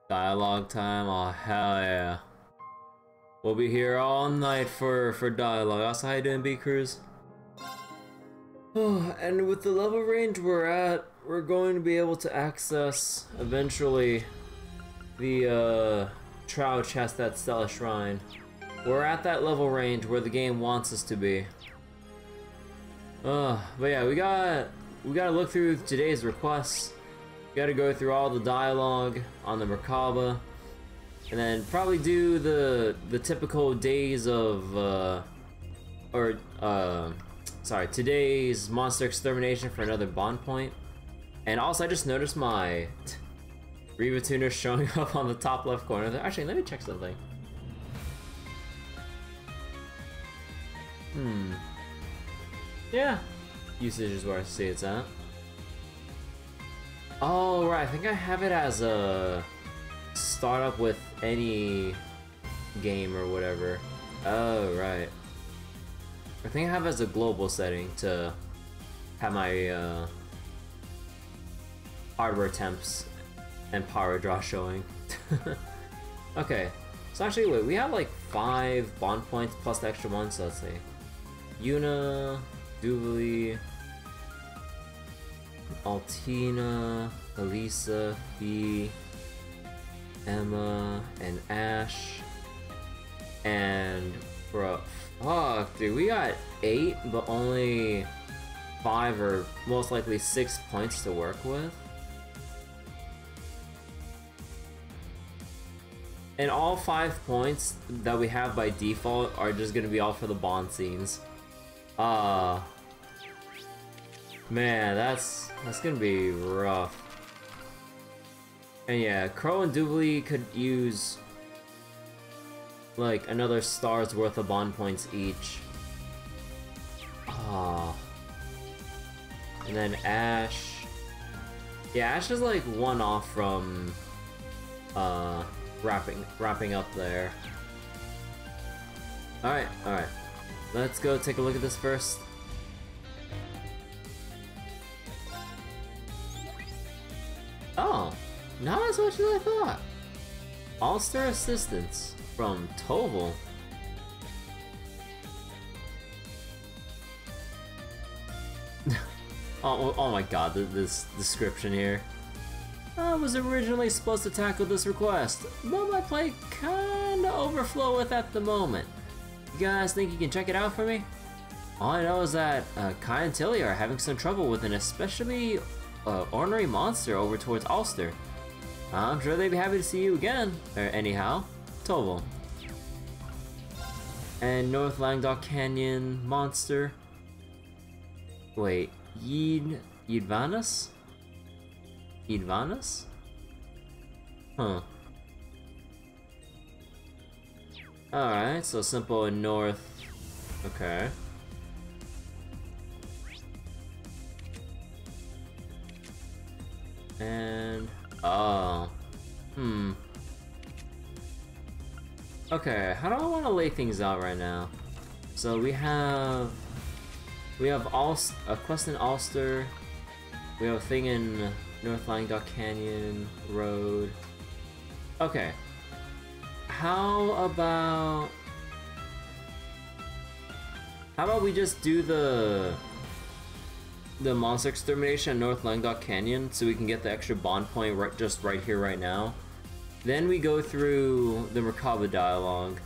Dialogue time, oh hell yeah. We'll be here all night for dialogue. Also, how you doing, B-Cruise? Oh, and with the level range we're at, we're going to be able to access, eventually, the Trow chest at Stella Shrine. We're at that level range where the game wants us to be. But yeah, we gotta look through today's requests. We gotta go through all the dialogue on the Merkabah, and then probably do the typical days of today's monster extermination for another bond point. And also, I just noticed my Reva tuner showing up on the top left corner there. Actually, let me check something. Yeah, usage is where I see it's at. Oh right, I think I have it as a startup with any game or whatever. Oh right. I think I have it as a global setting to have my hardware temps and power draw showing. Okay, so actually wait, we have like 5 bond points plus the extra one, so let's see. Juna, Duvalie, Altina, Alisa, Fie, Emma, and Ash. And bro, fuck, dude, we got 8, but only 5 or most likely 6 points to work with. And all 5 points that we have by default are just gonna be all for the bond scenes. Man, that's gonna be rough. And yeah, Crow and Duvalie could use like another star's worth of bond points each. And then Ash. Yeah, Ash is like 1 off from wrapping up there. Alright. Let's go take a look at this first. Oh, not as much as I thought. All-star assistance from Toval. oh my god, this description here. I was originally supposed to tackle this request, but my plate kinda overflow with at the moment. You guys think you can check it out for me? All I know is that Kai and Tilly are having some trouble with an especially ornery monster over towards Ulster. I'm sure they'd be happy to see you again. Anyhow, Toval. And North Languedoc Canyon monster. Wait, Yidvanus? Yidvanus? Huh. Alright, so simple and north. Okay. And oh. Okay, how do I want to lay things out right now? So we have a quest in Ulster. We have a thing in North Languedoc Canyon Road. Okay. How about we just do the monster extermination in North Languedoc Canyon so we can get the extra bond point right here, right now. Then we go through the Merkabah Dialogue.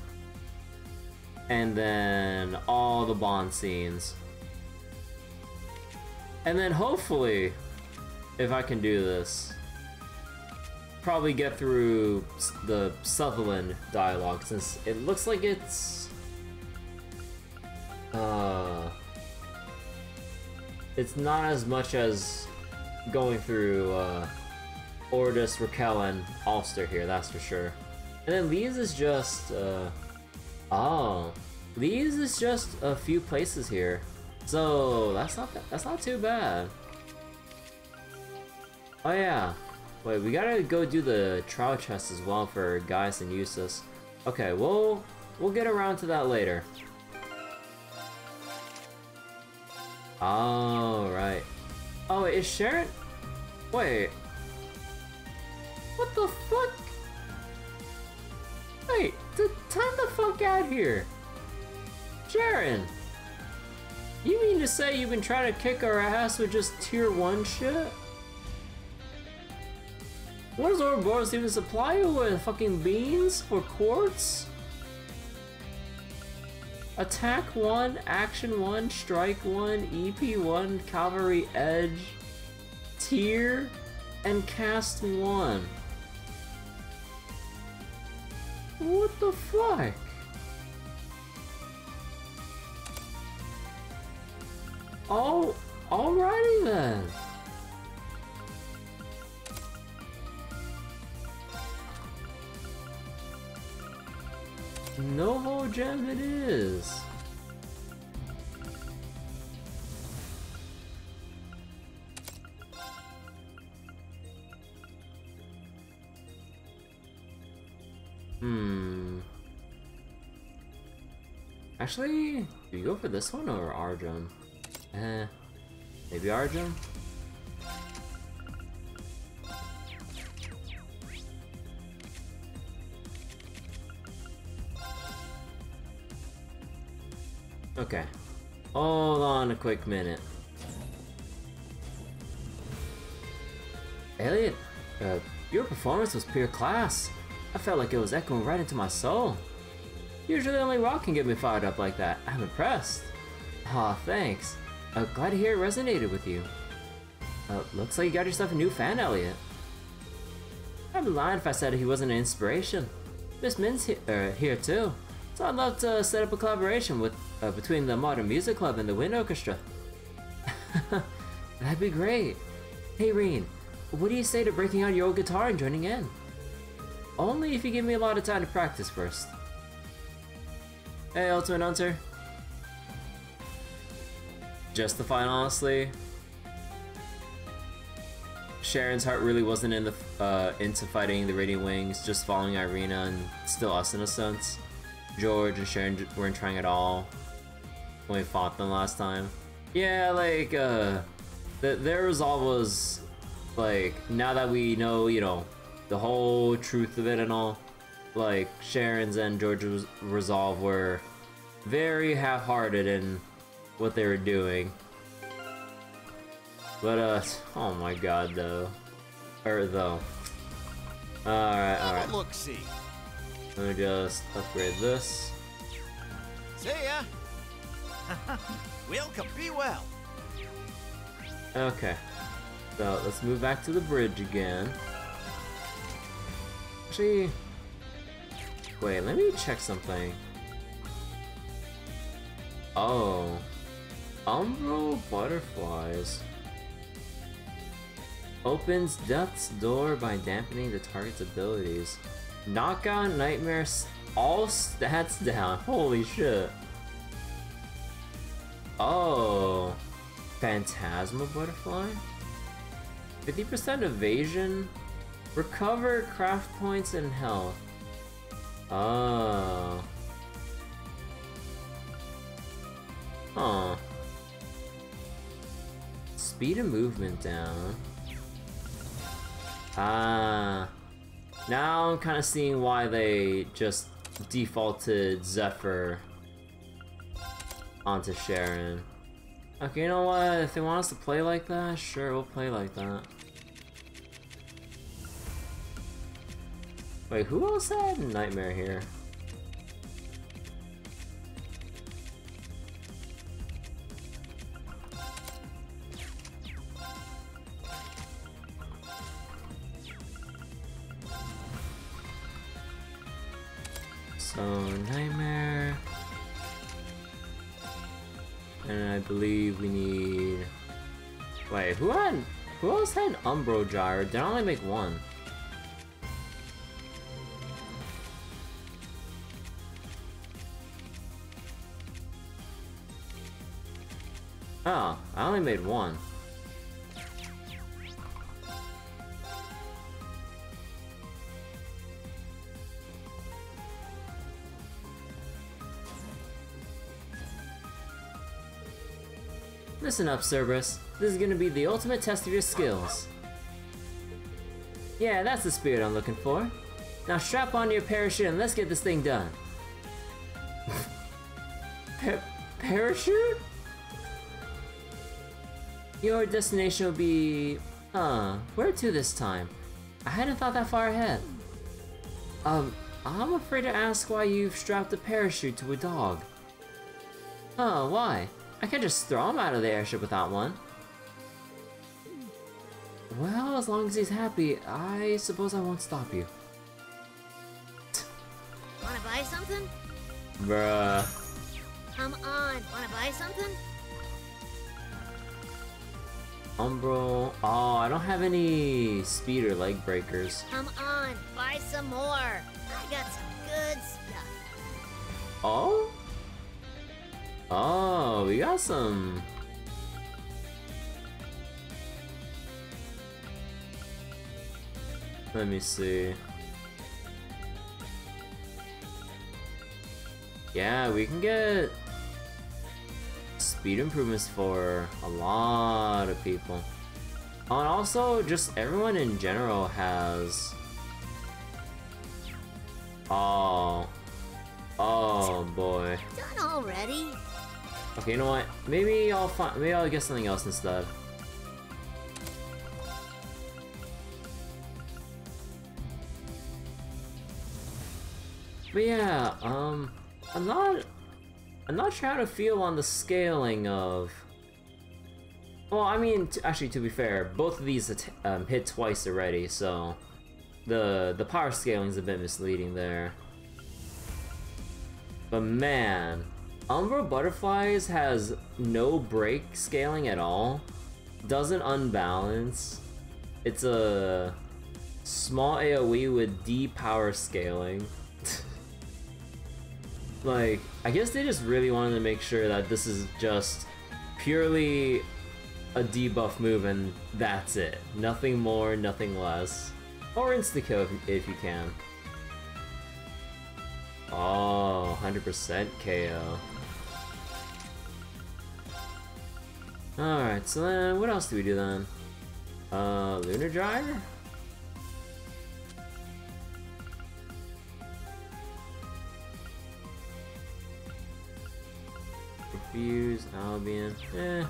And then all the bond scenes. And then hopefully, if I can do this, probably get through the Sutherland Dialogue, since it looks like it's not as much as going through Ordis, Raquel, and Ulster here, that's for sure. And then Lee's is just Lee's is just a few places here, so that's not too bad. Oh yeah, wait, we gotta go do the trial chest as well for Gaius and Eustace. Okay, we'll get around to that later. Oh, right. Oh, is Sharon? Wait. What the fuck? time the fuck out here. Sharon, you mean to say you've been trying to kick our ass with just tier 1 shit? What does Ouroboros even supply you with? Fucking beans for quartz? Attack 1, action 1, strike 1, EP 1, cavalry edge, tier, and cast 1. What the fuck? Oh, alrighty then. Novo gem it is. Actually, do you go for this one or Argem? Maybe Argem? Okay. Hold on a quick minute. Elliot, your performance was pure class. I felt like it was echoing right into my soul. Usually only rock can get me fired up like that. I'm impressed. Aw, thanks. Glad to hear it resonated with you. Looks like you got yourself a new fan, Elliot. I'd be lying if I said he wasn't an inspiration. Miss Min's here too, so I'd love to set up a collaboration with between the Modern Music Club and the Wind Orchestra. That'd be great. Hey Reen, what do you say to breaking out your old guitar and joining in? Only if you give me a lot of time to practice first. Hey, Ultimate Hunter. Justified, honestly. Sharon's heart really wasn't in the into fighting the Radiant Wings, just following Irina and still us in a sense. George and Sharon weren't trying at all when we fought them last time. Yeah, like their resolve was like, now that we know, you know, the whole truth of it and all, like Sharon's and George's resolve were very half-hearted in what they were doing. But oh my god though. Alright. Look, see. Let me just upgrade this. See ya. Welcome, be well. Okay. So let's move back to the bridge again. Actually, wait, let me check something. Oh. Umbral butterflies. Opens death's door by dampening the target's abilities. Knockout, nightmares, all stats down. Holy shit. Oh. Phantasma butterfly? 50% evasion. Recover craft points and health. Oh. Huh. Speed of movement down. Ah. Now I'm kind of seeing why they just defaulted Zephyr onto Sharon. Okay, you know what? If they want us to play like that, sure, we'll play like that. Wait, who else had Nightmare here? So, Nightmare. And I believe we need... Wait, who else had Umbro Gyre? Did I only make one? Oh, I only made one. Listen up, Cerberus. This is gonna be the ultimate test of your skills. Yeah, that's the spirit I'm looking for. Now strap on your parachute and let's get this thing done. Parachute? Your destination will be... where to this time? I hadn't thought that far ahead. I'm afraid to ask why you've strapped a parachute to a dog. Oh, why? I can't just throw him out of the airship without one. Well, as long as he's happy, I suppose I won't stop you. Wanna buy something? Bruh. Come on, wanna buy something? Umbro. Oh, I don't have any speed or leg breakers. Come on, buy some more. I got some good stuff. Oh? Oh, we got some. Let me see. Yeah, we can get speed improvements for a lot of people. Oh, and also, just everyone in general has... Oh. Oh boy. Done already? Okay, you know what? Maybe I'll get something else instead. But yeah, I'm not sure how to feel on the scaling of... Well, I mean, actually, to be fair, both of these hit twice already, so the power scaling is a bit misleading there. But man, Umbro Butterflies has no break scaling at all, doesn't unbalance. It's a small AoE with D power scaling. Like, I guess they just really wanted to make sure that this is just purely a debuff move and that's it. Nothing more, nothing less. Or insta-kill if you can. Oh, 100% KO. Alright, so then what else do we do then? Lunar Dryer? Refuse, Albion, eh.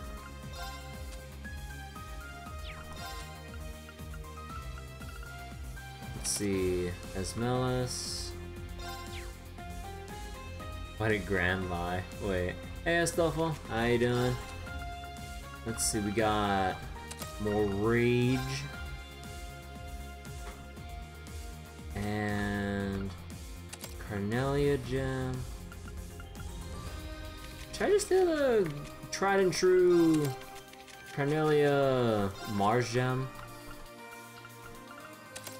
Let's see, Esmelis. What a grand lie. Wait. Hey, Astolfo, how you doing? Let's see, we got more Rage. And Carnelia Gem. Should I just do the tried and true Carnelia Mars Gem?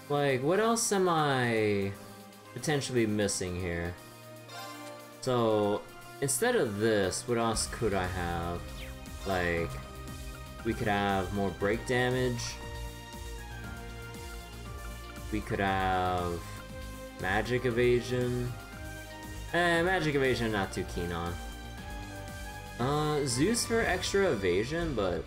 Like, what else am I potentially missing here? So, instead of this, what else could I have? Like, we could have more break damage. We could have magic evasion. Magic evasion I'm not too keen on. Zeus for extra evasion, but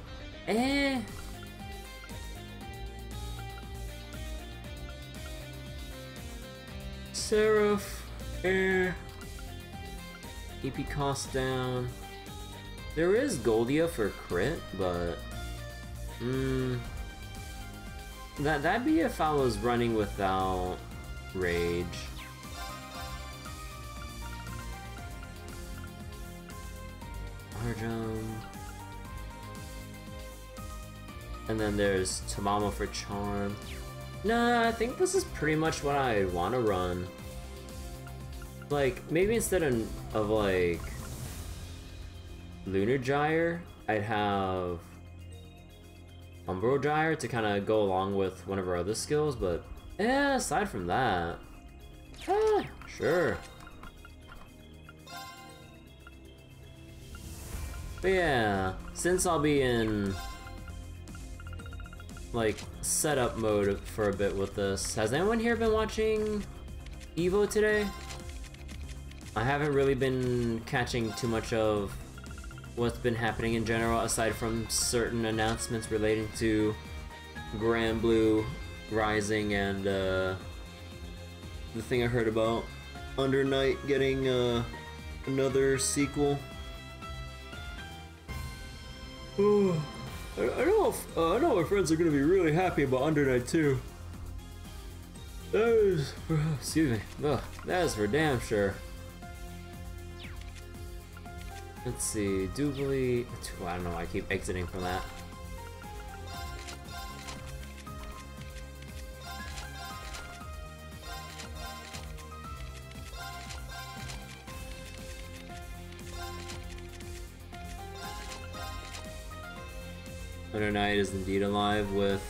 Seraph, AP cost down. There is Goldia for crit, but that'd be if I was running without Rage. Arjum. And then there's Tamamo for Charm. Nah, I think this is pretty much what I want to run. Like, maybe instead of like Lunar Gyre, I'd have Umbro Gyre to kind of go along with one of our other skills, but aside from that, sure. But yeah, since I'll be in like setup mode for a bit with this, has anyone here been watching Evo today? I haven't really been catching too much of what's been happening in general, aside from certain announcements relating to Grand Blue Rising and the thing I heard about Under Night getting another sequel. Oh, I know my friends are gonna be really happy about Under Night 2. That is, excuse me. Ugh, that is for damn sure. Let's see, Duvalie. I don't know. I keep exiting from that. Under Night is indeed alive with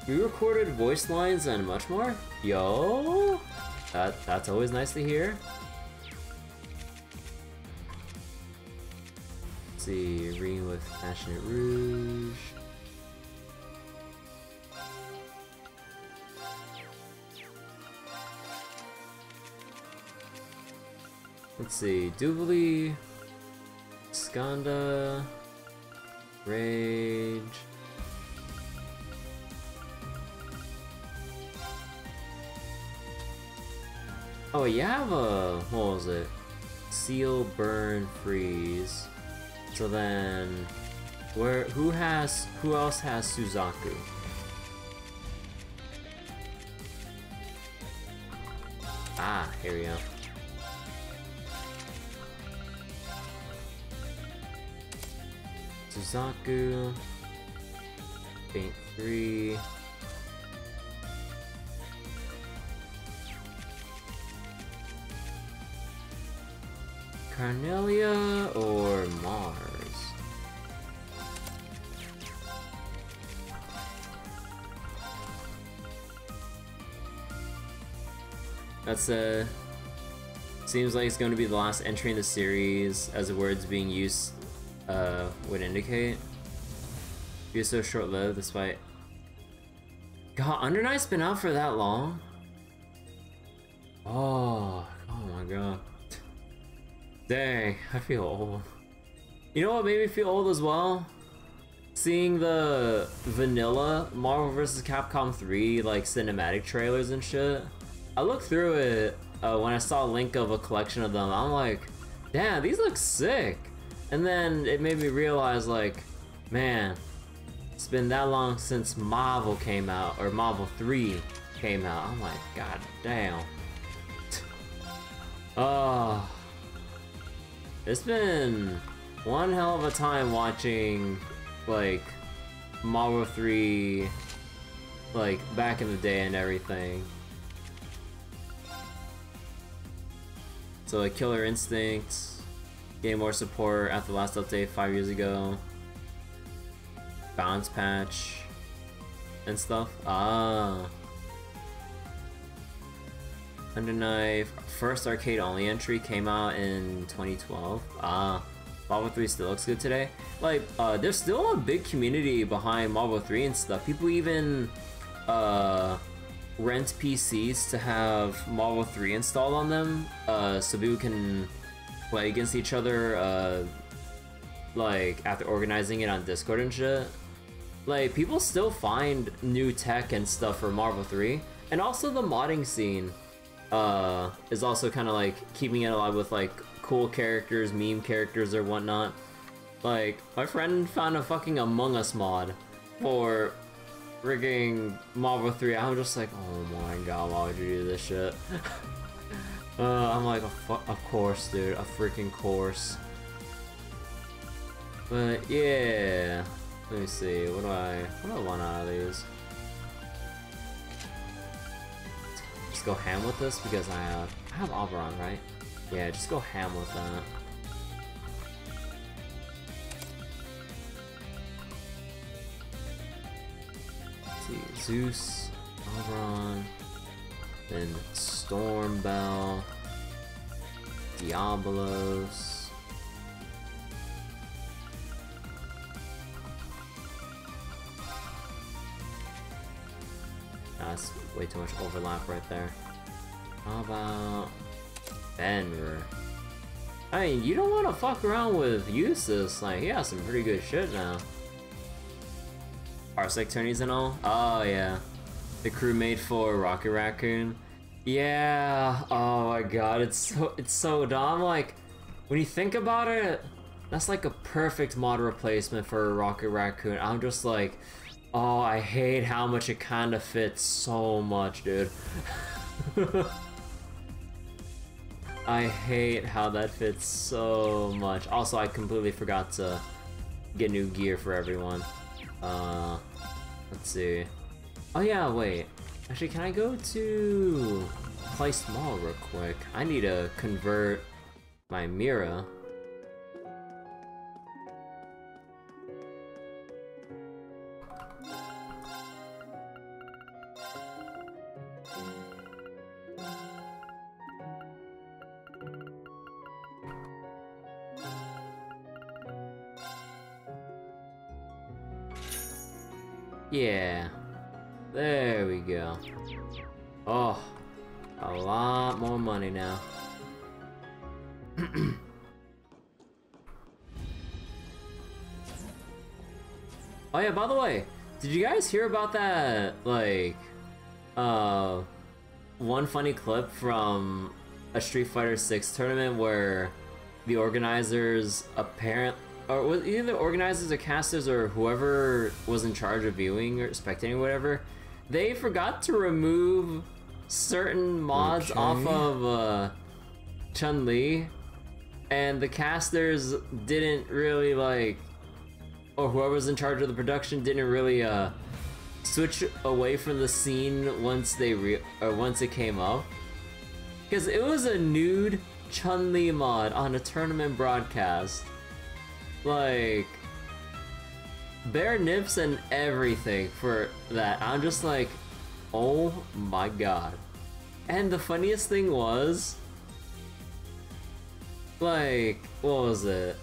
re-recorded voice lines and much more. Yo, that's always nice to hear. Let's see, Ring with Passionate Rouge. Let's see, Duvalie, Skanda, Rage. Oh, you have a, what was it? Seal, Burn, Freeze. So then, who else has Suzaku? Ah, here we go. Suzaku, Faint 3. Carnelia or Mars? That's seems like it's going to be the last entry in the series, as the words being used would indicate. Be so short-lived despite. God, Under Night's been out for that long? Oh my god. Dang, I feel old. You know what made me feel old as well? Seeing the vanilla Marvel vs. Capcom 3 like cinematic trailers and shit. I looked through it when I saw a link of a collection of them. I'm like, damn, these look sick. And then it made me realize, like, man, it's been that long since Marvel came out, or Marvel 3 came out. I'm like, god damn. Oh. It's been one hell of a time watching, like, Marvel 3, like, back in the day and everything. So, like, Killer Instinct, getting more support after the last update 5 years ago. Bounce Patch, and stuff. Ah. Under Knife, first arcade-only entry came out in 2012. Ah, Marvel 3 still looks good today. Like, there's still a big community behind Marvel 3 and stuff. People even rent PCs to have Marvel 3 installed on them, so people can play against each other, like, after organizing it on Discord and shit. Like, people still find new tech and stuff for Marvel 3, and also the modding scene is also kind of like keeping it alive with like cool characters, meme characters or whatnot. Like, my friend found a fucking Among Us mod for frigging Marvel 3. I'm just like, oh my god, why would you do this shit? I'm like, of course, dude, a freaking course. But yeah, let me see, what do I want out of these? Just go ham with this because I have Oberon, right? Yeah, just go ham with that. Let's see, Zeus, Oberon, then Stormbell, Diabolos. That's way too much overlap right there. How about Benver? I mean, you don't want to fuck around with Eustace. Like, he has some pretty good shit now. Parsec tourneys and all? Oh, yeah. The crewmate for Rocket Raccoon. Yeah. Oh my god, it's so dumb. Like, when you think about it, That's like a perfect mod replacement for a Rocket Raccoon. I'm just like, oh, I hate how much it kind of fits so much, dude. I hate how that fits so much. Also, I completely forgot to get new gear for everyone. Let's see. Oh yeah, wait. Actually, can I go to Play Small real quick? I need to convert my Mira. Yeah, there we go. Oh, a lot more money now. Oh yeah, by the way, did you guys hear about that, like, one funny clip from a Street Fighter 6 tournament where the organizers or was either the organizers or casters or whoever was in charge of viewing or spectating or whatever, they forgot to remove certain mods off of Chun-Li, and the casters didn't really like, or whoever was in charge of the production didn't really switch away from the scene once once it came up, because it was a nude Chun-Li mod on a tournament broadcast. Like, bare nips and everything for that. I'm just like, oh my god. And the funniest thing was, like, what was it?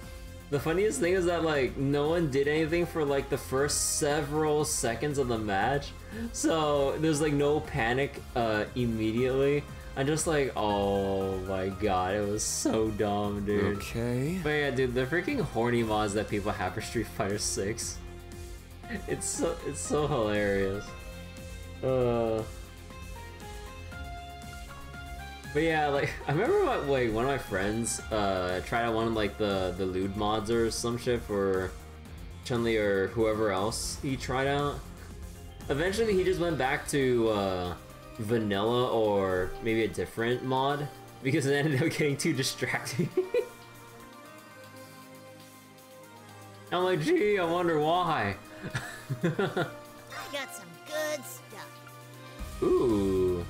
The funniest thing is that, like, no one did anything for like the first several seconds of the match. So there's like no panic immediately. I'm just like, oh my god, it was so dumb, dude. Okay. But yeah, dude, the freaking horny mods that people have for Street Fighter 6. It's so hilarious. But yeah, like, I remember one of my friends tried out one of like the lewd mods or some shit for Chun-Li or whoever else he tried out. Eventually he just went back to vanilla or maybe a different mod because it ended up getting too distracting. I'm like, gee, I wonder why. I got some good stuff. Ooh.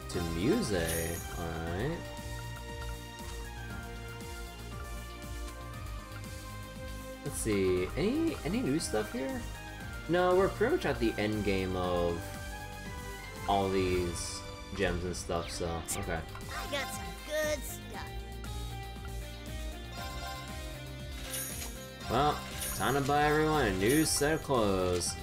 To music, alright. Let's see, any new stuff here? No, we're pretty much at the end game of all these gems and stuff, so okay. I got some good stuff. Well, time to buy everyone a new set of clothes.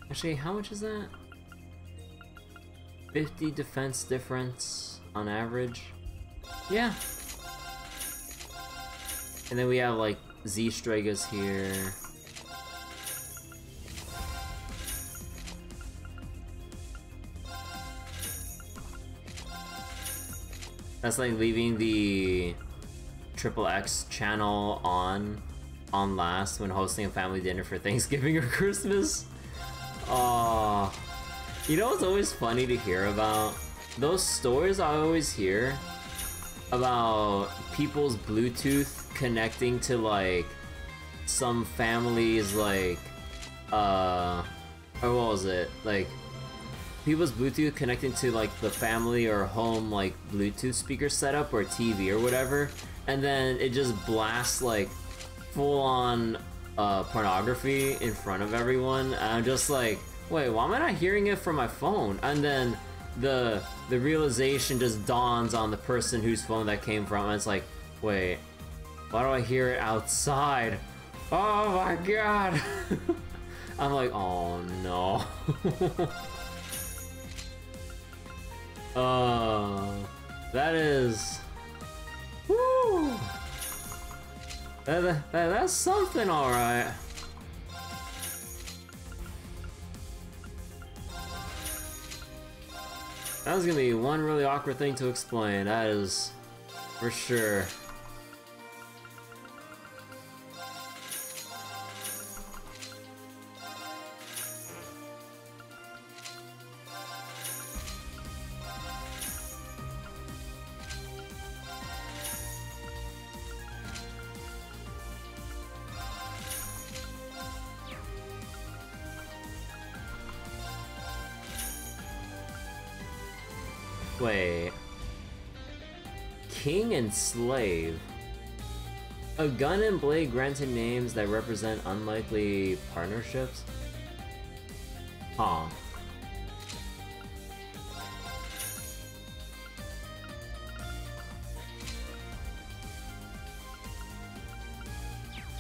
Actually, how much is that? 50 defense difference on average? Yeah. And then we have like Z-Stregas here. That's like leaving the XXX channel on last when hosting a family dinner for Thanksgiving or Christmas. Oh, you know what's always funny to hear about? Those stories I always hear about people's Bluetooth connecting to like some families like or what was it? Like people's Bluetooth connecting to like the family or home like Bluetooth speaker setup or TV or whatever, and then it just blasts like full on pornography in front of everyone, and I'm just like, wait, why am I not hearing it from my phone? And then the realization just dawns on the person whose phone that came from, and it's like, wait, why do I hear it outside? Oh my god! I'm like, oh no. That is... Woo! That's something, alright. That was gonna be one really awkward thing to explain, that is for sure. Wait. King and slave. A gun and blade granted names that represent unlikely partnerships? Huh.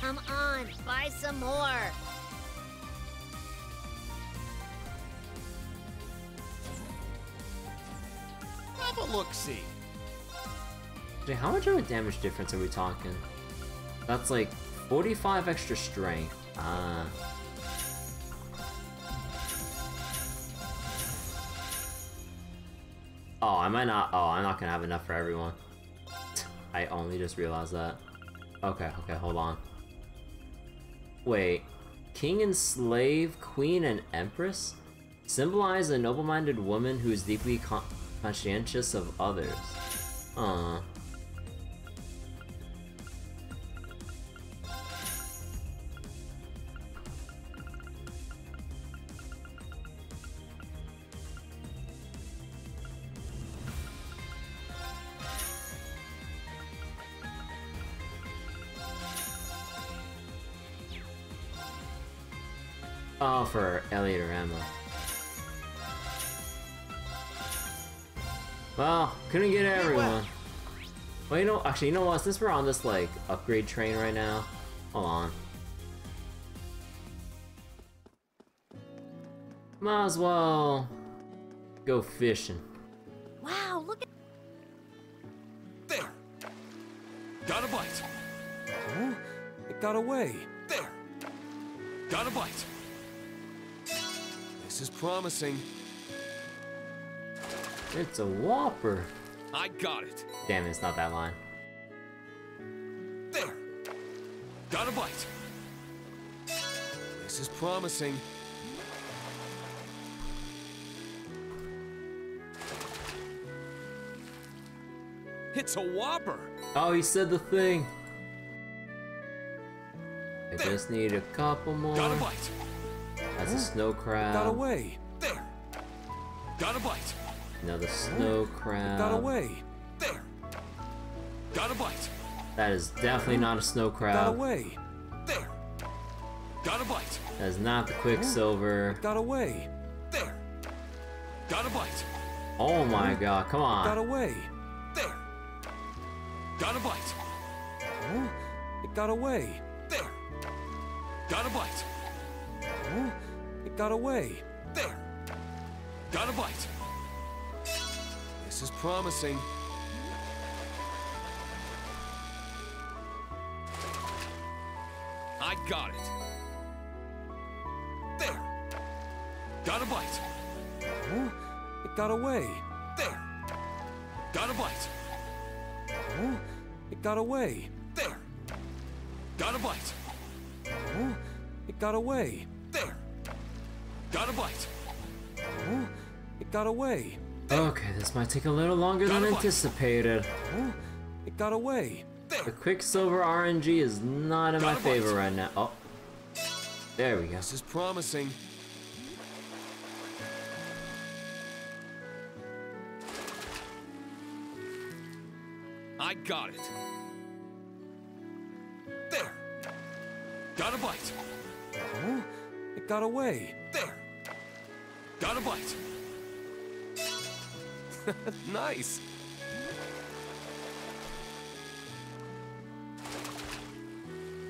Come on, buy some more. Have a look-see. How much of a damage difference are we talking? That's like 45 extra strength. Ah. Oh, I might not. Oh, I'm not gonna have enough for everyone. I only just realized that. Okay, hold on. Wait. King and slave, queen and empress? Symbolize a noble-minded woman who is deeply conscientious of others. Aww. Oh, for Elliot or Emma. Well, couldn't get everyone. Well, you know, actually, you know what? Since we're on this, like, upgrade train right now, hold on. Might as well go fishing. Wow, look at... There! Got a bite! Huh? It got away. There! Got a bite! This is promising. It's a whopper. I got it! Damn it, it's not that line. There! Got a bite! This is promising. It's a whopper! Oh, he said the thing. I just need a couple more. Got a bite! That's a snow crab. Got away. There! Got a bite! Another snow crab. Got away. There! Got a bite! That is definitely not a snow Got crab. away. There! Got a bite! That is not the quicksilver. Got away. There! Got a bite! Oh my god, come Got on. away. There! Got a bite! Huh? It got away. There! Got a bite! Huh? It got away. There! Got a bite! This is promising. I got it! There! Got a bite! Huh? It got away. There! Got a bite! Huh? It got away. There! Got a bite! Huh? It got away. There! Got a bite! Huh? It got away. Okay, this might take a little longer than anticipated. Huh? It got away. The There! quicksilver RNG is not in my Got a favor bite. right now. Oh. There we go. This is promising. I got it! There! Got a bite! Huh? It got away. There! Got a bite! Nice.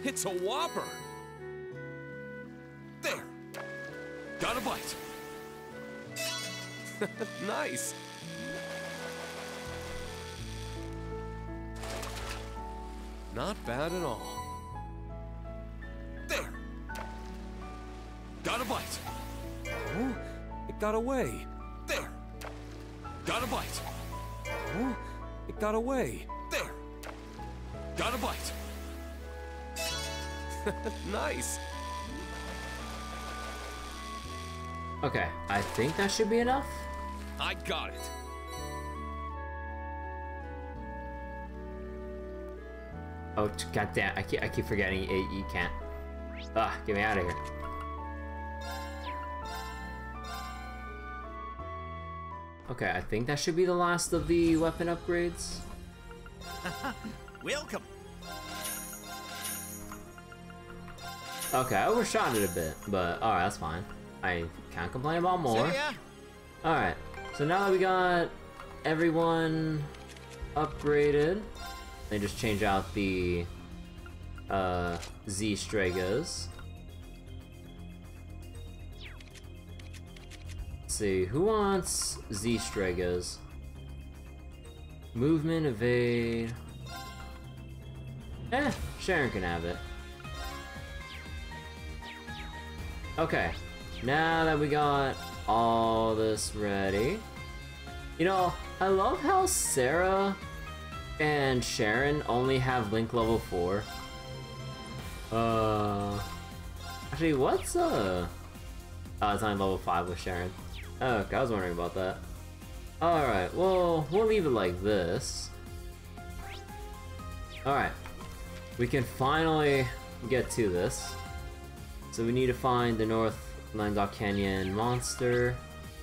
It's a whopper. There. Got a bite. Nice. Not bad at all. There. Got a bite. Oh, it got away. There. Got a bite. Oh, it got away. There. Got a bite. Nice. Okay, I think that should be enough. I got it. Oh, goddamn! I keep forgetting you can't. Ah, get me out of here. Okay, I think that should be the last of the weapon upgrades. Welcome. Okay, I overshot it a bit, but alright, that's fine. I can't complain about more. See ya. Alright, so now that we got everyone upgraded, they just change out the Z Stragas. Let's see, who wants Z Stragas? Movement, evade. Sharon can have it. Okay, now that we got all this ready, you know, I love how Sarah and Sharon only have Link level 4. Actually, what's oh, it's only level 5 with Sharon. Okay, I was wondering about that. Alright, well, we'll leave it like this. Alright, we can finally get to this. So we need to find the North Languedoc Canyon monster,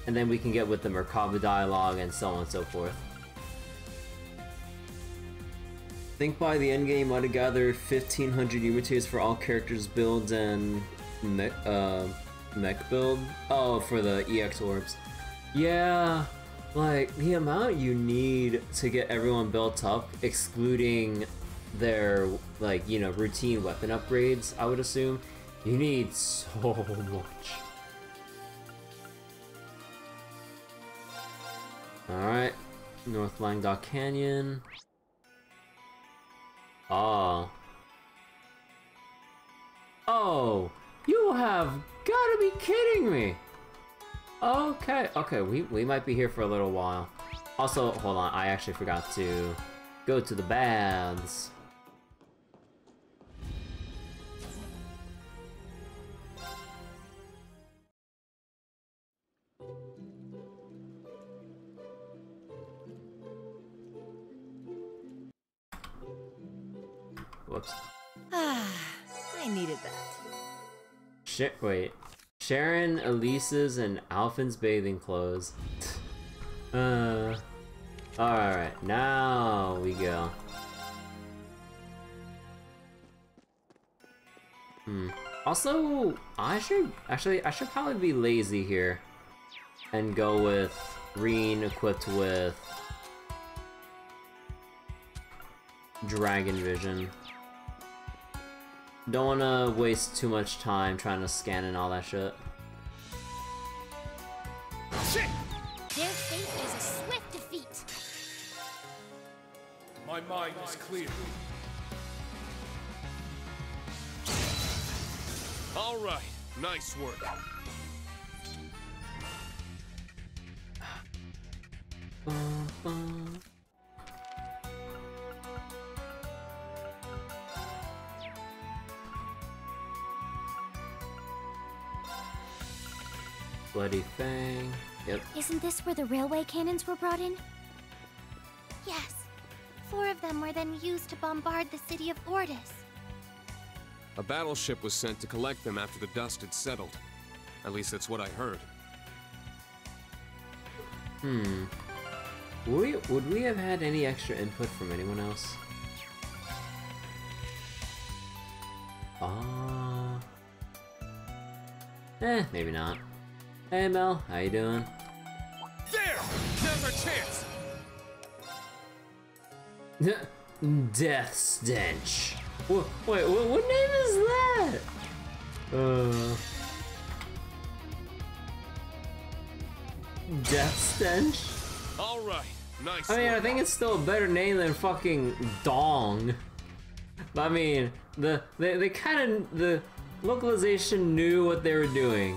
and then we can get with the Merkabah Dialogue and so on and so forth. I think by the end game I'd have gathered 1,500 Umateers for all characters builds and mech build. Oh, for the EX orbs. Yeah, like the amount you need to get everyone built up, excluding their, like, you know, routine weapon upgrades, I would assume. You need so much. Alright, North Languedoc Canyon. Oh. Oh, you have gotta be kidding me! Okay, okay, we might be here for a little while. Also, hold on, I actually forgot to go to the baths. Whoops. I needed that. Wait. Sharon, Alisa's, and Alphin's bathing clothes. Alright, now we go. Also, I should probably be lazy here and go with Reen equipped with Dragon Vision. Don't wanna waste too much time trying to scan and all that shit. Shit! Their fate is a swift defeat. My mind is clear. All right, nice work. Bloody Fang. Yep. Isn't this where the railway cannons were brought in? Yes. 4 of them were then used to bombard the city of Ordis. A battleship was sent to collect them after the dust had settled. At least that's what I heard. Would we have had any extra input from anyone else? Maybe not. Hey Mel, how you doing? There! Now's our chance! Death Stench. Wait, what name is that? Death Stench? Alright, nice I mean, I work. think it's still a better name than fucking Dong. I mean, they kind of, the localization knew what they were doing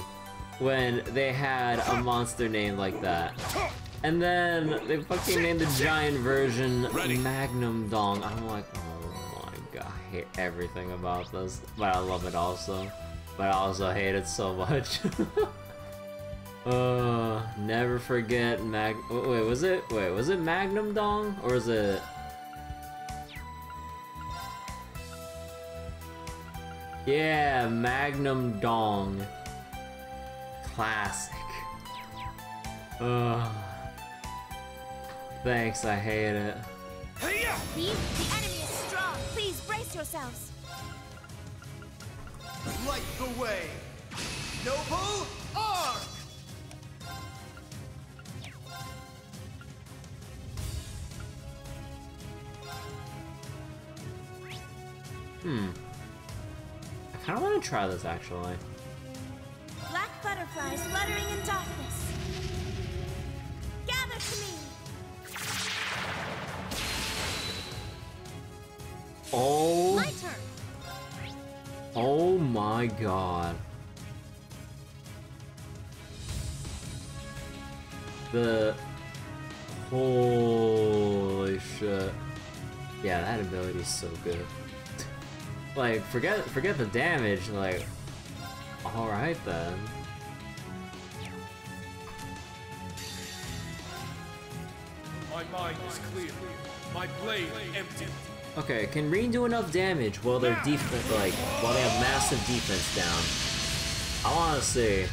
when they had a monster named like that. And then they fucking named the giant version Magnum Dong. I'm like, oh my god, I hate everything about this, but I love it also. But I also hate it so much. Never forget was it Magnum Dong? Or was it... Yeah, Magnum Dong. Classic. Thanks, I hate it. Leave, the enemy is strong. Please brace yourselves. Light the way! Noble Arc! I kinda wanna try this actually. Black butterflies fluttering in darkness. Gather to me. Oh, My turn. oh my god. Holy shit. Yeah, that ability is so good. Like, forget the damage, like, alright then. My mind is clear. My blade empty. Okay, can Reen do enough damage while their defense, like, while they have massive defense down? I wanna see.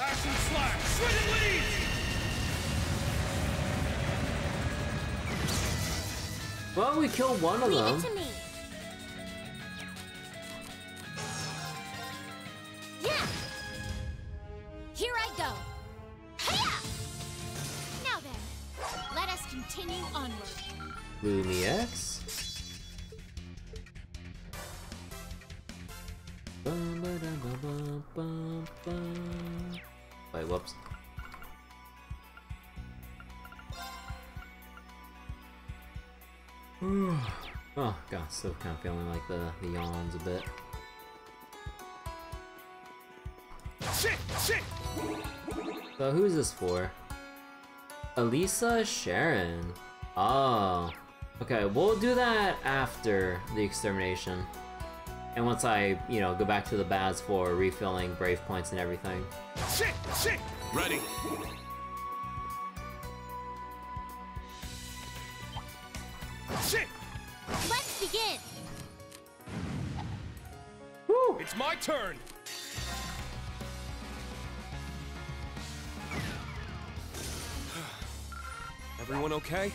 Action slash. Swing and lead. Well, we killed one of Leave them. it to me. Yeah. Here I go. Hiya! Now then, let us continue onward. Lumi X. Wait, whoops. Oh god, still kind of feeling like the yawns a bit. Shit! So who's this for? Alisa Sharon. Oh. Okay, we'll do that after the extermination. And once I, you know, go back to the baths for refilling brave points and everything. Shit! Ready. Shit! Let's begin. Woo! It's my turn. Everyone okay?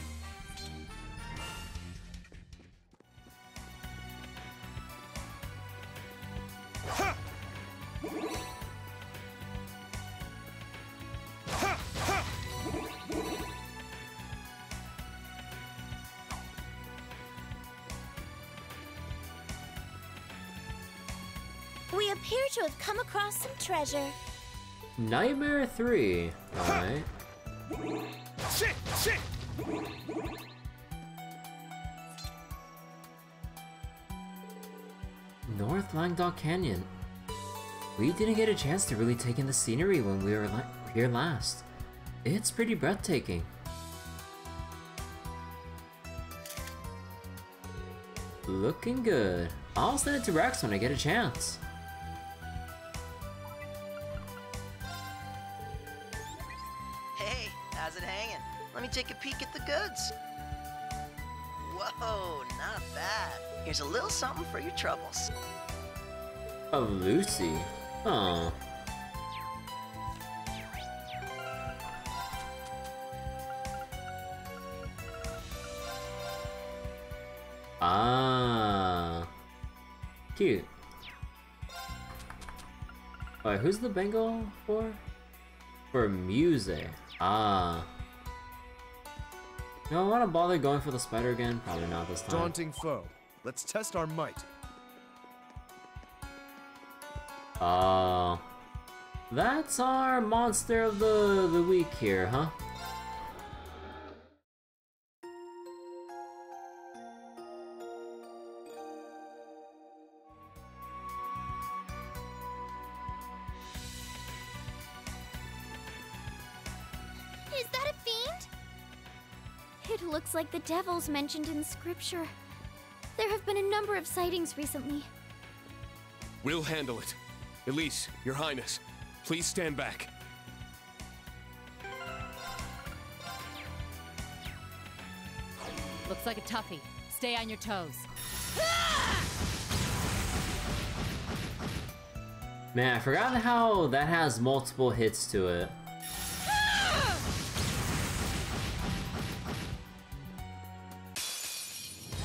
We appear to have come across some treasure. Nightmare 3. Alright. Shit! North Languedoc Canyon. We didn't get a chance to really take in the scenery when we were here last. It's pretty breathtaking. Looking good. I'll send it to Rex when I get a chance. Hey, how's it hanging? Let me take a peek at the goods. Whoa, not bad. Here's a little something for your troubles. Of Lucy. Oh. Ah. Cute. Wait, who's the Bengal for? For music. Ah. You know, I want to bother going for the spider again? Probably not this time. Daunting foe. Let's test our might. That's our monster of the week here, huh? Is that a fiend? It looks like the devils mentioned in scripture. There have been a number of sightings recently. We'll handle it. Elise, Your Highness, please stand back. Looks like a toughie. Stay on your toes. Man, I forgot how that has multiple hits to it.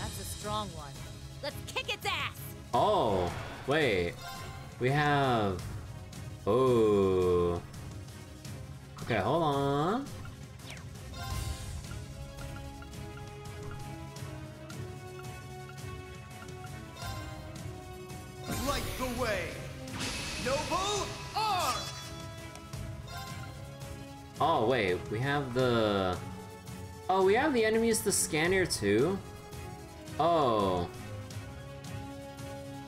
That's a strong one. Let's kick its ass! Oh, wait. We have... Oh. Okay, hold on. Light the way! Noble Arc! Oh, wait. We have the... Oh, we have the enemies to scan here too? Oh.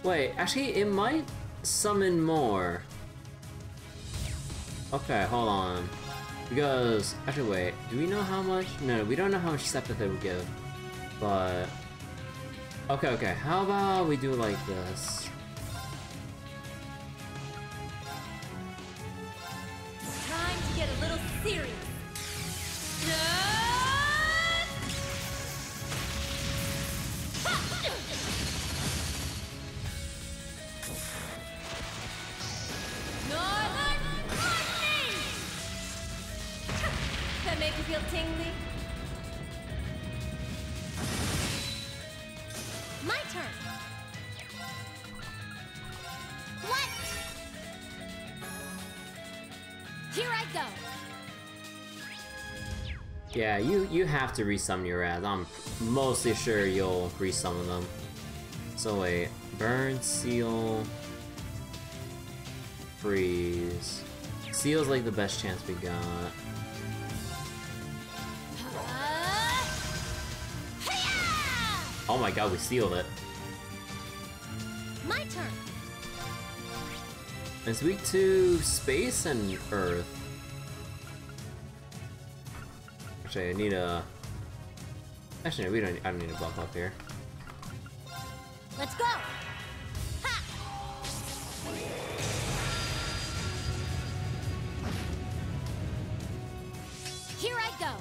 Wait, actually, it might summon more. Okay, hold on. Because, actually, wait. Do we know how much? No, we don't know how much sympathy it would give. But... Okay, how about we do it like this? Time to get a little serious. Northern Lightning! That make you feel tingly? My turn. What? Here I go. Yeah, you have to resummon your ads. I'm mostly sure you'll resummon them. So wait, burn, seal, freeze. Seal's like the best chance we got. Oh my god, we sealed it. My turn. It's weak to space and earth. Actually, I need a... Actually, no, I don't need a bump up here. Let's go. Ha! Here I go.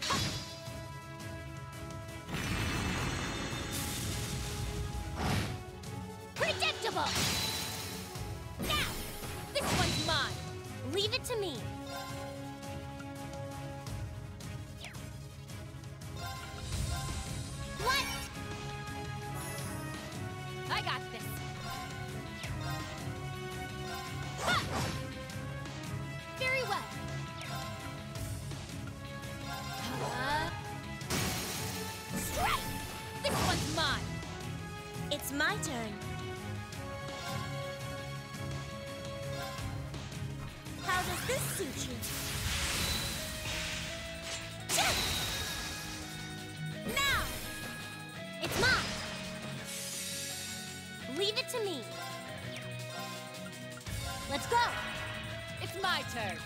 Ha! Predictable. Now, this one's mine. Leave it to me. What? I got this. Ha! Very well. Strike! This one's mine. It's my turn. How does this suit you? Now! It's mine! Leave it to me. Let's go! It's my turn.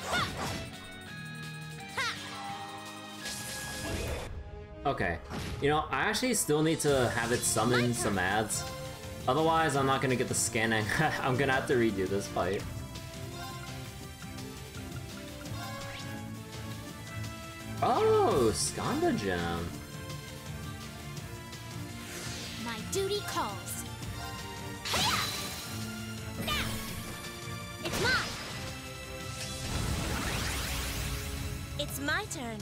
Ha! Ha! Okay. You know, I actually still need to have it summon some ads. Otherwise, I'm not gonna get the scanning. I'm gonna have to redo this fight. Oh, Skanda Gem. My duty calls. Hiya! Now! It's mine! It's my turn.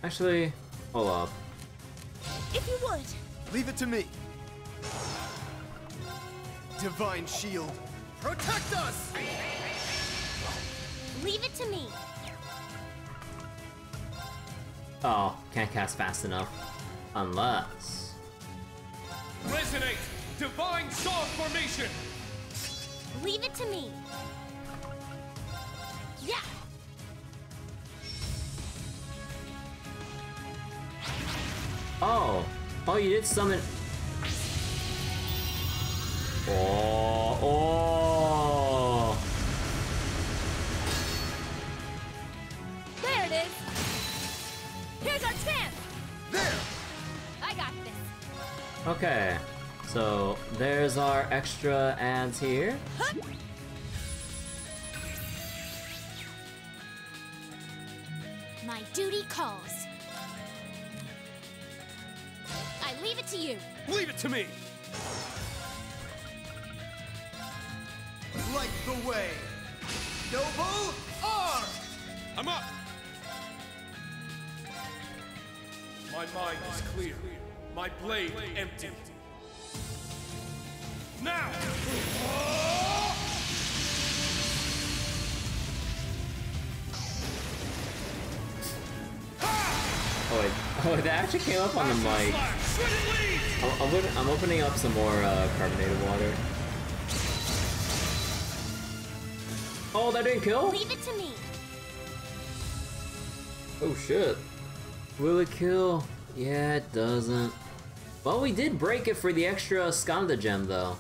Actually, hold up. if you would. Leave it to me. Divine Shield, protect us! Leave it to me. Oh, can't cast fast enough. Unless... Resonate! Divine Song Formation! Leave it to me. Yeah. Oh! Oh, you did summon... Oh! Oh! There it is. Here's our chance. There! I got this. Okay. So, there's our extra ads here. Huh? My duty calls. I leave it to you. Leave it to me! Light the way! Noble arm! I'm up! My mind is clear. My blade empty. Now! Oh wait, oh that actually came up on the mic. I'm opening up some more carbonated water. Oh, that didn't kill? Leave it to me. Oh shit. Will it kill? Yeah, it doesn't. Well, we did break it for the extra Skanda gem though.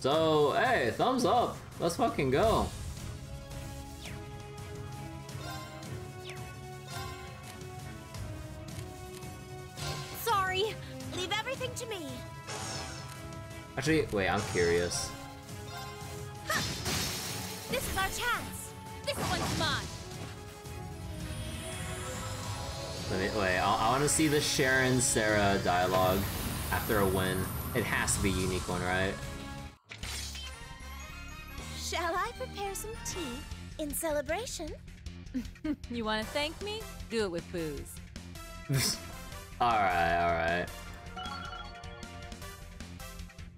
So, hey, thumbs up. Let's fucking go. Sorry. Leave everything to me. Actually, wait, I'm curious. Ha! This is our chance. This one's mine. Wait, I want to see the Sharon Sarah dialogue after a win. It has to be a unique one, right? Shall I prepare some tea in celebration? You want to thank me? Do it with booze. Alright.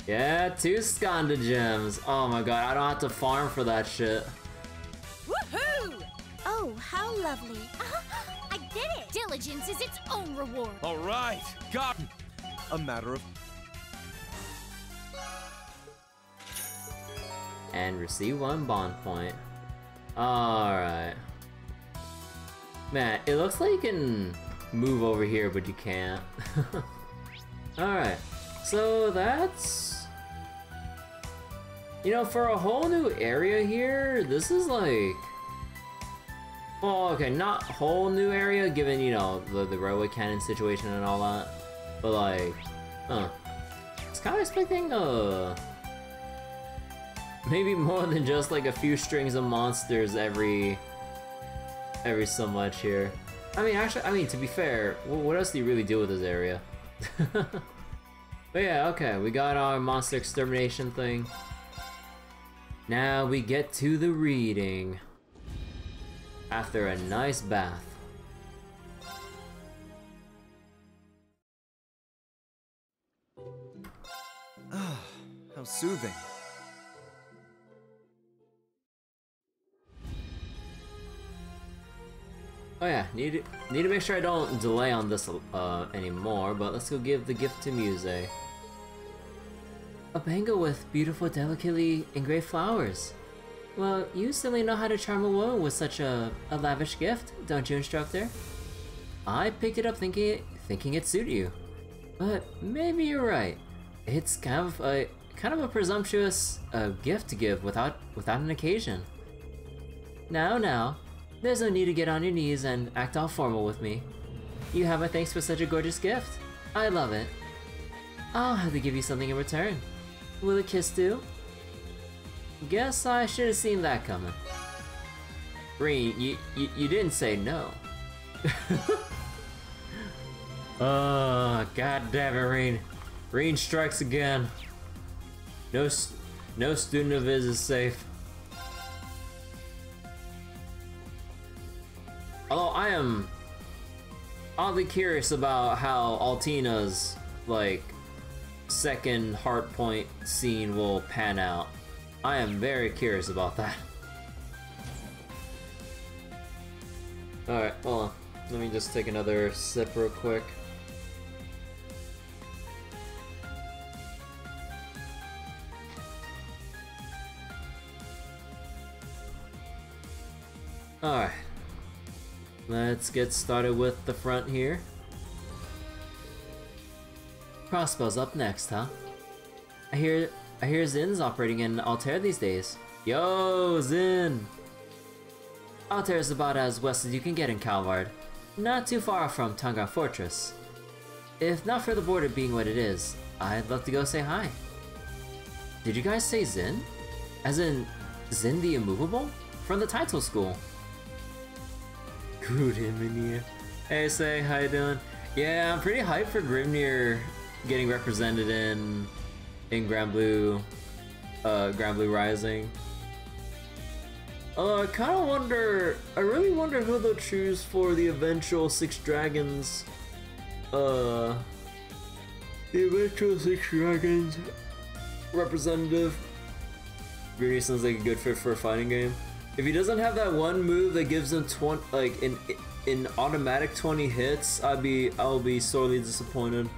Yeah, 2 Skanda gems. Oh my god, I don't have to farm for that shit. Woohoo! Oh, how lovely. I did it. Diligence is its own reward. All right, got A matter of... And receive 1 bond point. Alright. Man, it looks like you can move over here, but you can't. Alright, so that's... You know, for a whole new area here, this is like... Well, okay, not whole new area, given, you know, the railway cannon situation and all that. But like, it's kind of expecting, maybe more than just like a few strings of monsters every so much here. I mean, actually, to be fair, what else do you really do with this area? But yeah, okay, we got our monster extermination thing. Now we get to the reading. After a nice bath. How soothing. Oh yeah, need to make sure I don't delay on this anymore, but let's go give the gift to Muse. A bangle with beautiful, delicately engraved flowers. Well, you certainly know how to charm a woman with such a lavish gift, don't you, instructor? I picked it up thinking it suited you. But maybe you're right. It's kind of a presumptuous gift to give without an occasion. Now, there's no need to get on your knees and act all formal with me. You have my thanks for such a gorgeous gift. I love it. I'll have to give you something in return. Will a kiss do? Guess I should have seen that coming. Green, you didn't say no. Oh, god damn it, Reen. Reen strikes again. No student of his is safe. Although I am oddly curious about how Altina's like second heart point scene will pan out. I am very curious about that. Alright, hold on. Let me just take another sip real quick. Alright. Let's get started with the front here. Crossbow's up next, huh? I hear Zin's operating in Altair these days. Yo, Zin! Altair is about as west as you can get in Calvard. Not too far from Tangra Fortress. If not for the border being what it is, I'd love to go say hi. Did you guys say Zin? As in, Zin the Immovable? From the title school. Good evening. Hey, Say, how you doing? Yeah, I'm pretty hyped for Grimnir getting represented in Grand Blue Rising. I kind of wonder, I really wonder who they'll choose for the eventual Six Dragons, representative. Grimnir sounds like a good fit for a fighting game. If he doesn't have that one move that gives him 20, like in automatic 20 hits, I'll be sorely disappointed.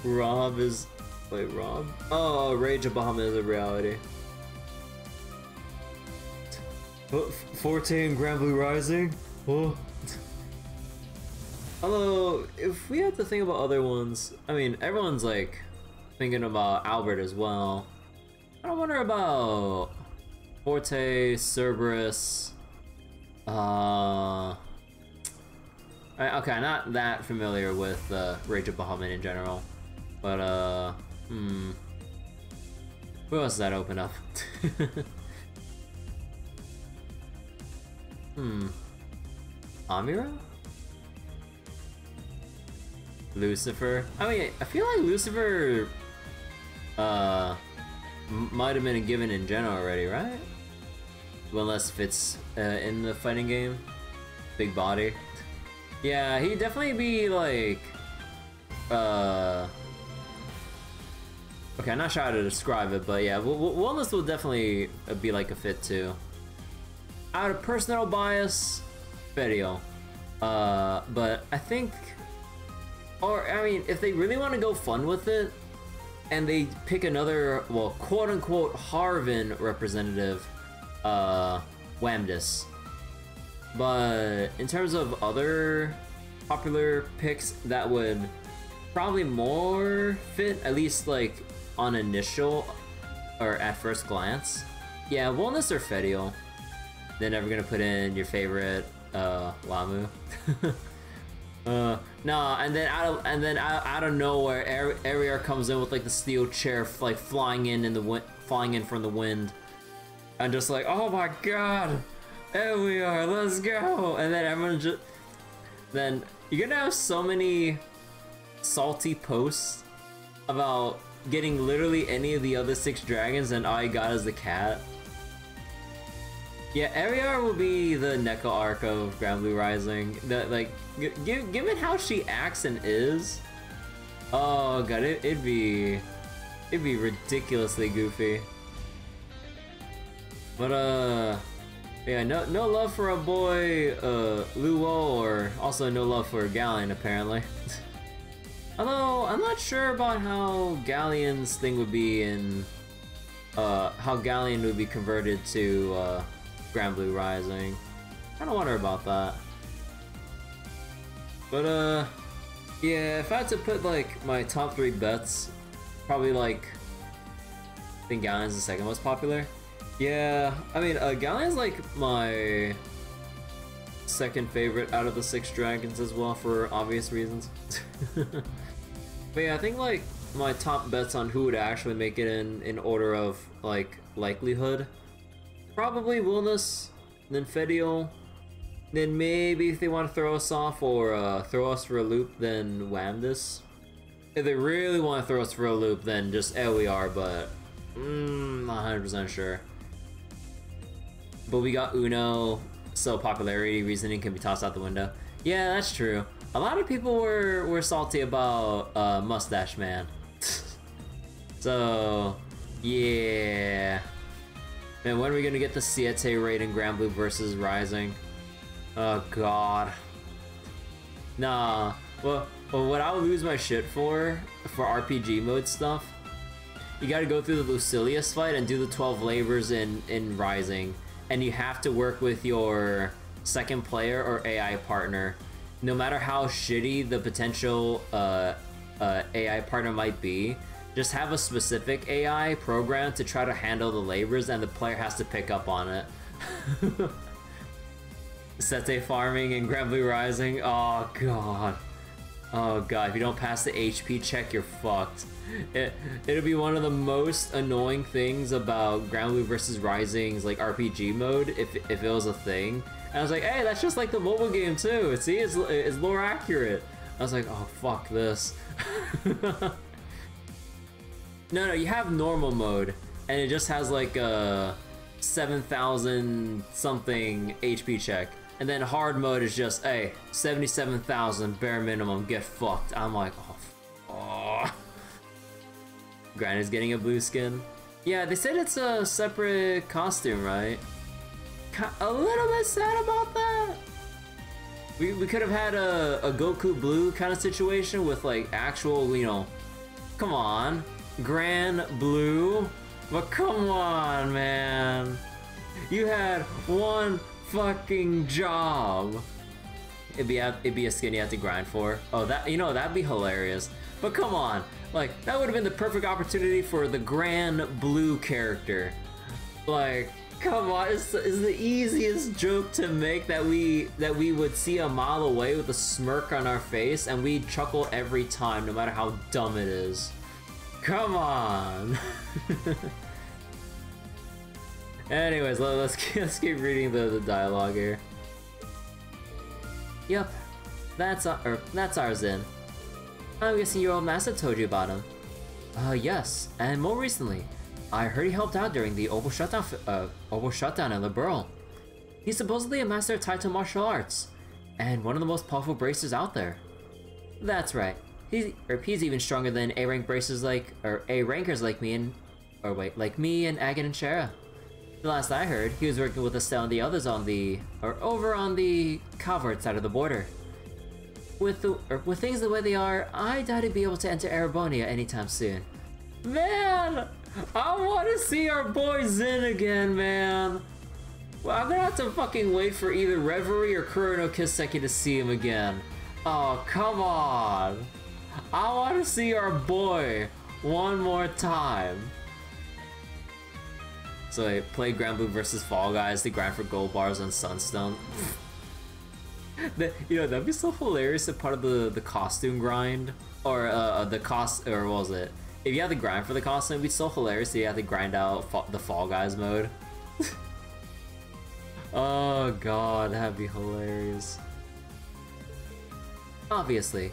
Rob is, wait, Rob? Oh, Rage of Bahamut is a reality. Forte in Grand Blue Rising? Oh. Although, if we had to think about other ones, I mean, everyone's like thinking about Albert as well. I don't wonder about Forte, Cerberus. Okay, not that familiar with Rage of Bahamut in general, but who else does that open up? Amira? Lucifer? I mean, I feel like Lucifer might have been given in general already, right? Unless fits in the fighting game. Big body. Yeah, he'd definitely be like okay, I'm not sure how to describe it, but yeah, Wellness will definitely be like a fit too. Out of personal bias, Fedio. But I think, or I mean, if they really want to go fun with it, and they pick another, well, quote-unquote Harvin representative, Wamdis. But in terms of other popular picks that would probably more fit, at least like on initial or at first glance, yeah, Wellness or Fedio. They're never gonna put in your favorite Lamu. No, and then out of nowhere, Ariar comes in with like the steel chair, like flying in from the wind, and just like, oh my god, there we are, let's go. And then everyone then you're gonna have so many salty posts about getting literally any of the other 6 dragons, and all you got is the cat. Yeah, Ariar will be the Neko arc of Grand Blue Rising. That, like, given how she acts and is, oh god, it'd be ridiculously goofy. But yeah, no love for a boy Luo, or also no love for Galleon apparently. Although I'm not sure about how Galleon's thing would be in how Galleon would be converted to Grand Blue Rising. I don't wonder about that. But yeah, if I had to put like my top 3 bets, probably like, I think Galleon's the second most popular. Yeah, I mean Galleon's like my second favorite out of the 6 dragons as well, for obvious reasons. But yeah, I think like my top bets on who would actually make it in order of like likelihood, probably Wilness, then Fedio, then maybe if they want to throw us off or throw us for a loop, then Wamdis. If they really want to throw us for a loop, then just LER, but not 100% sure. But we got Uno, so popularity reasoning can be tossed out the window. Yeah, that's true. A lot of people were salty about Mustache Man. So, yeah. Man, when are we gonna get the Siete raid in Grand Blue versus Rising? Oh god. Nah. Well, what I would lose my shit for RPG mode stuff, you gotta go through the Lucilius fight and do the 12 labors in Rising. And you have to work with your second player or AI partner. No matter how shitty the potential AI partner might be, just have a specific AI program to try to handle the labors and the player has to pick up on it. Sete farming in Grand Blue Rising? Oh god. Oh god, if you don't pass the HP check, you're fucked. It'll be one of the most annoying things about Grand Blue versus Rising's like RPG mode if it was a thing. And I was like, hey, that's just like the mobile game too. See, it's lore accurate. I was like, oh fuck this. No, you have normal mode, and it just has like a 7,000 something HP check. And then hard mode is just, hey, 77,000 bare minimum, get fucked. I'm like, oh. Granny's getting a blue skin. Yeah, they said it's a separate costume, right? A little bit sad about that. We could have had a Goku blue kind of situation with like actual, you know, come on. Grand Blue, but come on, man. You had one fucking job. It'd be a skin you have to grind for. Oh, that, you know, that'd be hilarious. But come on, like that would have been the perfect opportunity for the Grand Blue character. Like, come on, it's the easiest joke to make that we would see a mile away with a smirk on our face, and we'd chuckle every time, no matter how dumb it is. Come on! Anyways, let's keep reading the dialogue here. Yep, that's our Zin. I'm guessing your old master told you about him. Yes, and more recently, I heard he helped out during the Oval Shutdown in Liberl. He's supposedly a master of Taito martial arts, and one of the most powerful bracers out there. That's right. He's even stronger than A-rank bracers A-rankers like me and Agan and Shara. The last I heard, he was working with Estelle and the others over on the Calvert side of the border. With things the way they are, I doubt he'd be able to enter Erebonia anytime soon. Man, I want to see our boy Zin again, man. Well, I'm gonna have to fucking wait for either Reverie or Kuro no Kiseki to see him again. Oh, come on. I want to see our boy one more time. So I played Grand Blue versus Fall Guys to grind for gold bars on Sunstone. You know, that'd be so hilarious if part of the costume grind, or what was it? If you had to grind for the costume, it'd be so hilarious if you had to grind out the Fall Guys mode. Oh god, that'd be hilarious. Obviously,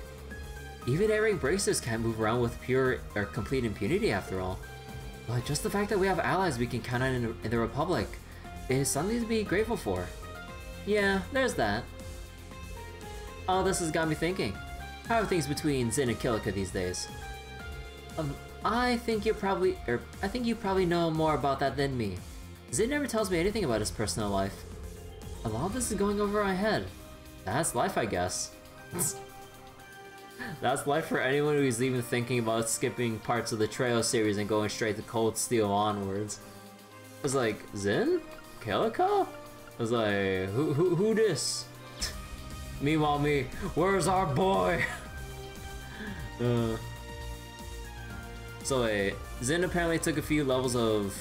even A-rank bracers can't move around with pure or complete impunity after all. But just the fact that we have allies we can count on in the Republic is something to be grateful for. Yeah, there's that. All this has got me thinking. How are things between Zin and Kilika these days? I think you probably know more about that than me. Zin never tells me anything about his personal life. A lot of this is going over my head. That's life, I guess. That's life for anyone who's even thinking about skipping parts of the Trail series and going straight to Cold Steel onwards. I was like, Zin? Kilika? I was like, who this? Meanwhile me, where's our boy? So wait, Zin apparently took a few levels of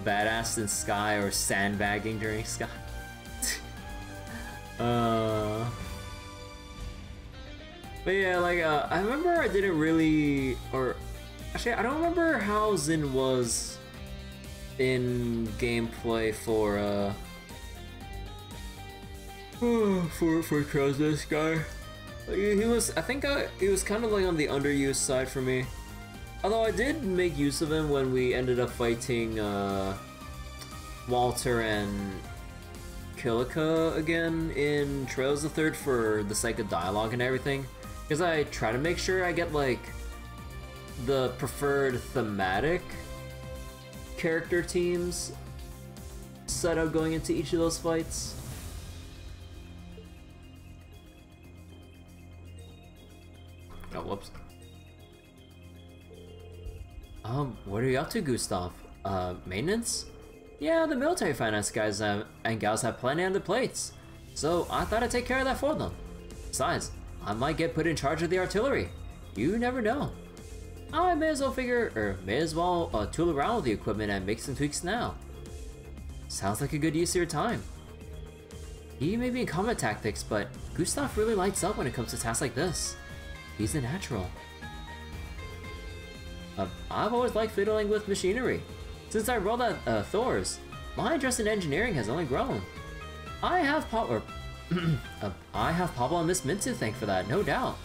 badass in Sky or sandbagging during Sky. But yeah, like, I remember I didn't really, or actually, I don't remember how Zin was in gameplay for Trails of Sky. He was, I think, he was kind of like on the underused side for me. Although I did make use of him when we ended up fighting Walter and Kilika again in Trails the Third for the sake of dialogue and everything, because I try to make sure I get like the preferred thematic character teams set up going into each of those fights. Oh, whoops. What are you up to, Gustav? Maintenance? Yeah, the military finance guys and gals have plenty on their plates, so I thought I'd take care of that for them. Besides, I might get put in charge of the artillery. You never know. I may as well tool around with the equipment and make some tweaks now. Sounds like a good use of your time. He may be in combat tactics, but Gustav really lights up when it comes to tasks like this. He's a natural. I've always liked fiddling with machinery. Since I rolled out Thor's, my interest in engineering has only grown. I have Pablo and Miss Mint to thank for that, no doubt.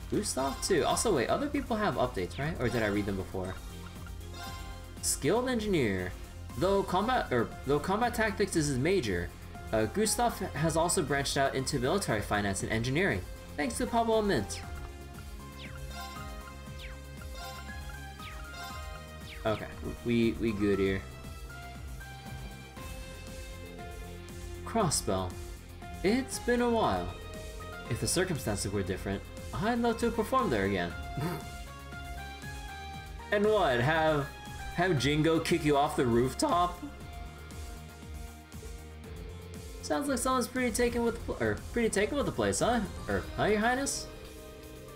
Gustav too. Also, wait, other people have updates, right? Or did I read them before? Skilled engineer. Though combat tactics is his major, Gustav has also branched out into military finance and engineering, thanks to Pablo and Mint. Okay, we good here. Crossbow. It's been a while. If the circumstances were different, I'd love to perform there again. And what, have Jingo kick you off the rooftop? Sounds like someone's pretty taken with the place, huh? Huh, Your Highness?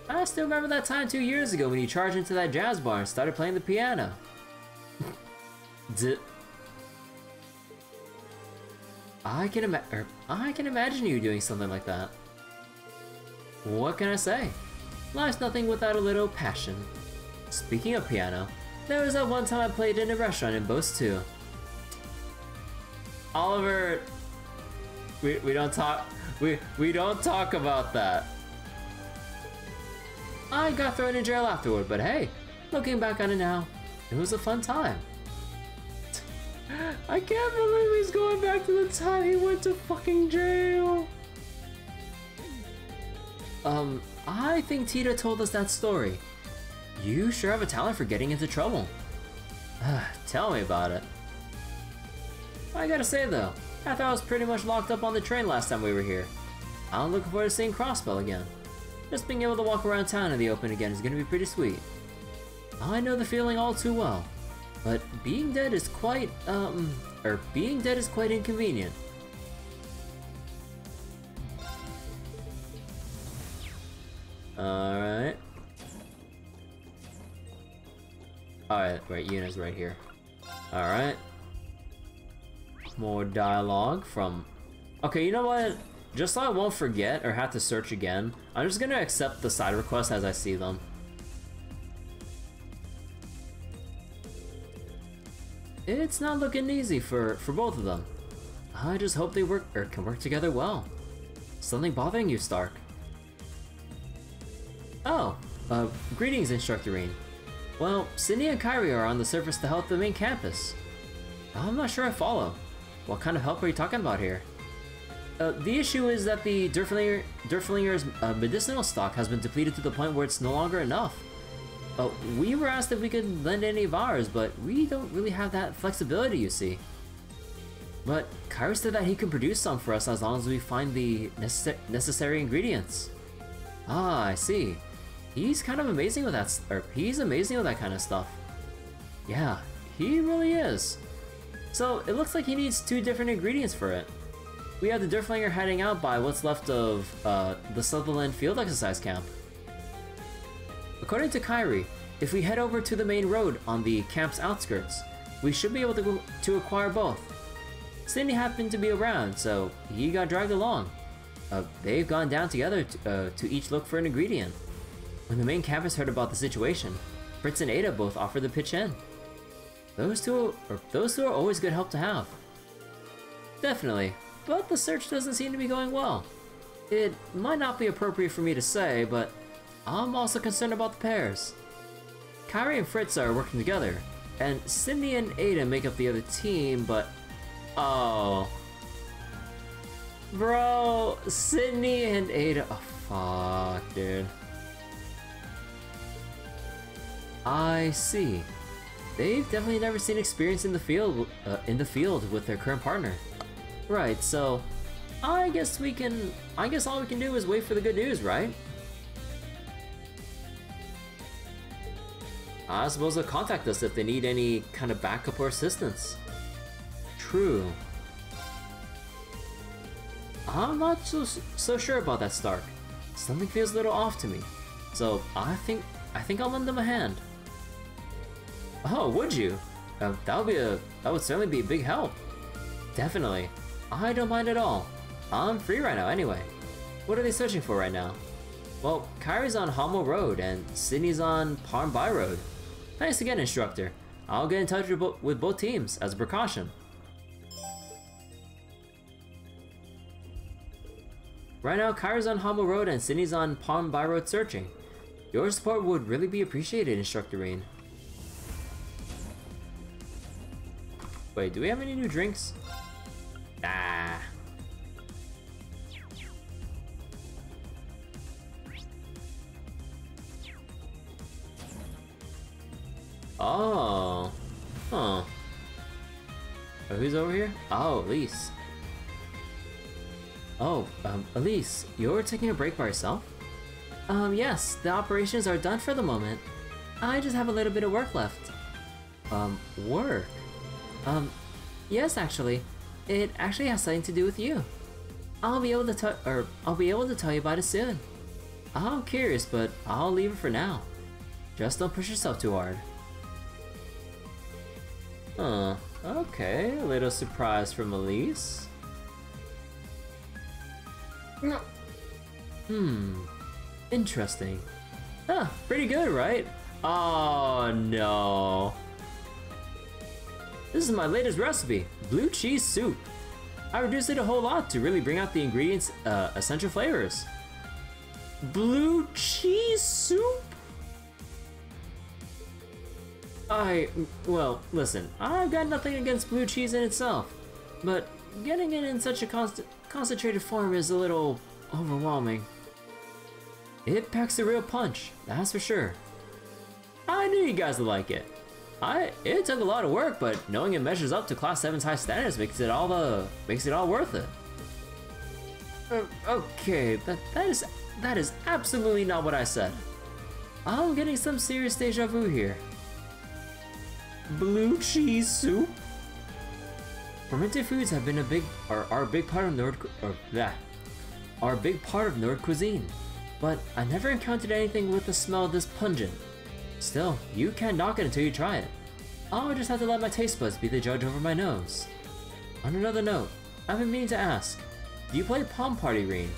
I still remember that time 2 years ago when you charged into that jazz bar and started playing the piano. I can imagine you doing something like that. What can I say? Life's nothing without a little passion. Speaking of piano, there was that one time I played in a restaurant in Boast too. Oliver, we don't talk about that. I got thrown in jail afterward, but hey, looking back on it now, it was a fun time. I can't believe he's going back to the time he went to fucking jail. I think Tita told us that story. You sure have a talent for getting into trouble. Tell me about it. I gotta say though, I thought I was pretty much locked up on the train last time we were here. I'm looking forward to seeing Crossbell again. Just being able to walk around town in the open again is gonna be pretty sweet. I know the feeling all too well, but being dead is quite inconvenient. Alright. Alright, right, Yuna's right here. Alright. More dialogue from... Okay, you know what? Just so I won't forget or have to search again, I'm just gonna accept the side requests as I see them. It's not looking easy for both of them. I just hope they can work together well. Something bothering you, Stark? Oh, greetings, Instructorine. Well, Cindy and Kyrie are on the surface to help the main campus. I'm not sure I follow. What kind of help are you talking about here? The issue is that the Durflinger's medicinal stock has been depleted to the point where it's no longer enough. We were asked if we could lend any of ours, but we don't really have that flexibility, you see. But Kyrie said that he can produce some for us as long as we find the necessary ingredients. Ah, I see. He's kind of amazing with that, he's amazing with that kind of stuff. Yeah, he really is. So it looks like he needs 2 different ingredients for it. We have the Durflinger heading out by what's left of the Sutherland field exercise camp. According to Kyrie, if we head over to the main road on the camp's outskirts, we should be able to acquire both. Cindy happened to be around, so he got dragged along. They've gone down together to each look for an ingredient. When the main campus heard about the situation, Fritz and Ada both offered to pitch in. Those two are always good help to have. Definitely, but the search doesn't seem to be going well. It might not be appropriate for me to say, but I'm also concerned about the pairs. Kyrie and Fritz are working together, and Cindy and Ada make up the other team, but... Oh... Bro, Sydney and Ada. Oh, fuck, dude. I see. They've definitely never seen experience in the field with their current partner. Right, so I guess all we can do is wait for the good news, right? I suppose they'll contact us if they need any kind of backup or assistance. True. I'm not so sure about that, Stark. Something feels a little off to me. So I think I'll lend them a hand. Oh, would you? That would certainly be a big help. Definitely. I don't mind at all. I'm free right now anyway. What are they searching for right now? Well, Kyrie's on Hommel Road and Sydney's on Palm Bay Road. Thanks again, instructor. I'll get in touch with both teams as a precaution. Right now, Kyrie's on Hommel Road and Sydney's on Palm Bay Road searching. Your support would really be appreciated, Instructor Reen. Wait, do we have any new drinks? Nah. Oh. Huh. Oh, who's over here? Oh, Elise. Oh, Elise, you're taking a break by yourself? Yes, the operations are done for the moment. I just have a little bit of work left. Work? Yes, actually. It actually has something to do with you. I'll be able to tell you about it soon. I'm curious, but I'll leave it for now. Just don't push yourself too hard. Huh, okay, a little surprise from Elise. Interesting. Huh, pretty good, right? Oh no. This is my latest recipe, blue cheese soup. I reduced it a whole lot to really bring out the ingredients' essential flavors. Blue cheese soup? Well, listen, I've got nothing against blue cheese in itself, but getting it in such a concentrated form is a little overwhelming. It packs a real punch, that's for sure. I knew you guys would like it. It took a lot of work, but knowing it measures up to Class 7's high standards makes it all worth it. Okay, that is absolutely not what I said. I'm getting some serious deja vu here. Blue cheese soup? Fermented foods have been are a big part of Nord cuisine, but I never encountered anything with a smell this pungent. Still, you can't knock it until you try it. I'll just have to let my taste buds be the judge over my nose. On another note, I've been meaning to ask, do you play Palm Party, Reen?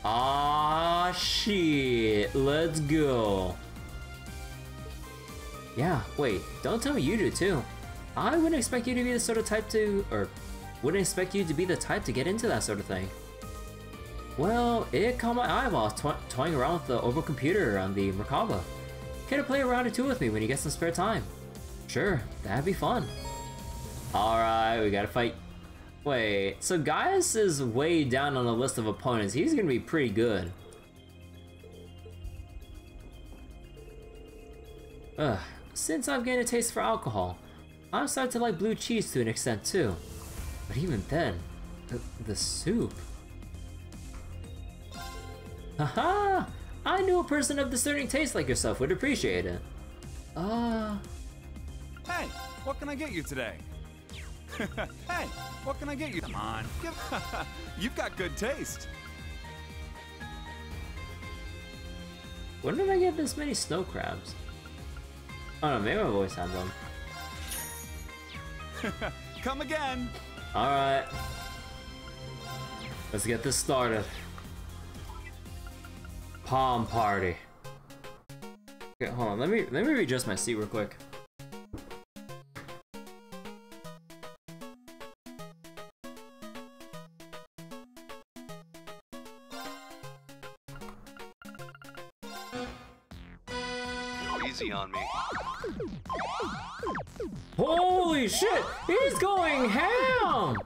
Ah shit, let's go. Yeah, wait, don't tell me you do too. I wouldn't expect you to be the sort of type wouldn't expect you to be the type to get into that sort of thing. Well, it caught my eye while toying around with the Orbital computer on the Merkabah. Care to play a round or two with me when you get some spare time? Sure, that'd be fun. Alright, we gotta fight. Wait, so Gaius is way down on the list of opponents. He's gonna be pretty good. Ugh, since I've gained a taste for alcohol, I'm starting to like blue cheese to an extent too. But even then, the soup. Haha! I knew a person of discerning taste like yourself would appreciate it. Hey, what can I get you today? Hey, what can I get you? Come on, you've got good taste. When did I get this many snow crabs? Oh no, maybe I've always had them. Come again. Alright. Let's get this started. Palm Party. Okay, hold on, let me readjust my seat real quick. Easy on me. Holy shit! He's going ham!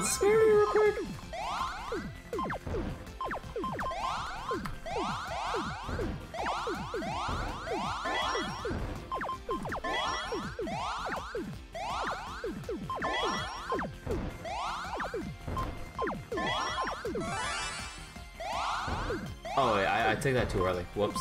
spare me real quick. Oh wait, I took that too early. Whoops.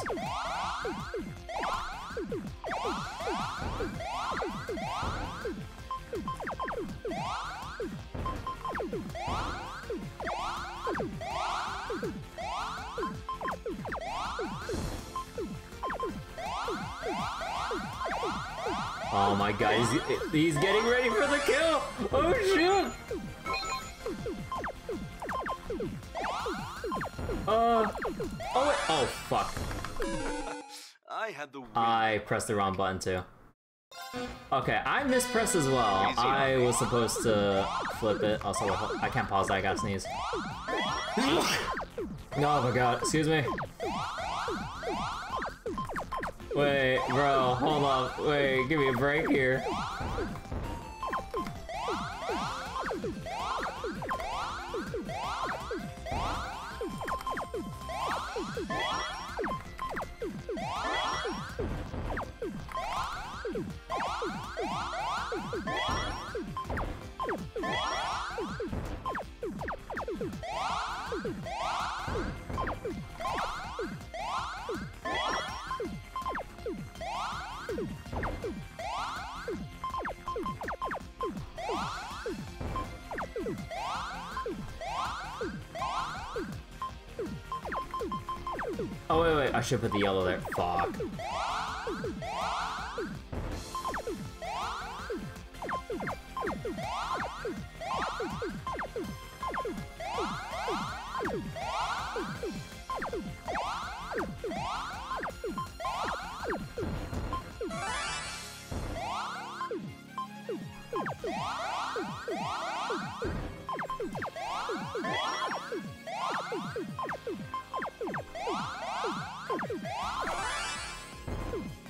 Oh my god, he's getting ready for the kill! Oh shit! Oh wait, oh fuck. I had the win. I pressed the wrong button too. Okay, I mispressed as well. I was supposed to flip it. Also, wait, I can't pause that, I gotta sneeze. Oh my god, excuse me. Wait, bro, hold up. Wait, give me a break here. Oh wait, I should put the yellow there. Fuck.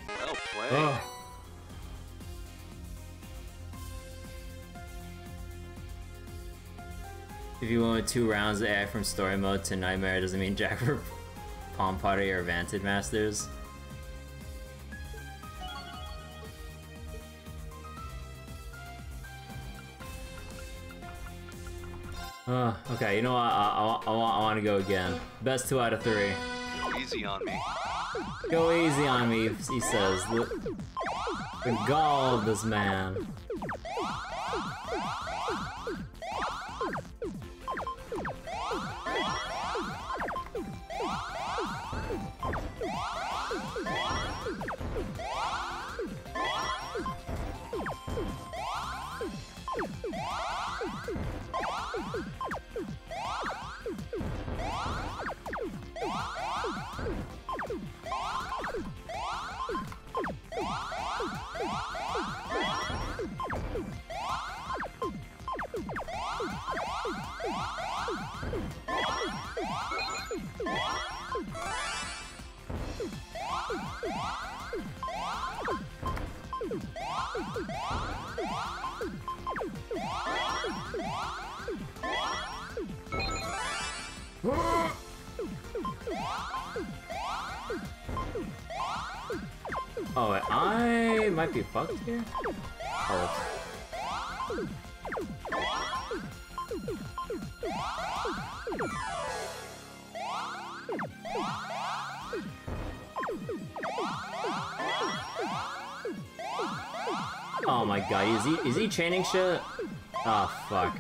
Well played. Oh. If you went with 2 rounds of AI from story mode to nightmare, doesn't mean jack for palm pottery or vantage masters. Okay, you know what? I want to go again. Best 2 out of 3. Easy on me. Go easy on me, he says. The gall of this man. Oh, wait, I might be fucked here? Oh. Oh my god, is he chaining shit? Oh fuck.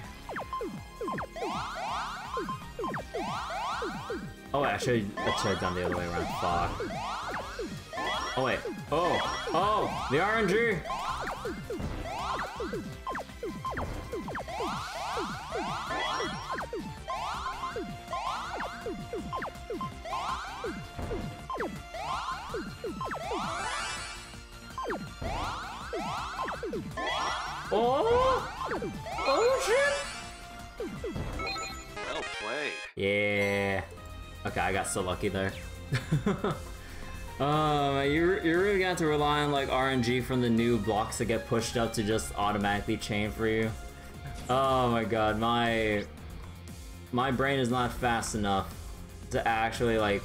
Oh wait, I should have done the other way around. Fuck. Oh wait. Oh, the RNG. Oh shit! Well played. Yeah. Okay, I got so lucky there. You're really gonna have to rely on like RNG from the new blocks that get pushed up to just automatically chain for you. Oh my god, my brain is not fast enough to actually like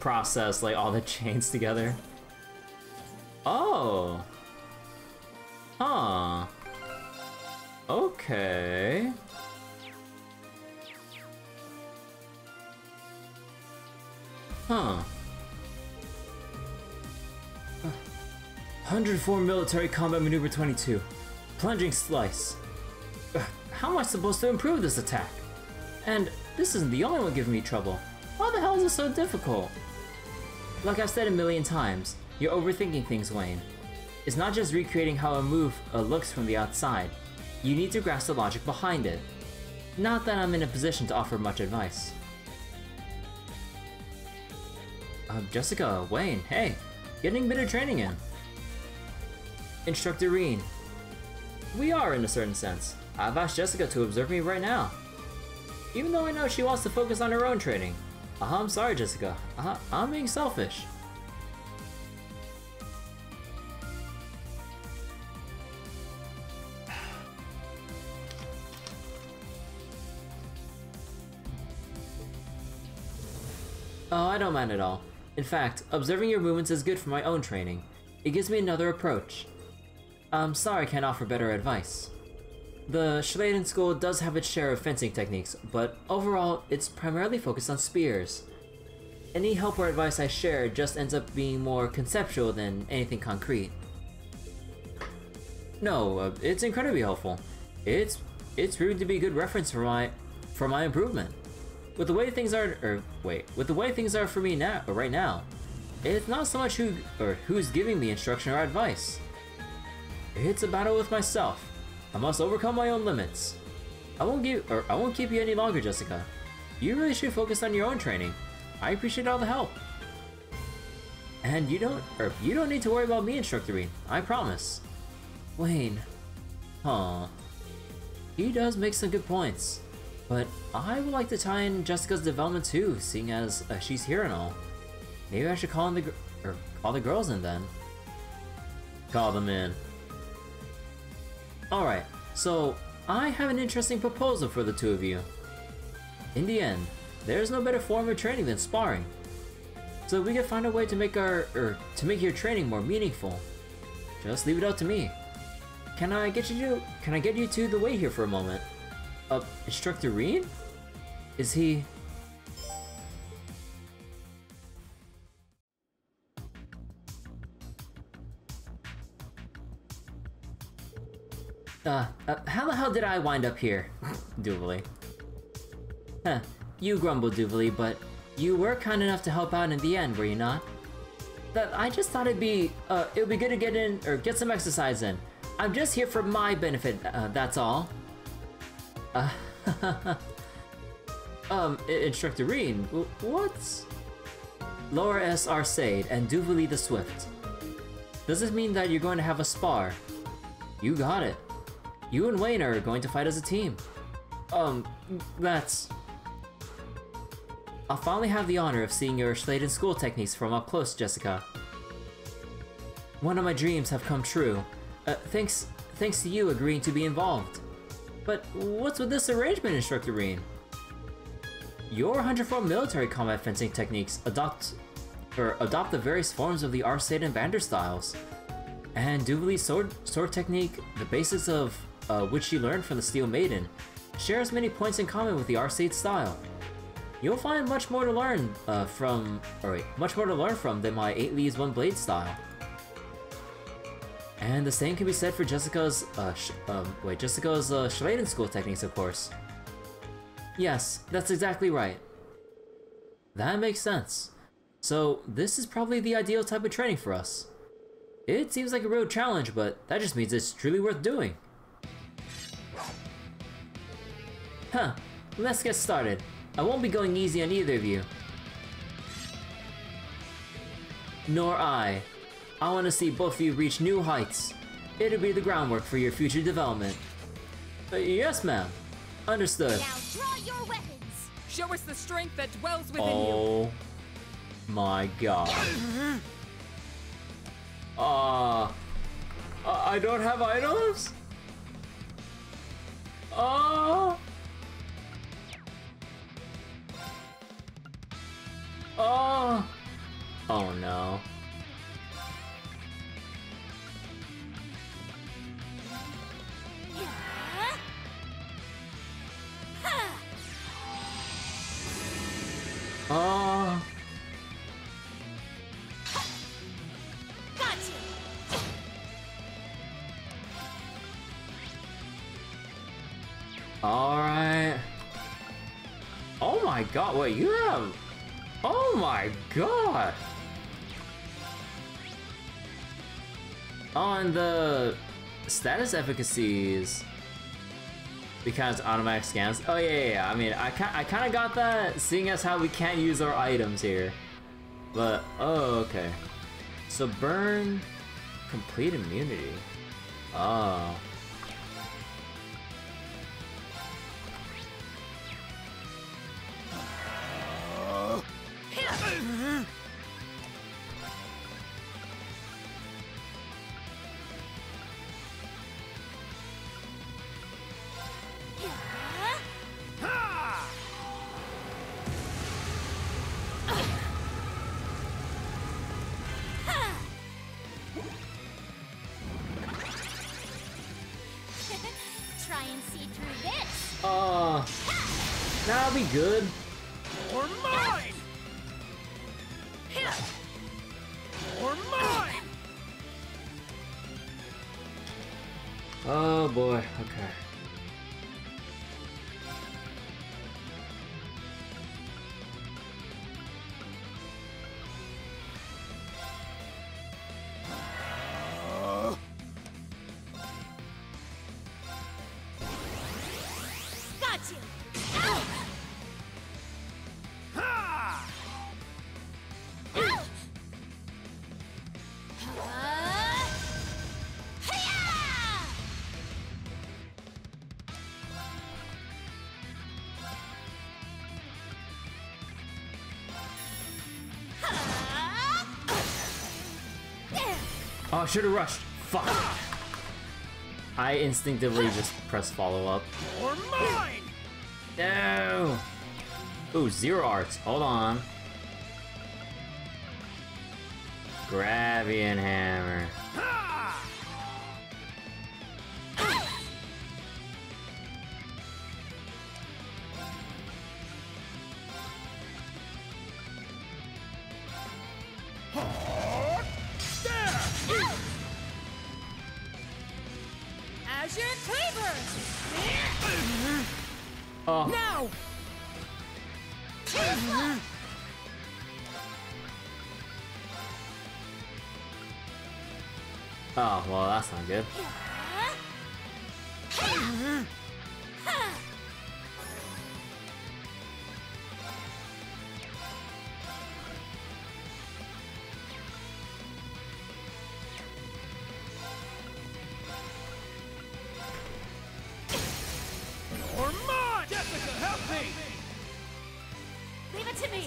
process like all the chains together. Oh. Huh. Okay. Huh. 104 military combat maneuver 22. Plunging slice. How am I supposed to improve this attack? And this isn't the only one giving me trouble. Why the hell is it so difficult? Like I've said a million times, you're overthinking things, Wayne. It's not just recreating how a move looks from the outside. You need to grasp the logic behind it. Not that I'm in a position to offer much advice. Jessica, Wayne, hey, getting a bit of training in. Instructor Reen. We are in a certain sense. I've asked Jessica to observe me right now. Even though I know she wants to focus on her own training. I'm sorry, Jessica. I'm being selfish. Oh, I don't mind at all. In fact, observing your movements is good for my own training. It gives me another approach. I'm sorry I can't offer better advice. The Schleiden School does have its share of fencing techniques, but overall, it's primarily focused on spears. Any help or advice I share just ends up being more conceptual than anything concrete. No, it's incredibly helpful. It's proving to be a good reference for my improvement. With the way things are, with the way things are for me now, right now, it's not so much who's giving me instruction or advice. It's a battle with myself. I must overcome my own limits. I won't keep you any longer, Jessica. You really should focus on your own training. I appreciate all the help. And you don't need to worry about me, Instructor Reen. I promise. Wayne. Huh. He does make some good points. But I would like to tie in Jessica's development too, seeing as she's here and all. Maybe I should call the girls in then. Call them in. Alright, so I have an interesting proposal for the two of you. In the end, there's no better form of training than sparring. So we can find a way to make your training more meaningful. Just leave it up to me. Can I get you to the way here for a moment? Instructor Reen? Is he... how the hell did I wind up here? Duvalie. Huh, you grumbled, Duvalie, but you were kind enough to help out in the end, were you not? I just thought it would be good to get in, or get some exercise in. I'm just here for my benefit, that's all. Instructor Reen, what's... Laura S. Arcade and Duvalie the Swift. Does this mean that you're going to have a spar? You got it. You and Wayne are going to fight as a team. That's... I'll finally have the honor of seeing your Schleiden School techniques from up close, Jessica. One of my dreams have come true. Thanks to you agreeing to be involved. But what's with this arrangement, Instructor Reen? Your 104 military combat fencing techniques adopt the various forms of the Arcade and Vander styles. And Duvalie's sword technique, the basics of which she learned from the Steel Maiden, shares many points in common with the Arcade style. You'll find much more to learn from than my 8 leaves 1 blade style. And the same can be said for Jessica's Schleiden School techniques, of course. Yes, that's exactly right. That makes sense. So this is probably the ideal type of training for us. It seems like a real challenge, but that just means it's truly worth doing. Huh, let's get started. I won't be going easy on either of you. Nor I. I want to see both of you reach new heights. It'll be the groundwork for your future development. Yes, ma'am. Understood. Now draw your weapons. Show us the strength that dwells within you. Oh my god. I don't have items? Oh! Oh! Oh no. Oh. Gotcha. All right. Oh my god, wait, you have... Oh my god! On the status efficacies, because automatic scans. Oh yeah. I mean, I kind of got that, seeing as how we can't use our items here. But oh, okay. So burn, complete immunity. Oh. Try and see through this. That'll be good. Or mine! Or mine! Oh boy, okay. Got you. Oh, I should have rushed. Fuck. I instinctively just pressed follow up. Or mine! No. Ooh, zero arts. Hold on. Gravian hammer. Azure Cleaver. Oh. Now. Oh, well, that's not good. Or mine! Jessica, help me! Leave it to me.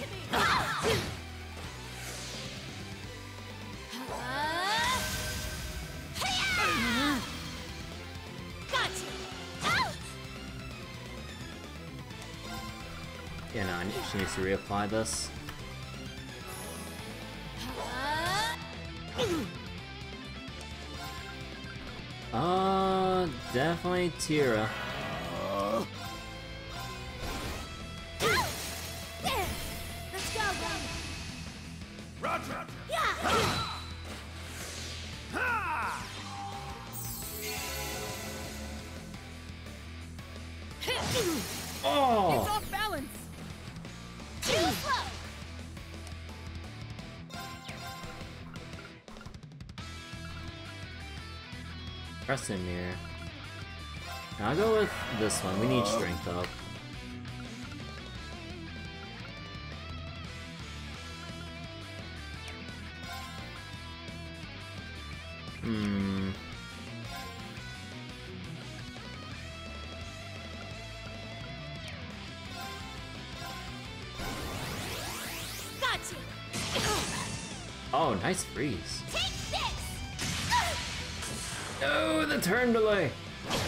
You know, she needs to reapply this. Definitely Tira. Let's go, Ron. Roger! Yeah. Oh! It's off balance. Too slow. Merkabah. I'll go with this one. We need strength up. Got you. Oh, nice freeze. Take this. Oh, the turn delay.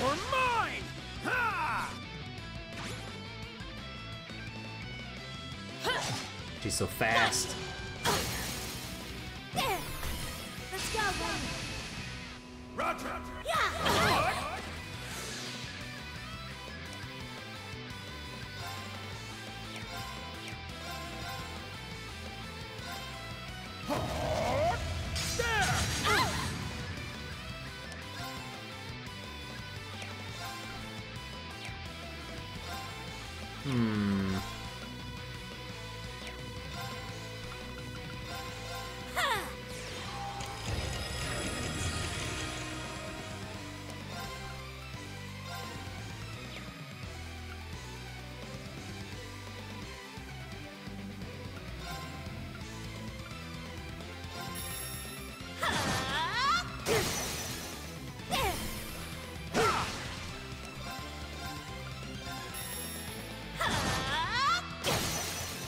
Or mine! Ha! She's so fast. There! Let's go, then! Roger! Yeah!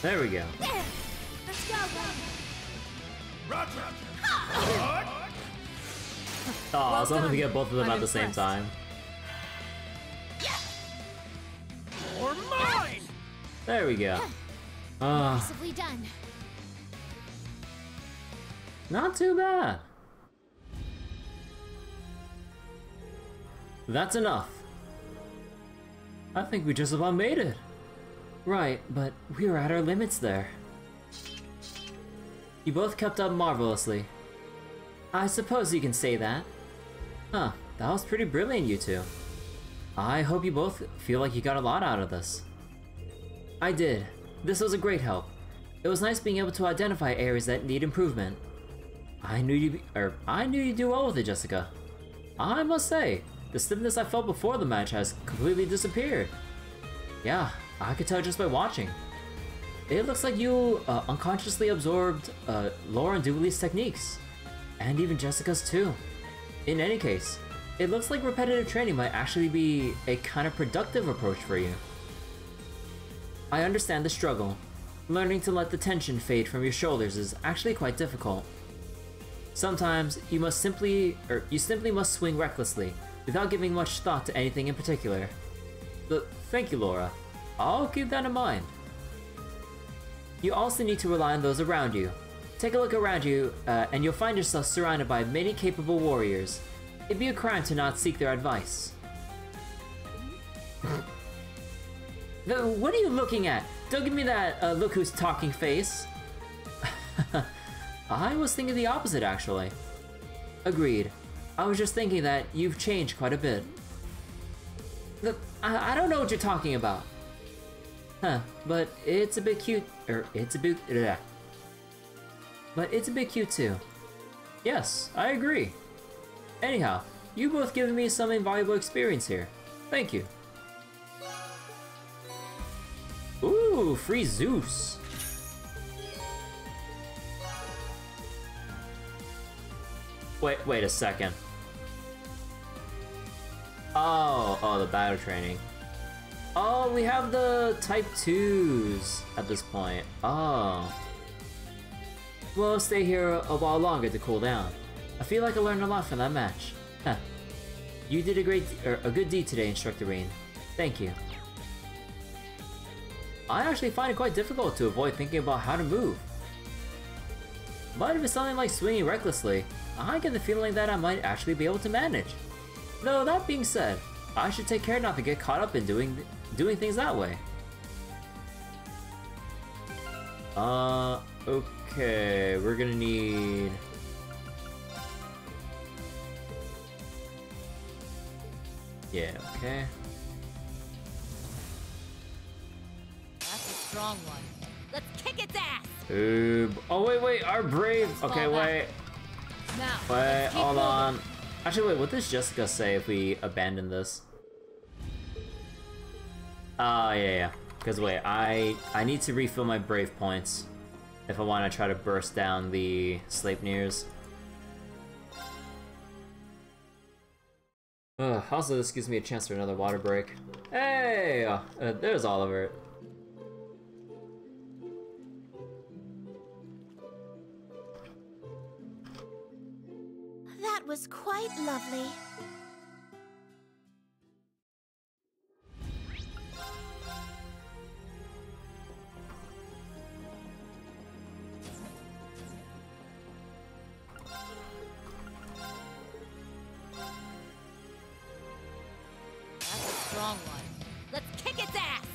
There we go. There! Let's go, then! Roger! Oh, I was hoping to done. get both of them I'm at the same impressed. time. Or mine! There we go. Ah, Impressively done. not too bad. That's enough. I think we just about made it. Right, but we were at our limits there. You both kept up marvelously. I suppose you can say that. Huh, that was pretty brilliant, you two. I hope you both feel like you got a lot out of this. I did. This was a great help. It was nice being able to identify areas that need improvement. I knew you'd do well with it, Jessica. I must say, the stiffness I felt before the match has completely disappeared. Yeah, I could tell just by watching. It looks like you unconsciously absorbed Laura and Duvalie's techniques. And even Jessica's too. In any case, it looks like repetitive training might actually be a kind of productive approach for you. I understand the struggle. Learning to let the tension fade from your shoulders is actually quite difficult. Sometimes you simply must swing recklessly, without giving much thought to anything in particular. Thank you, Laura. I'll keep that in mind. You also need to rely on those around you. Take a look around you, and you'll find yourself surrounded by many capable warriors. It'd be a crime to not seek their advice. What are you looking at? Don't give me that look who's talking face. I was thinking the opposite, actually. Agreed. I was just thinking that you've changed quite a bit. Look, I don't know what you're talking about. Huh, but it's a bit cute, but it's a bit cute too. Yes, I agree. Anyhow, you both given me some invaluable experience here. Thank you. Ooh, free Zeus. Wait a second. Oh, the battle training. Oh, we have the type 2s at this point. Oh. We'll stay here a while longer to cool down. I feel like I learned a lot from that match. Huh. You did a good deed today, Instructor Rain. Thank you. I actually find it quite difficult to avoid thinking about how to move. But if it's something like swinging recklessly, I get the feeling that I might actually be able to manage. Though that being said, I should take care not to get caught up in doing things that way. Okay, we're gonna need... Yeah, okay. That's a strong one. Let's kick its ass! Oh wait, our brave. Okay, wait. Now, Wait, hold on. Actually, wait, what does Jessica say if we abandon this? Yeah. Because wait, I need to refill my brave points if I want to try to burst down the Sleipnirs. Also, this gives me a chance for another water break. Hey! There's Oliver. That was quite lovely. strong one. Let's kick its ass!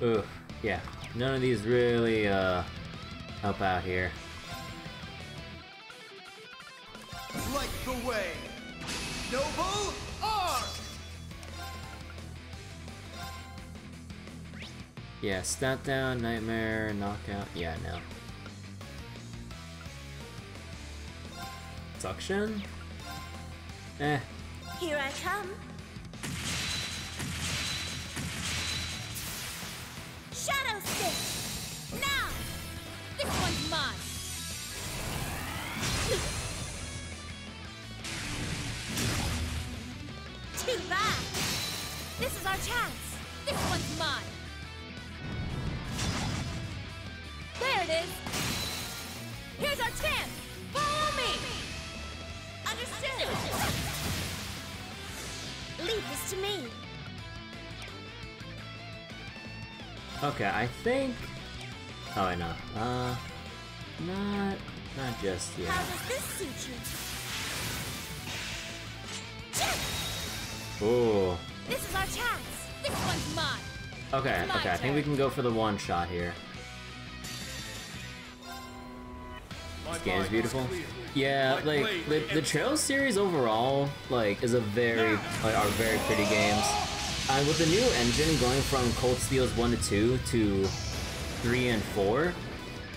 Ugh, yeah. None of these really, help out here. Light the way! Noble Arc! Yeah, stat down, nightmare, knockout. Yeah, no. Suction? Eh. Here I come. Shadow Stick! Now! This one's mine! Too bad! This is our chance! This one's mine! There it is! Here's our chance! Follow me! Understood! Leave this to me. Okay, I think... Oh, I know. Not just yet. How does this suit you? Ooh. This is our chance! This one's mine! Okay, My okay, I think we can go for the one shot here. My This game is mind beautiful. clear. Yeah, My like blade the Trails series overall, like, is a very are very pretty games. And with the new engine going from Cold Steel's 1 to 2 to 3 and 4,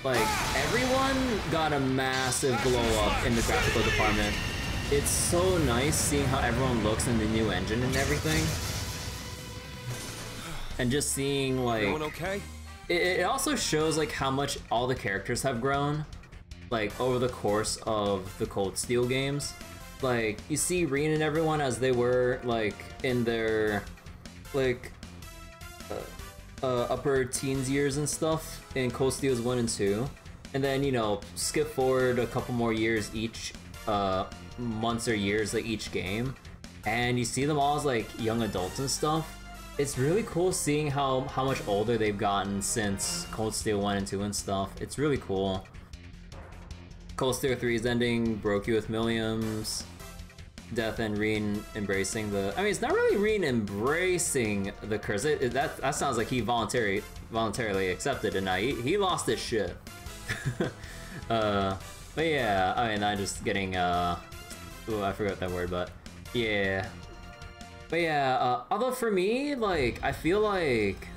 like everyone got a massive glow up in the graphical department. It's so nice seeing how everyone looks in the new engine and everything. And just seeing like Everyone okay? it also shows like how much all the characters have grown, like over the course of the Cold Steel games. Like you see Reen and everyone as they were like in their like upper teens years and stuff in Cold Steel's 1 and 2, and then you know skip forward a couple more years each, months or years like each game, and you see them all as like young adults and stuff. It's really cool seeing how much older they've gotten since Cold Steel 1 and 2 and stuff. It's really cool. Cold Steel 3's ending broke you with Milliams. Death and Reen embracing the... I mean, it's not really Reen embracing the curse. That sounds like he voluntarily accepted it. Now he lost his shit. But yeah, I mean, I'm just getting... Ooh, I forgot that word, but... Yeah. But yeah, although for me, like, I feel like...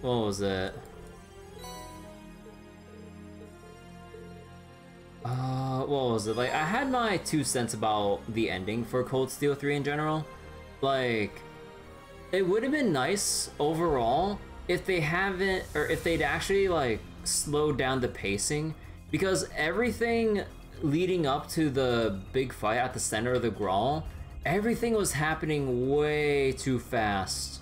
What was it? What was it? Like, I had my 2 cents about the ending for Cold Steel 3 in general. Like, it would have been nice overall if they haven't, or if they'd actually, like, slowed down the pacing, because everything leading up to the big fight at the center of the Grawl, everything was happening way too fast.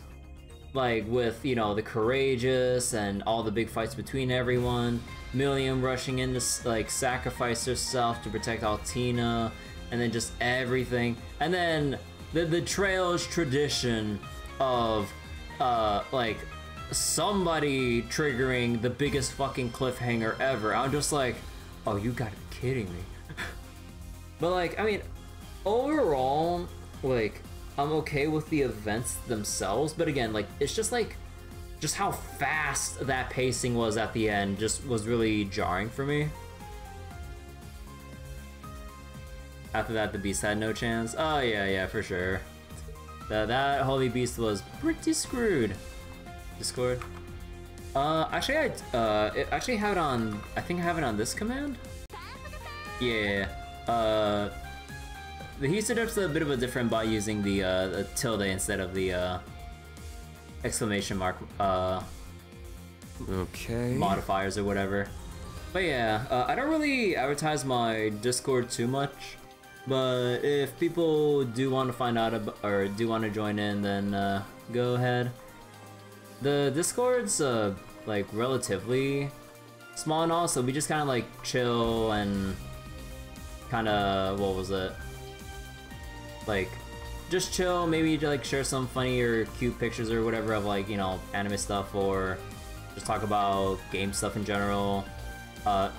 Like, with, you know, the Courageous and all the big fights between everyone. Milliam rushing in to, like, sacrifice herself to protect Altina, and then just everything. And then the Trails tradition of, like, somebody triggering the biggest fucking cliffhanger ever. I'm just like, oh, you gotta be kidding me. But, like, I mean, overall, like, I'm okay with the events themselves, but again, like, it's just like, just how fast that pacing was at the end just was really jarring for me. After that, the beast had no chance. Oh yeah, for sure. That holy beast was pretty screwed. Discord. Actually, I actually have it on. I think I have it on this command. Yeah. He set up a bit of a different by using the tilde instead of the exclamation mark Okay. modifiers or whatever. But yeah, I don't really advertise my Discord too much, but if people do want to find out about, or do want to join in, then go ahead. The Discord's like relatively small and all, so we just kind of like chill and kind of, what was it? Like, just chill, maybe like share some funny or cute pictures or whatever of, like, you know, anime stuff, or just talk about game stuff in general. A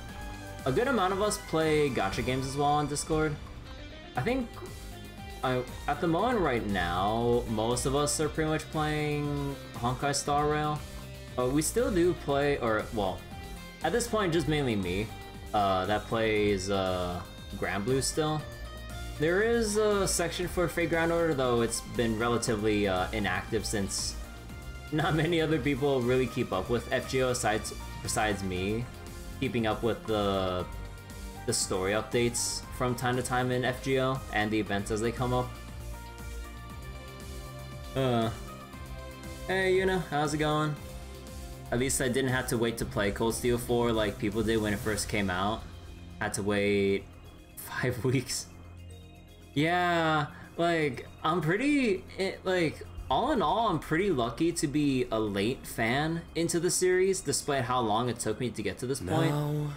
good amount of us play gacha games as well on Discord. I think at the moment right now, most of us are pretty much playing Honkai Star Rail. We still do play, or well, at this point, just mainly me that plays Grand Blue still. There is a section for Fate Grand Order, though it's been relatively inactive since not many other people really keep up with FGO besides me, keeping up with the story updates from time to time in FGO and the events as they come up. Hey Juna, how's it going? At least I didn't have to wait to play Cold Steel 4 like people did when it first came out. Had to wait 5 weeks. Yeah, like, I'm pretty, like, all in all, I'm pretty lucky to be a late fan into the series, despite how long it took me to get to this point. No.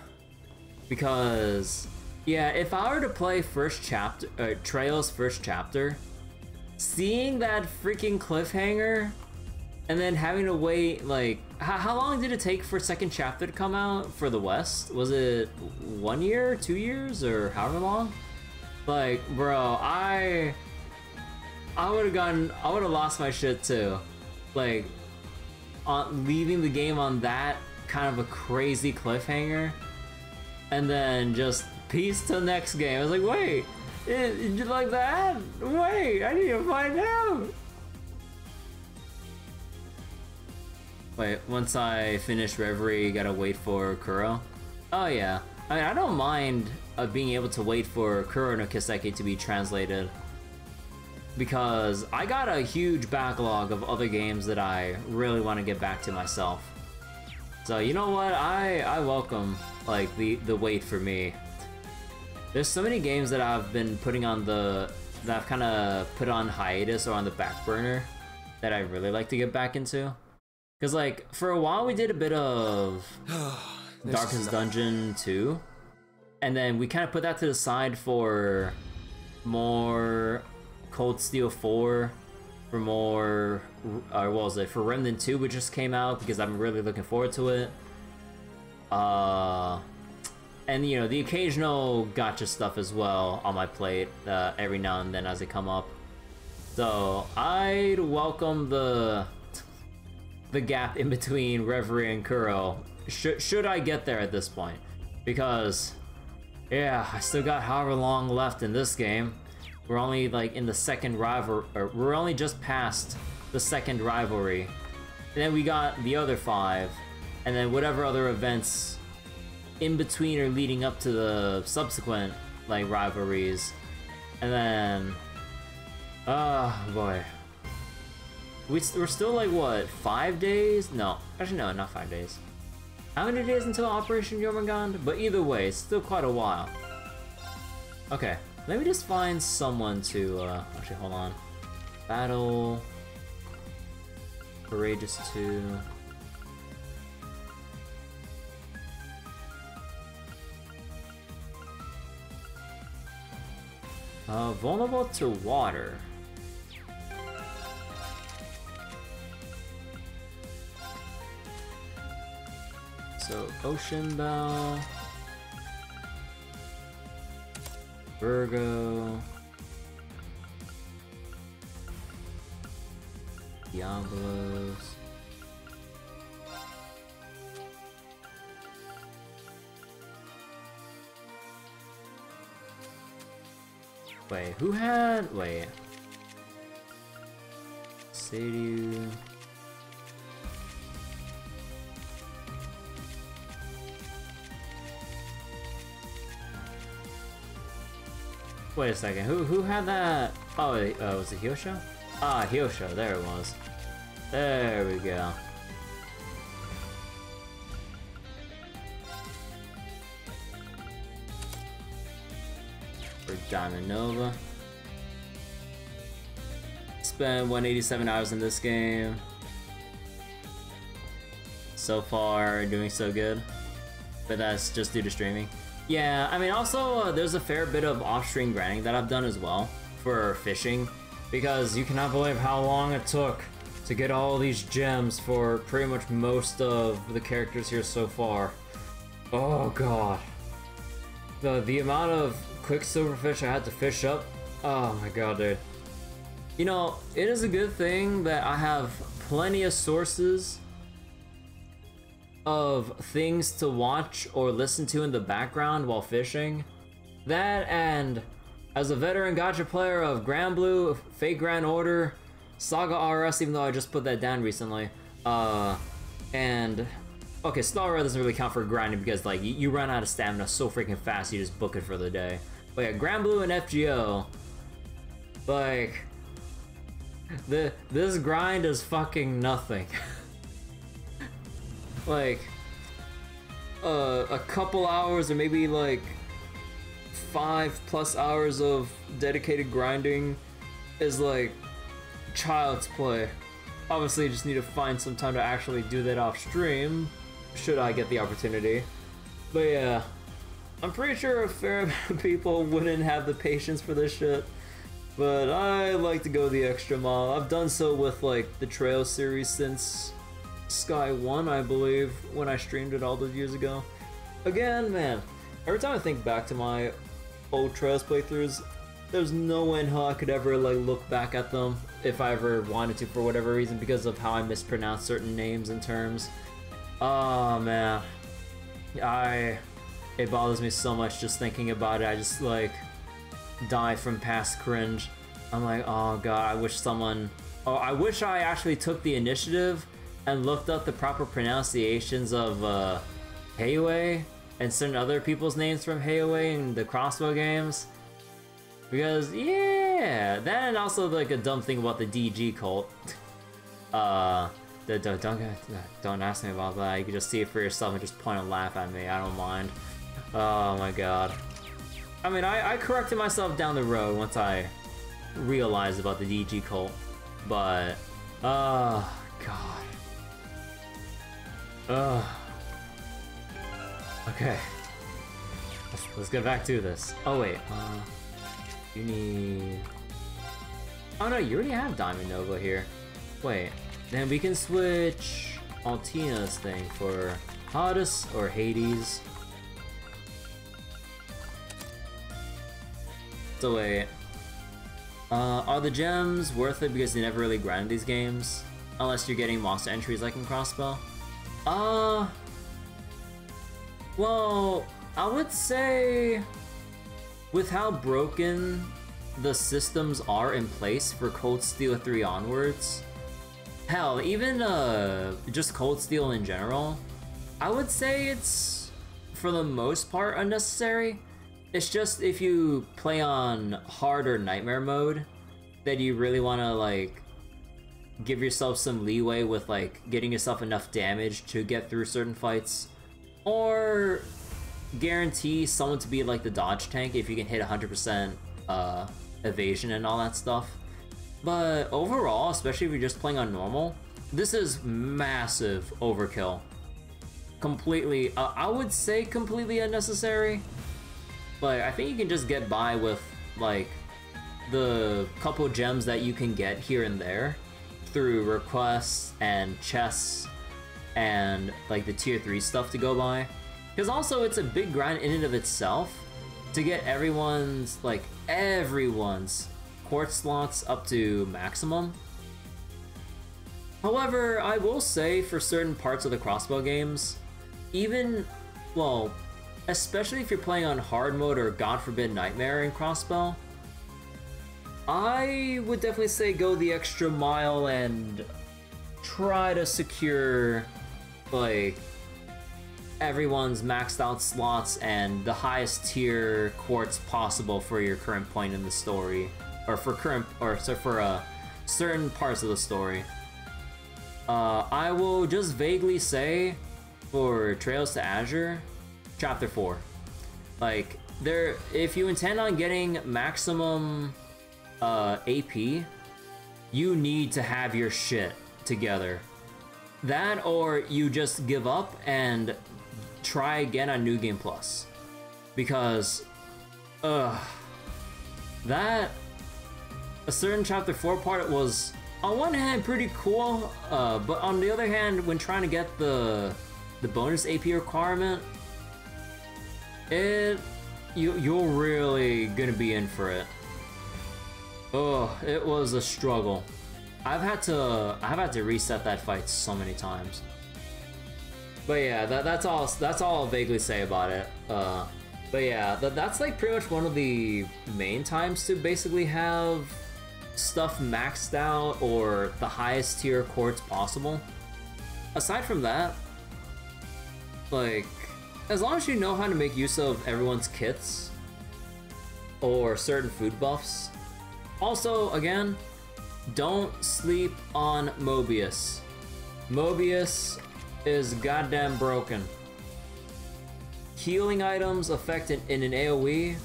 Because, yeah, if I were to play Trail's first chapter, seeing that freaking cliffhanger, and then having to wait, like, how long did it take for second chapter to come out for the West? Was it 1 year, 2 years, or however long? Like, bro, I would have lost my shit too. Like, leaving the game on that kind of a crazy cliffhanger, and then just peace till next game. I was like, wait, you like that? Wait, I need to find out. Wait, once I finish Reverie, you gotta wait for Kuro? Oh yeah. I mean, I don't mind being able to wait for Kuro no Kiseki to be translated, because I got a huge backlog of other games that I really want to get back to myself. So you know what? I welcome like the wait for me. There's so many games that I've been putting on that I've kind of put on hiatus or on the back burner that I really like to get back into. Cause like for a while we did a bit of Darkest Dungeon 2, and then we kind of put that to the side for more Cold Steel 4, for more, what was it, for Remnant 2, which just came out, because I'm really looking forward to it. And you know, the occasional gacha stuff as well on my plate, every now and then as they come up. So I'd welcome the gap in between Reverie and Kuro, should I get there at this point, because yeah, I still got however long left in this game. We're only like in the second rivalry, or we're only just past the second rivalry, and then we got the other 5, and then whatever other events in between or leading up to the subsequent like rivalries, and then oh boy, we're still like what, 5 days? No, actually no, not 5 days. How many days until Operation Jormungand? But either way, it's still quite a while. Okay, let me just find someone to, actually hold on. Battle. Courageous 2. Vulnerable to water. So, Ocean Bell, Virgo, Diablos, wait, who had, wait, Sadie. Wait a second, who had that? Oh, was it Hyosho? Ah, Hyosho, there it was. There we go. For Diamond Nova. Spent 187 hours in this game. So far, doing so good. But that's just due to streaming. Yeah, I mean, also, there's a fair bit of off-stream grinding that I've done as well for fishing, because you cannot believe how long it took to get all these gems for pretty much most of the characters here so far. Oh god. The amount of quicksilver fish I had to fish up Oh my god, dude. You know, it is a good thing that I have plenty of sources of things to watch or listen to in the background while fishing. That, and as a veteran gacha player of Grand Blue, Fate Grand Order, Saga RS, even though I just put that down recently, and okay, Star Rail doesn't really count for grinding because like you run out of stamina so freaking fast, you just book it for the day. But yeah, Grand Blue and FGO, like this grind is fucking nothing. Like a couple hours or maybe like 5+ hours of dedicated grinding is like child's play. Obviously, you just need to find some time to actually do that off stream, should I get the opportunity. But yeah, I'm pretty sure a fair amount of people wouldn't have the patience for this shit. But I like to go the extra mile. I've done so with like the Trail series since Sky 1, I believe, when I streamed it all those years ago. Again, man, every time I think back to my old Trails playthroughs, there's no way in hell I could ever like look back at them if I ever wanted to for whatever reason because of how I mispronounce certain names and terms. Oh man, it bothers me so much just thinking about it. I just like die from past cringe. I'm like, oh god, I wish I actually took the initiative and looked up the proper pronunciations of Heiwei and certain other people's names from Heiwei in the Crossbow games. Because, yeah, that and also like a dumb thing about the DG cult. Don't ask me about that. You can just see it for yourself and just point and laugh at me. I don't mind. Oh my god. I mean, I corrected myself down the road once I realized about the DG cult. But, oh god. Okay. Let's get back to this. Oh wait, you need... Oh no, you already have Diamond Nova here. Wait, then we can switch Altina's thing for Hades or Hades. So wait, are the gems worth it because they never really grind these games? Unless you're getting monster entries like in Crossbow? Well, I would say with how broken the systems are in place for Cold Steel 3 onwards, hell, even just Cold Steel in general, I would say it's, for the most part, unnecessary. It's just if you play on hard or nightmare mode, that you really want to like give yourself some leeway with like getting yourself enough damage to get through certain fights, or guarantee someone to be like the dodge tank if you can hit 100% evasion and all that stuff. But overall, especially if you're just playing on normal, this is massive overkill. Completely, I would say completely unnecessary. But I think you can just get by with like the couple gems that you can get here and there through requests and chests and like the tier 3 stuff to go by. Because also it's a big grind in and of itself to get everyone's quartz slots up to maximum. However, I will say for certain parts of the Crossbow games, even, well, especially if you're playing on hard mode or God forbid Nightmare in Crossbow, I would definitely say go the extra mile and try to secure like everyone's maxed out slots and the highest tier quartz possible for your current point in the story, or for certain parts of the story. I will just vaguely say for Trails to Azure, Chapter 4. Like, if you intend on getting maximum AP, you need to have your shit together. That, or you just give up and try again on New Game Plus. Because, that, a certain Chapter 4 part was, on one hand, pretty cool, but on the other hand, when trying to get the bonus AP requirement, you're really gonna be in for it. Oh, it was a struggle. I've had to reset that fight so many times. But yeah, that's all I'll vaguely say about it. But yeah, that's like pretty much one of the main times to basically have stuff maxed out or the highest tier quartz possible. Aside from that, like, as long as you know how to make use of everyone's kits or certain food buffs. Also, again, don't sleep on Mobius. Mobius is goddamn broken. Healing items affected in an AoE,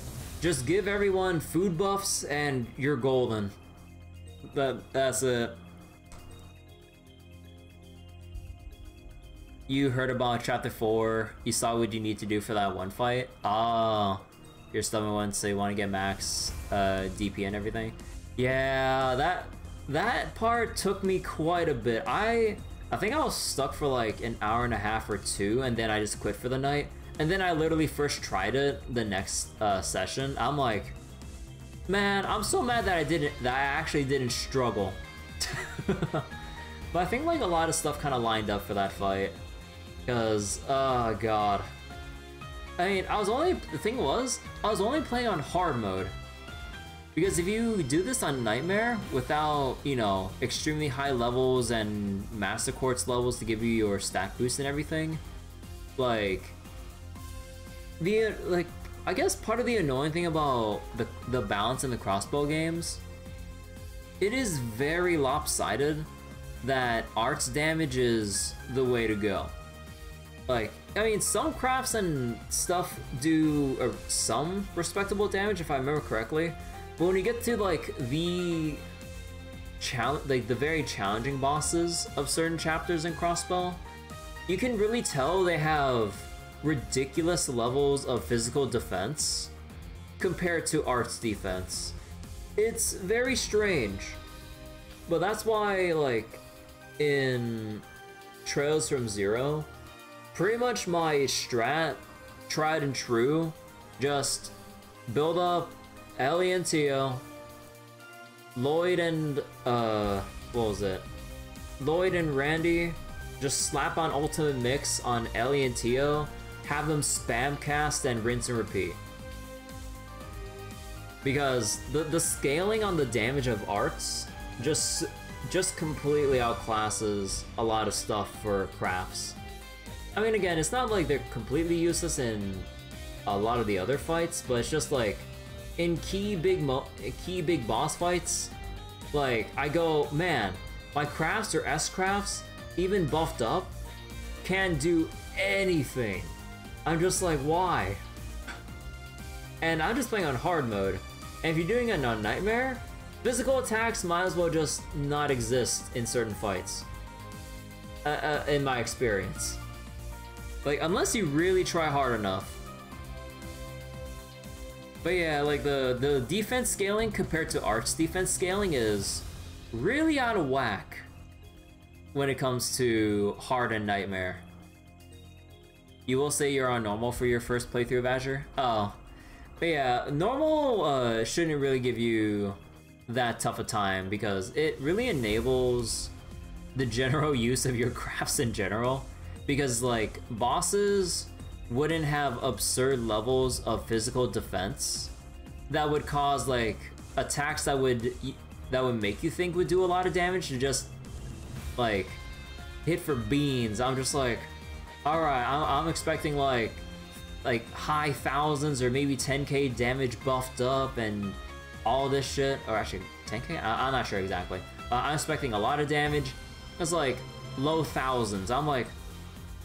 just give everyone food buffs and you're golden. That's it. You heard about chapter 4, you saw what you need to do for that one fight. Oh, your stomach went, so you want to get max DP and everything. Yeah, that part took me quite a bit. I think I was stuck for like an hour and a half or 2, and then I just quit for the night. And then I literally first tried it the next session. I'm like, man, I'm so mad that I actually didn't struggle. But I think like a lot of stuff kind of lined up for that fight. Because, oh god. I mean, the thing was, I was only playing on hard mode. Because if you do this on Nightmare without, you know, extremely high levels and Master Quartz levels to give you your stat boost and everything, like, I guess part of the annoying thing about the balance in the crossbow games, it is very lopsided that arts damage is the way to go. Like, I mean, some crafts and stuff do some respectable damage if I remember correctly, but when you get to like the very challenging bosses of certain chapters in crossbow, you can really tell they have ridiculous levels of physical defense compared to arts defense. It's very strange. But that's why, like, in Trails from Zero, pretty much my strat, tried and true, just build up Ellie and Tio, Lloyd and, what was it? Lloyd and Randy, just slap on Ultimate Mix on Ellie and Tio, have them spam cast and rinse and repeat. Because the scaling on the damage of arts just completely outclasses a lot of stuff for crafts. I mean, again, it's not like they're completely useless in a lot of the other fights, but it's just like in key big boss fights, like I go, man, my crafts or S crafts, even buffed up, can't do anything. I'm just like, why? And I'm just playing on hard mode. And if you're doing it on Nightmare, physical attacks might as well just not exist in certain fights. In my experience. Like, unless you really try hard enough. But yeah, like the defense scaling compared to arts defense scaling is really out of whack when it comes to hard and Nightmare. You will say you're on normal for your first playthrough of Azure? Oh. But yeah, normal shouldn't really give you that tough a time because it really enables the general use of your crafts in general. Because like, bosses wouldn't have absurd levels of physical defense that would cause like attacks that would make you think would do a lot of damage to just like hit for beans. I'm just like, alright, I'm expecting like high thousands or maybe 10k damage buffed up and all this shit, or actually 10k? I'm not sure exactly. I'm expecting a lot of damage. It's like low thousands. I'm like,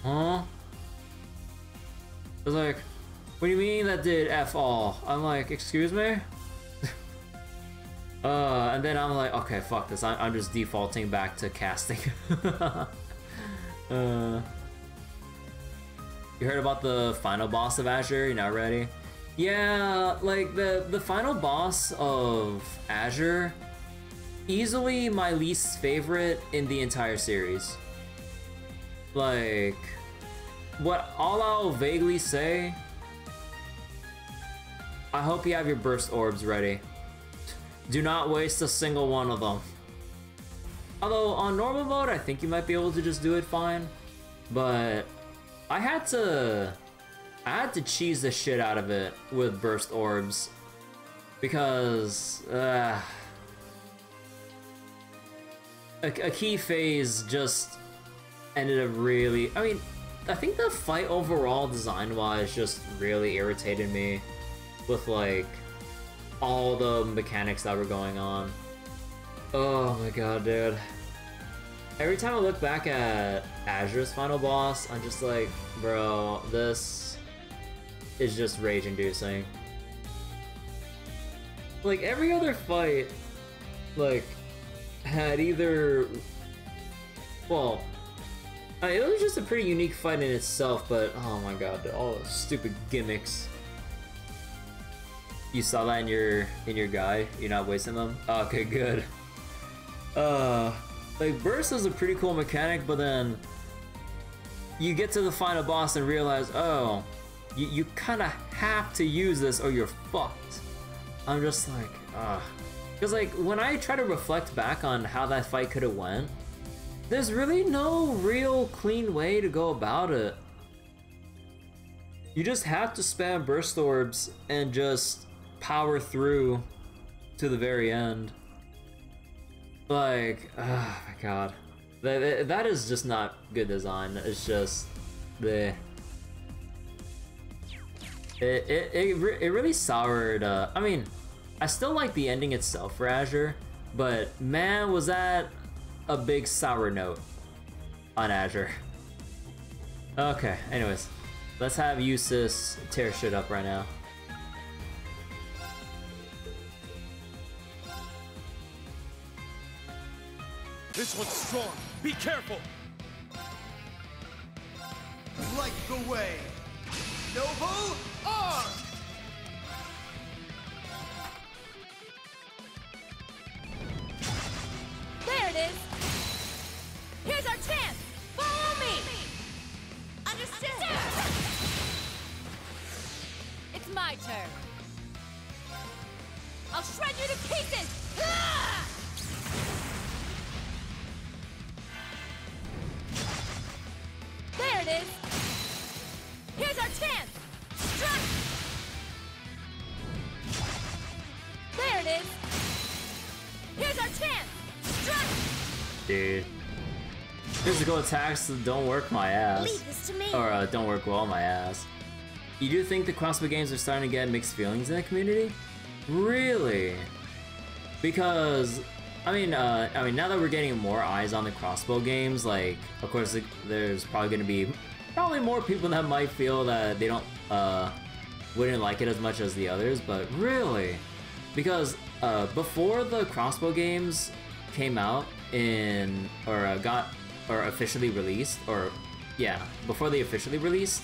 huh? It's like, what do you mean that did F all? I'm like, excuse me? And then I'm like, okay, fuck this. I'm just defaulting back to casting. You heard about the final boss of Azure? You're not ready? Yeah, like the final boss of Azure, easily my least favorite in the entire series. Like, what all I'll vaguely say, I hope you have your burst orbs ready. Do not waste a single one of them. Although on normal mode, I think you might be able to just do it fine. But I had to cheese the shit out of it with burst orbs because a key phase just ended up really. I mean, I think the fight overall, design-wise, just really irritated me with like all the mechanics that were going on. Oh my god, dude. Every time I look back at Azure's final boss, I'm just like, bro, this is just rage-inducing. Like, every other fight, like, had either... Well, it was just a pretty unique fight in itself, but oh my god, all those stupid gimmicks. You saw that in your guide? You're not wasting them? Okay, good. Like, burst is a pretty cool mechanic, but then you get to the final boss and realize, oh, you kind of have to use this or you're fucked. I'm just like, because like when I try to reflect back on how that fight could have went, there's really no real clean way to go about it. You just have to spam burst orbs and just power through to the very end. Like, oh my god, that is just not good design. It's just the it really soured. I mean, I still like the ending itself for Azure, but man, was that a big sour note on Azure. Okay, anyways, let's have Eustace tear shit up right now. This one's strong. Be careful. Light the way. Noble arm. There it is! Here's our chance! Follow me! Understood! It's my turn. I'll shred you to pieces! Ah! There it is! Here's our chance! Strike! There it is! Here's our chance! Strike! Dude. Physical attacks don't work my ass. Leave this to me. Or don't work well my ass. You do think the crossbow games are starting to get mixed feelings in the community? Really? Because I mean, now that we're getting more eyes on the crossbow games, like, of course, there's probably going to be more people that might feel that they don't, wouldn't like it as much as the others, but really, because, before the crossbow games came out or officially released, before they officially released,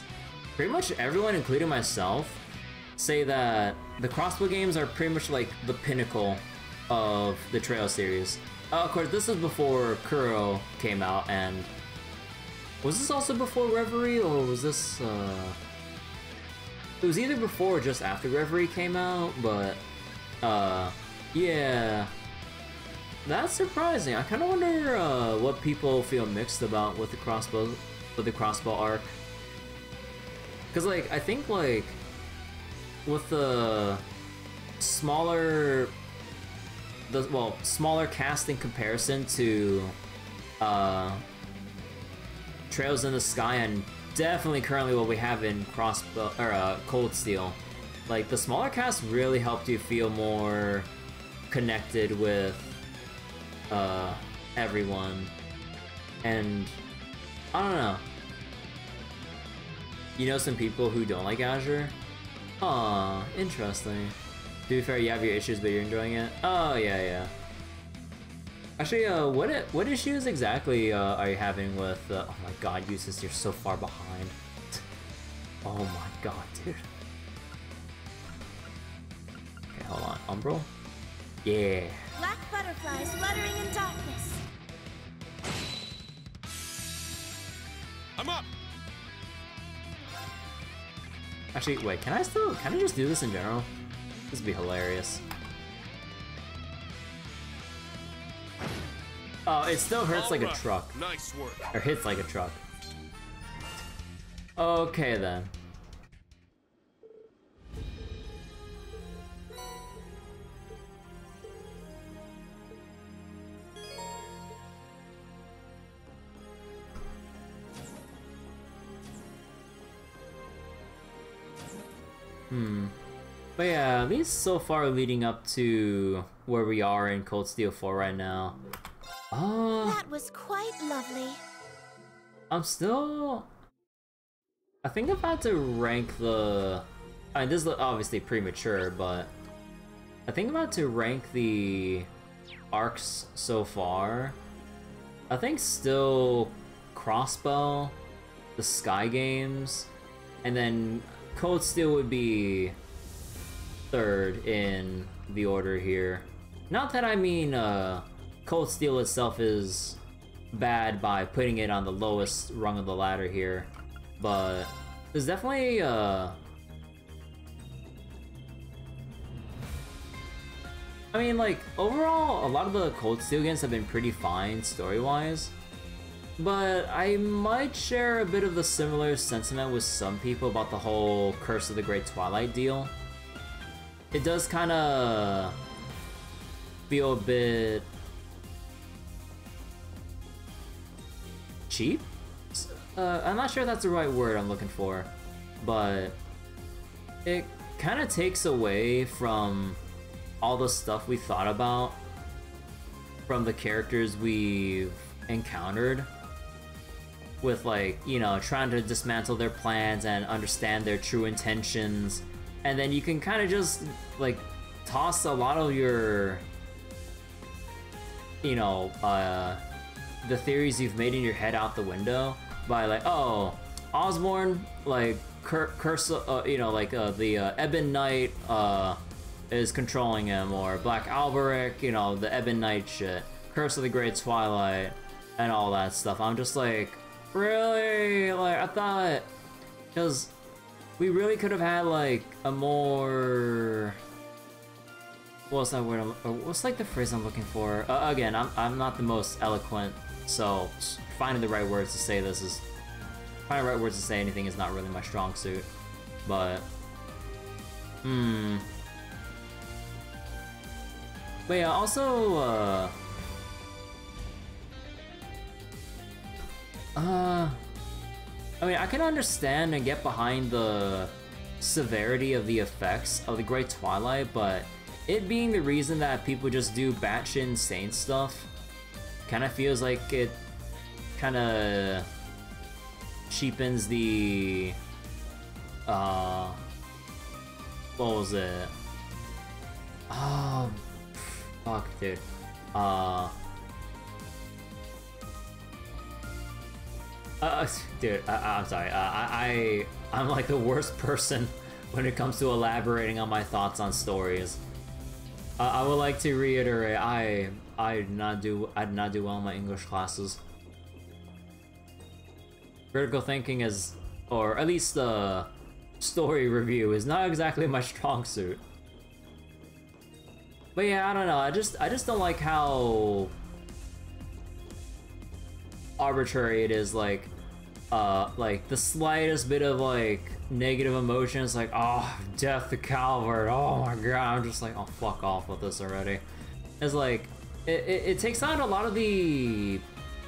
pretty much everyone, including myself, say that the crossbow games are pretty much like the pinnacle of the Trail series. Of course, this is before Kuro came out, and was this also before Reverie, or was this, it was either before or just after Reverie came out, but, yeah. That's surprising. I kind of wonder, what people feel mixed about with the crossbow arc. Because, like, I think, like, with the smaller cast in comparison to Trails in the Sky, and definitely currently what we have in Crossbow or Cold Steel, like the smaller cast really helped you feel more connected with everyone, and I don't know. You know some people who don't like Azure? Aw, interesting. To be fair, you have your issues, but you're enjoying it? Oh, yeah. Actually, what issues exactly are you having with, oh my god, Eustace, you're so far behind. Oh my god, dude. Okay, hold on. Umbral? Yeah. Black butterflies fluttering in darkness. I'm up! Actually, wait, can I just do this in general? This would be hilarious. Oh, it still hurts like a Alright, truck. Nice work. Or hits like a truck. Okay then. But yeah, at least so far leading up to where we are in Cold Steel 4 right now. That was quite lovely. I'm still... I think I'm about to rank the... I mean, this is obviously premature, but... I think I'm about to rank the arcs so far. I think still Crossbow, the Sky Games, and then Cold Steel would be third in the order here. Not that I mean Cold Steel itself is bad by putting it on the lowest rung of the ladder here, but there's definitely I mean, like, overall, a lot of the Cold Steel games have been pretty fine story-wise, but I might share a bit of the similar sentiment with some people about the whole Curse of the Great Twilight deal. It does kind of feel a bit cheap? I'm not sure if that's the right word I'm looking for, but it kind of takes away from all the stuff we thought about from the characters we've encountered with, like, you know, trying to dismantle their plans and understand their true intentions, and then you can kind of just, like, toss a lot of your, you know, the theories you've made in your head out the window by, like, oh, Osborne, like, curse, you know, like, the Ebon Knight, is controlling him, or Black Alberic, you know, the Ebon Knight shit, Curse of the Great Twilight, and all that stuff. I'm just like, really? Like, I thought, because we really could have had, like, a more... What's that word? What's, like, the phrase I'm looking for? Again, I'm not the most eloquent, so finding the right words to say this is... Finding the right words to say anything is not really my strong suit. But... But yeah, also, I mean, I can understand and get behind the severity of the effects of the Great Twilight, but it being the reason that people just do batshit insane stuff kind of feels like it kind of cheapens the, what was it? Oh, fuck, dude. Dude, I'm sorry. I'm like the worst person when it comes to elaborating on my thoughts on stories. I would like to reiterate, I did not do well in my English classes. Critical thinking is, or at least story review is not exactly my strong suit. But yeah, I don't know. I just don't like how arbitrary it is. Like the slightest bit of like negative emotions, like, oh, death to Calvert. Oh my god, I'm just like, oh, fuck off with this already. It's like it takes out a lot of the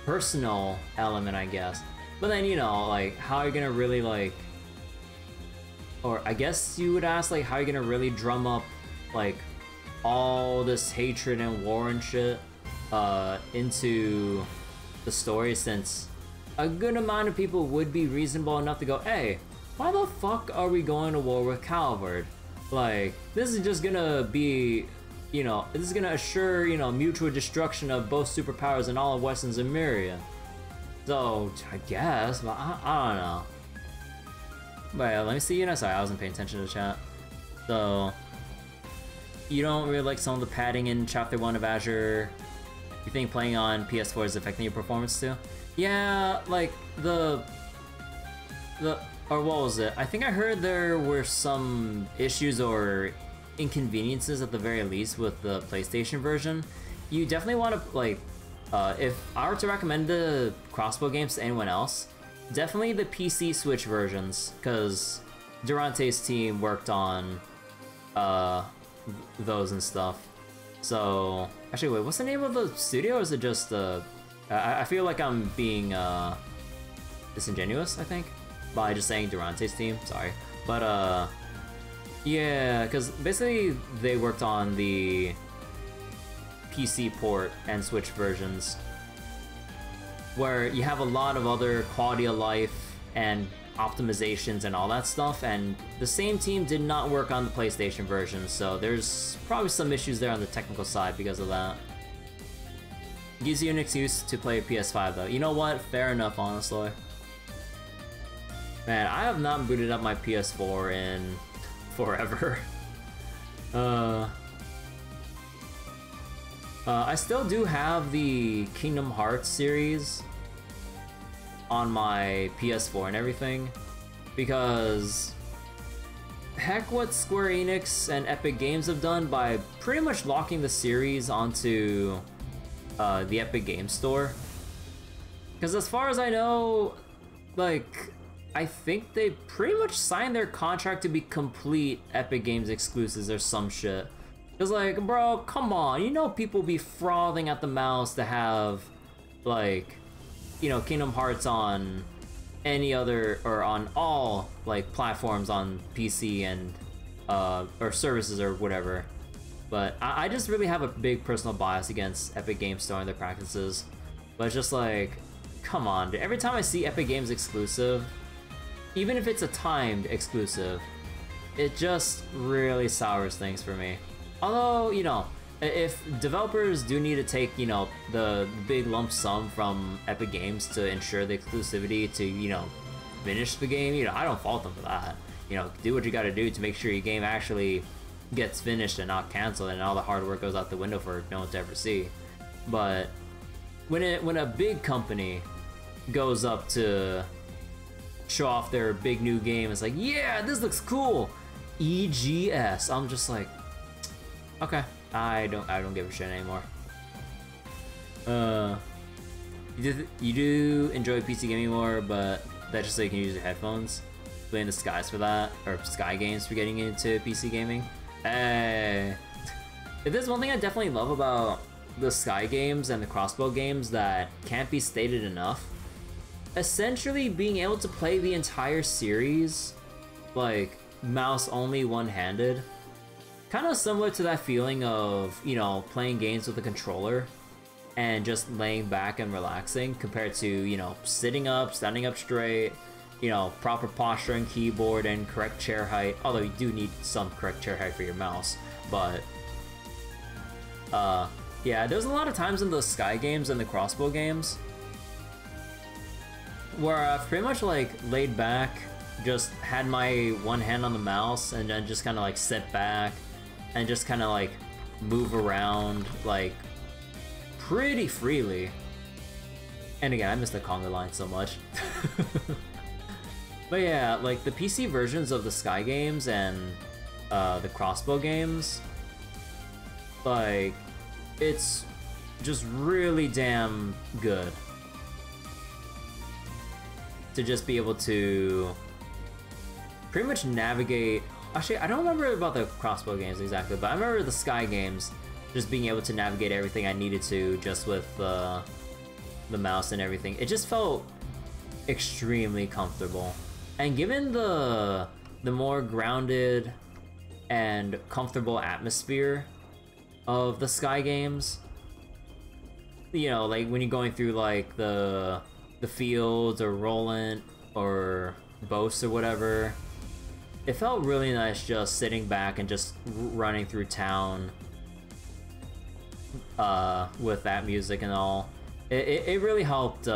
personal element, I guess. But then, you know, like, how are you gonna really, like, or I guess you would ask, like, how are you gonna really drum up, like, all this hatred and war and shit into the story, since a good amount of people would be reasonable enough to go, hey, why the fuck are we going to war with Calvert? Like, this is just gonna be, you know, this is gonna assure, you know, mutual destruction of both superpowers and all of Western Zemuria. So, I guess, but I don't know. But yeah, let me see, you know, sorry, I wasn't paying attention to the chat. So, you don't really like some of the padding in Chapter 1 of Azure? You think playing on PS4 is affecting your performance too? Yeah, like, or what was it? I think I heard there were some issues or inconveniences at the very least with the PlayStation version. You definitely want to, like, if I were to recommend the crossbow games to anyone else, definitely the PC Switch versions, because Durante's team worked on those and stuff. So, actually, wait, what's the name of the studio? Or is it just I feel like I'm being disingenuous, I think, by just saying Durante's team. Sorry, but yeah, because basically they worked on the PC port and Switch versions, where you have a lot of other quality of life and optimizations and all that stuff, and the same team did not work on the PlayStation version, so there's probably some issues there on the technical side because of that. Gives you an excuse to play PS5 though. You know what? Fair enough, honestly. Man, I have not booted up my PS4 in forever. I still do have the Kingdom Hearts series on my PS4 and everything, because heck what Square Enix and Epic Games have done by pretty much locking the series onto the Epic Games Store. Because as far as I know, like, I think they pretty much signed their contract to be complete Epic Games exclusives or some shit. It's like, bro, come on, you know people be frothing at the mouth to have, like, you know, Kingdom Hearts on any other, or on all, like, platforms on PC and, or services or whatever. But I just really have a big personal bias against Epic Games Store and their practices. But it's just like, come on, dude. Every time I see Epic Games exclusive, even if it's a timed exclusive, it just really sours things for me. Although, you know, if developers do need to take, you know, the big lump sum from Epic Games to ensure the exclusivity to, you know, finish the game, you know, I don't fault them for that. You know, do what you gotta do to make sure your game actually gets finished and not canceled, and all the hard work goes out the window for no one to ever see. But when a big company goes up to show off their big new game, it's like, yeah, this looks cool, EGS. I'm just like, okay, I don't give a shit anymore. You do enjoy PC gaming more, but that's just so you can use your headphones. Blame the skies for that, or Sky Games for getting into PC gaming. Hey, if there's one thing I definitely love about the Sky games and the crossbow games that can't be stated enough, essentially being able to play the entire series, like, mouse only one-handed, kind of similar to that feeling of, you know, playing games with a controller and just laying back and relaxing, compared to, you know, sitting up, standing up straight, you know, proper posture and keyboard and correct chair height, although you do need some correct chair height for your mouse. But yeah, there's a lot of times in the Sky games and the crossbow games where I've pretty much like laid back, just had my one hand on the mouse, and then just kind of like sit back and just kind of like move around like pretty freely. And again, I miss the conga line so much. But yeah, like the PC versions of the Sky games and the crossbow games, like, it's just really damn good to just be able to pretty much navigate. Actually, I don't remember about the crossbow games exactly, but I remember the Sky games just being able to navigate everything I needed to just with the mouse and everything. It just felt extremely comfortable. And given the more grounded and comfortable atmosphere of the Sky games, you know, like when you're going through like the fields or Roland or Bose or whatever, it felt really nice just sitting back and just running through town with that music and all. It really helped.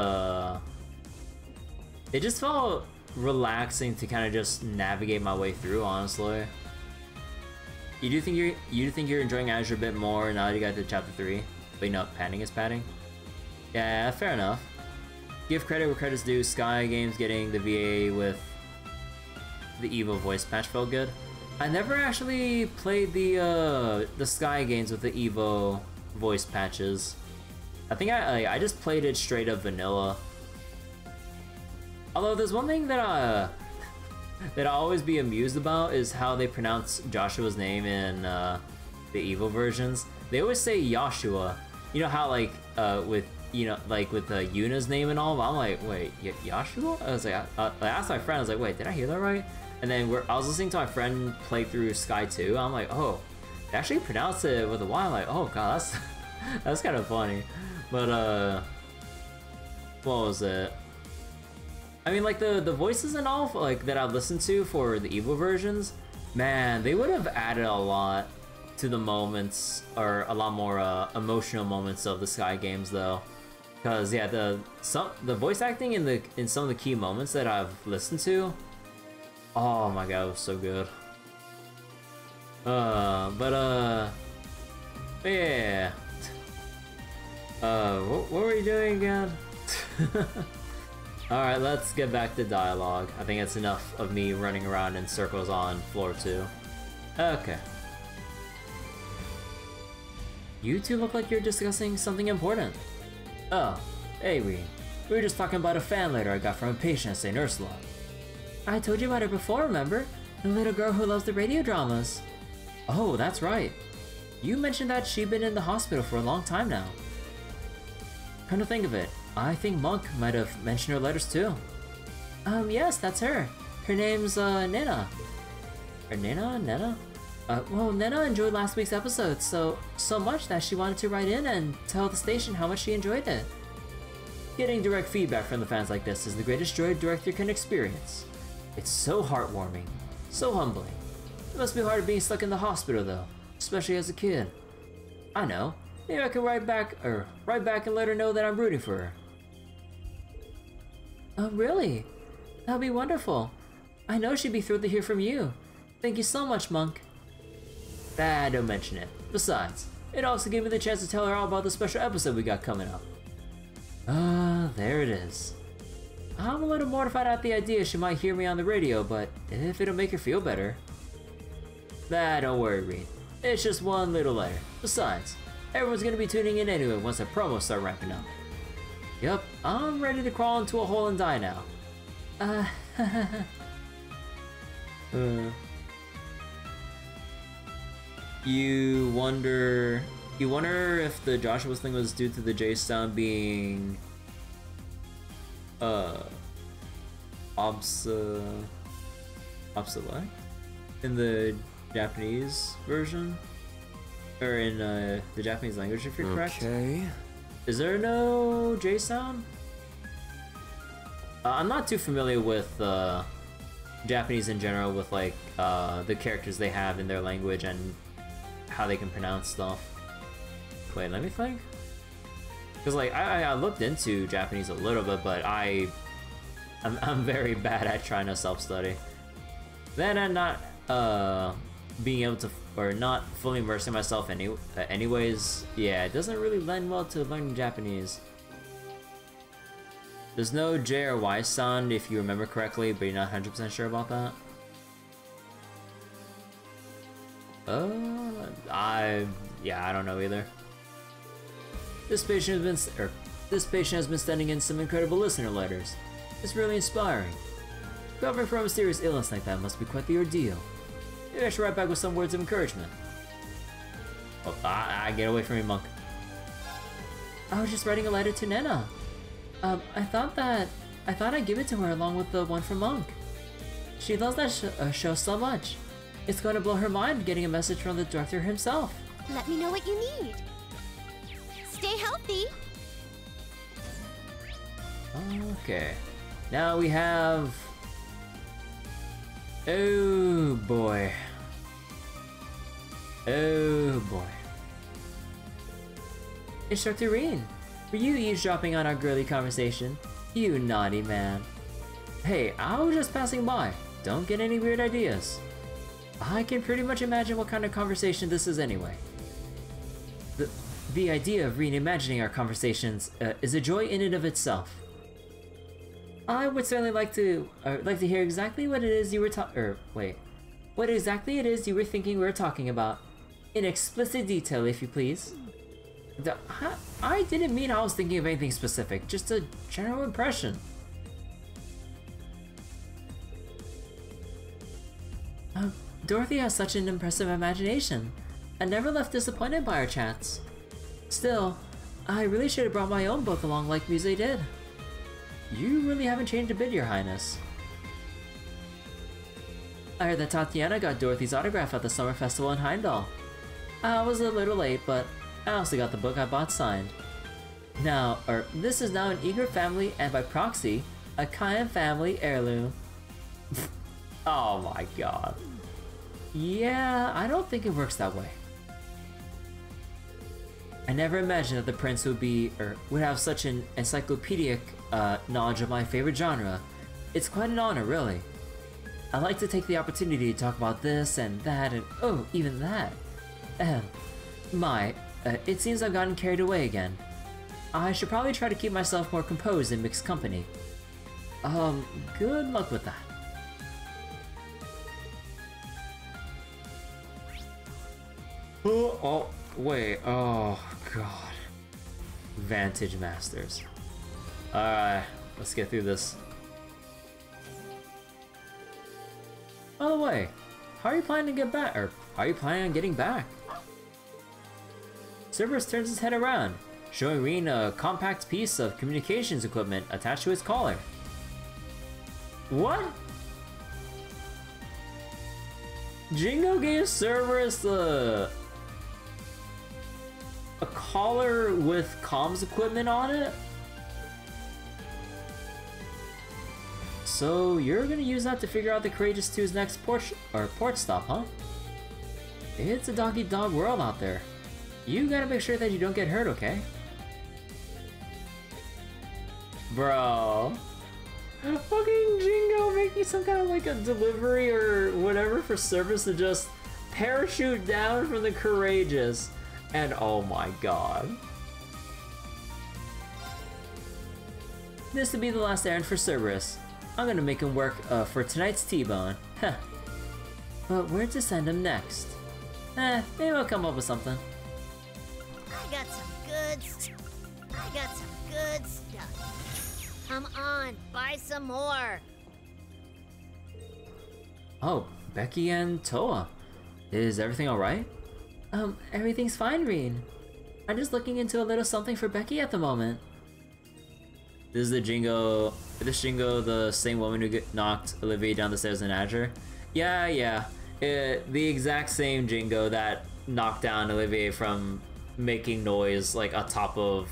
It just felt relaxing to kind of just navigate my way through, honestly. You do think you're enjoying Azure a bit more now that you got to chapter 3, but you know, padding is padding. Yeah, fair enough. Give credit where credit's due. Sky Games getting the VA with the Evo voice patch felt good. I never actually played the Sky Games with the Evo voice patches. I think I just played it straight up vanilla. Although there's one thing that that I'll always be amused about is how they pronounce Joshua's name in the evil versions. They always say Joshua. You know how like with with Yuna's name and all. I'm like, wait, Joshua? I was like, I asked my friend. I was like, wait, did I hear that right? And then I was listening to my friend play through Sky 2. I'm like, oh, they actually pronounced it with a Y. I'm like, oh god, that's kind of funny. But what was it? I mean, like the voices and all like that I've listened to for the evil versions, man, they would have added a lot to the moments, or a lot more emotional moments of the Sky games though. Because yeah, the voice acting in some of the key moments that I've listened to, oh my god, it was so good. Yeah. What were we doing again? Alright, let's get back to dialogue. I think that's enough of me running around in circles on floor 2. Okay. You two look like you're discussing something important. Oh, hey Reen. We were just talking about a fan letter I got from a patient at St. Ursula. I told you about her before, remember? The little girl who loves the radio dramas. Oh, that's right. You mentioned that she'd been in the hospital for a long time now. Come to think of it, I think Monk might have mentioned her letters too. Yes, that's her. Her name's, Nina. Or Nina? Well, Nina enjoyed last week's episode so much that she wanted to write in and tell the station how much she enjoyed it. Getting direct feedback from the fans like this is the greatest joy a director can experience. It's so heartwarming, so humbling. It must be hard being stuck in the hospital though, especially as a kid. I know. Maybe I can write back and let her know that I'm rooting for her. Oh, really? That'd be wonderful. I know she'd be thrilled to hear from you. Thank you so much, Monk. Don't mention it. Besides, it also gave me the chance to tell her all about the special episode we got coming up. There it is. I'm a little mortified at the idea she might hear me on the radio, but if it'll make her feel better. Don't worry, Reed. It's just one little letter. Besides, everyone's gonna be tuning in anyway once the promos start ramping up. Yup, I'm ready to crawl into a hole and die now. You wonder if the Joshua's thing was due to the J sound being obsolete in the Japanese version, or in the Japanese language, if you're correct. Okay. Is there no J sound? I'm not too familiar with Japanese in general, with like the characters they have in their language and how they can pronounce stuff. Wait, let me think. Because like I looked into Japanese a little bit, but I'm very bad at trying to self-study. Then I'm not being able to, or not fully immersing myself anyways. Yeah, it doesn't really lend well to learning Japanese. There's no J or Y sound if you remember correctly, but you're not 100% sure about that. I don't know either. This patient has been sending in some incredible listener letters. It's really inspiring. Recovering from a mysterious illness like that must be quite the ordeal. Maybe I should write back with some words of encouragement. Oh, get away from me, Monk. I was just writing a letter to Nena. I thought I'd give it to her along with the one from Monk. She loves that show so much. It's going to blow her mind getting a message from the director himself. Let me know what you need. Stay healthy. Okay. Now we have... Oh boy. Oh boy. Instructor Reen, were you eavesdropping on our girly conversation? You naughty man. Hey, I was just passing by. Don't get any weird ideas. I can pretty much imagine what kind of conversation this is anyway. The idea of reimagining our conversations is a joy in and of itself. I would certainly like to hear exactly what it is you were what exactly it is you were thinking we were talking about, in explicit detail, if you please. I didn't mean I was thinking of anything specific, just a general impression. Dorothy has such an impressive imagination. I never left disappointed by our chats. Still, I really should have brought my own book along like Muse did. You really haven't changed a bit, Your Highness. I heard that Tatiana got Dorothy's autograph at the summer festival in Heimdall. I was a little late, but I also got the book I bought signed. Now, this is now an Eager family and by proxy, a Kayan family heirloom. Oh my god. Yeah, I don't think it works that way. I never imagined that the prince would have such an encyclopedic knowledge of my favorite genre. It's quite an honor, really. I'd like to take the opportunity to talk about this and that and oh, even that. It seems I've gotten carried away again. I should probably try to keep myself more composed in mixed company. Good luck with that. Oh, wait, oh god. Vantage Masters. Alright, let's get through this. By the way, how are you planning to get back, or how are you planning on getting back? Cerberus turns his head around, showing Reen a compact piece of communications equipment attached to his collar. What? Jingo gave Cerberus a collar with comms equipment on it? So you're gonna use that to figure out the Courageous 2's next port stop, huh? It's a dog-eat-dog world out there. You gotta make sure that you don't get hurt, okay? Bro. Fucking Jingo making some kind of like a delivery or whatever for Cerberus to just parachute down from the Courageous. And oh my god. This will be the last errand for Cerberus. I'm gonna make him work for tonight's T-bone. Huh. But where to send him next? Maybe I'll come up with something. I got some good stuff. Come on, buy some more. Oh, Becky and Toa. Is everything alright? Everything's fine, Reen. I'm just looking into a little something for Becky at the moment. This is the Jingo. This Jingo, the same woman who knocked Olivia down the stairs in Azure? Yeah. The exact same Jingo that knocked down Olivia from making noise like on top of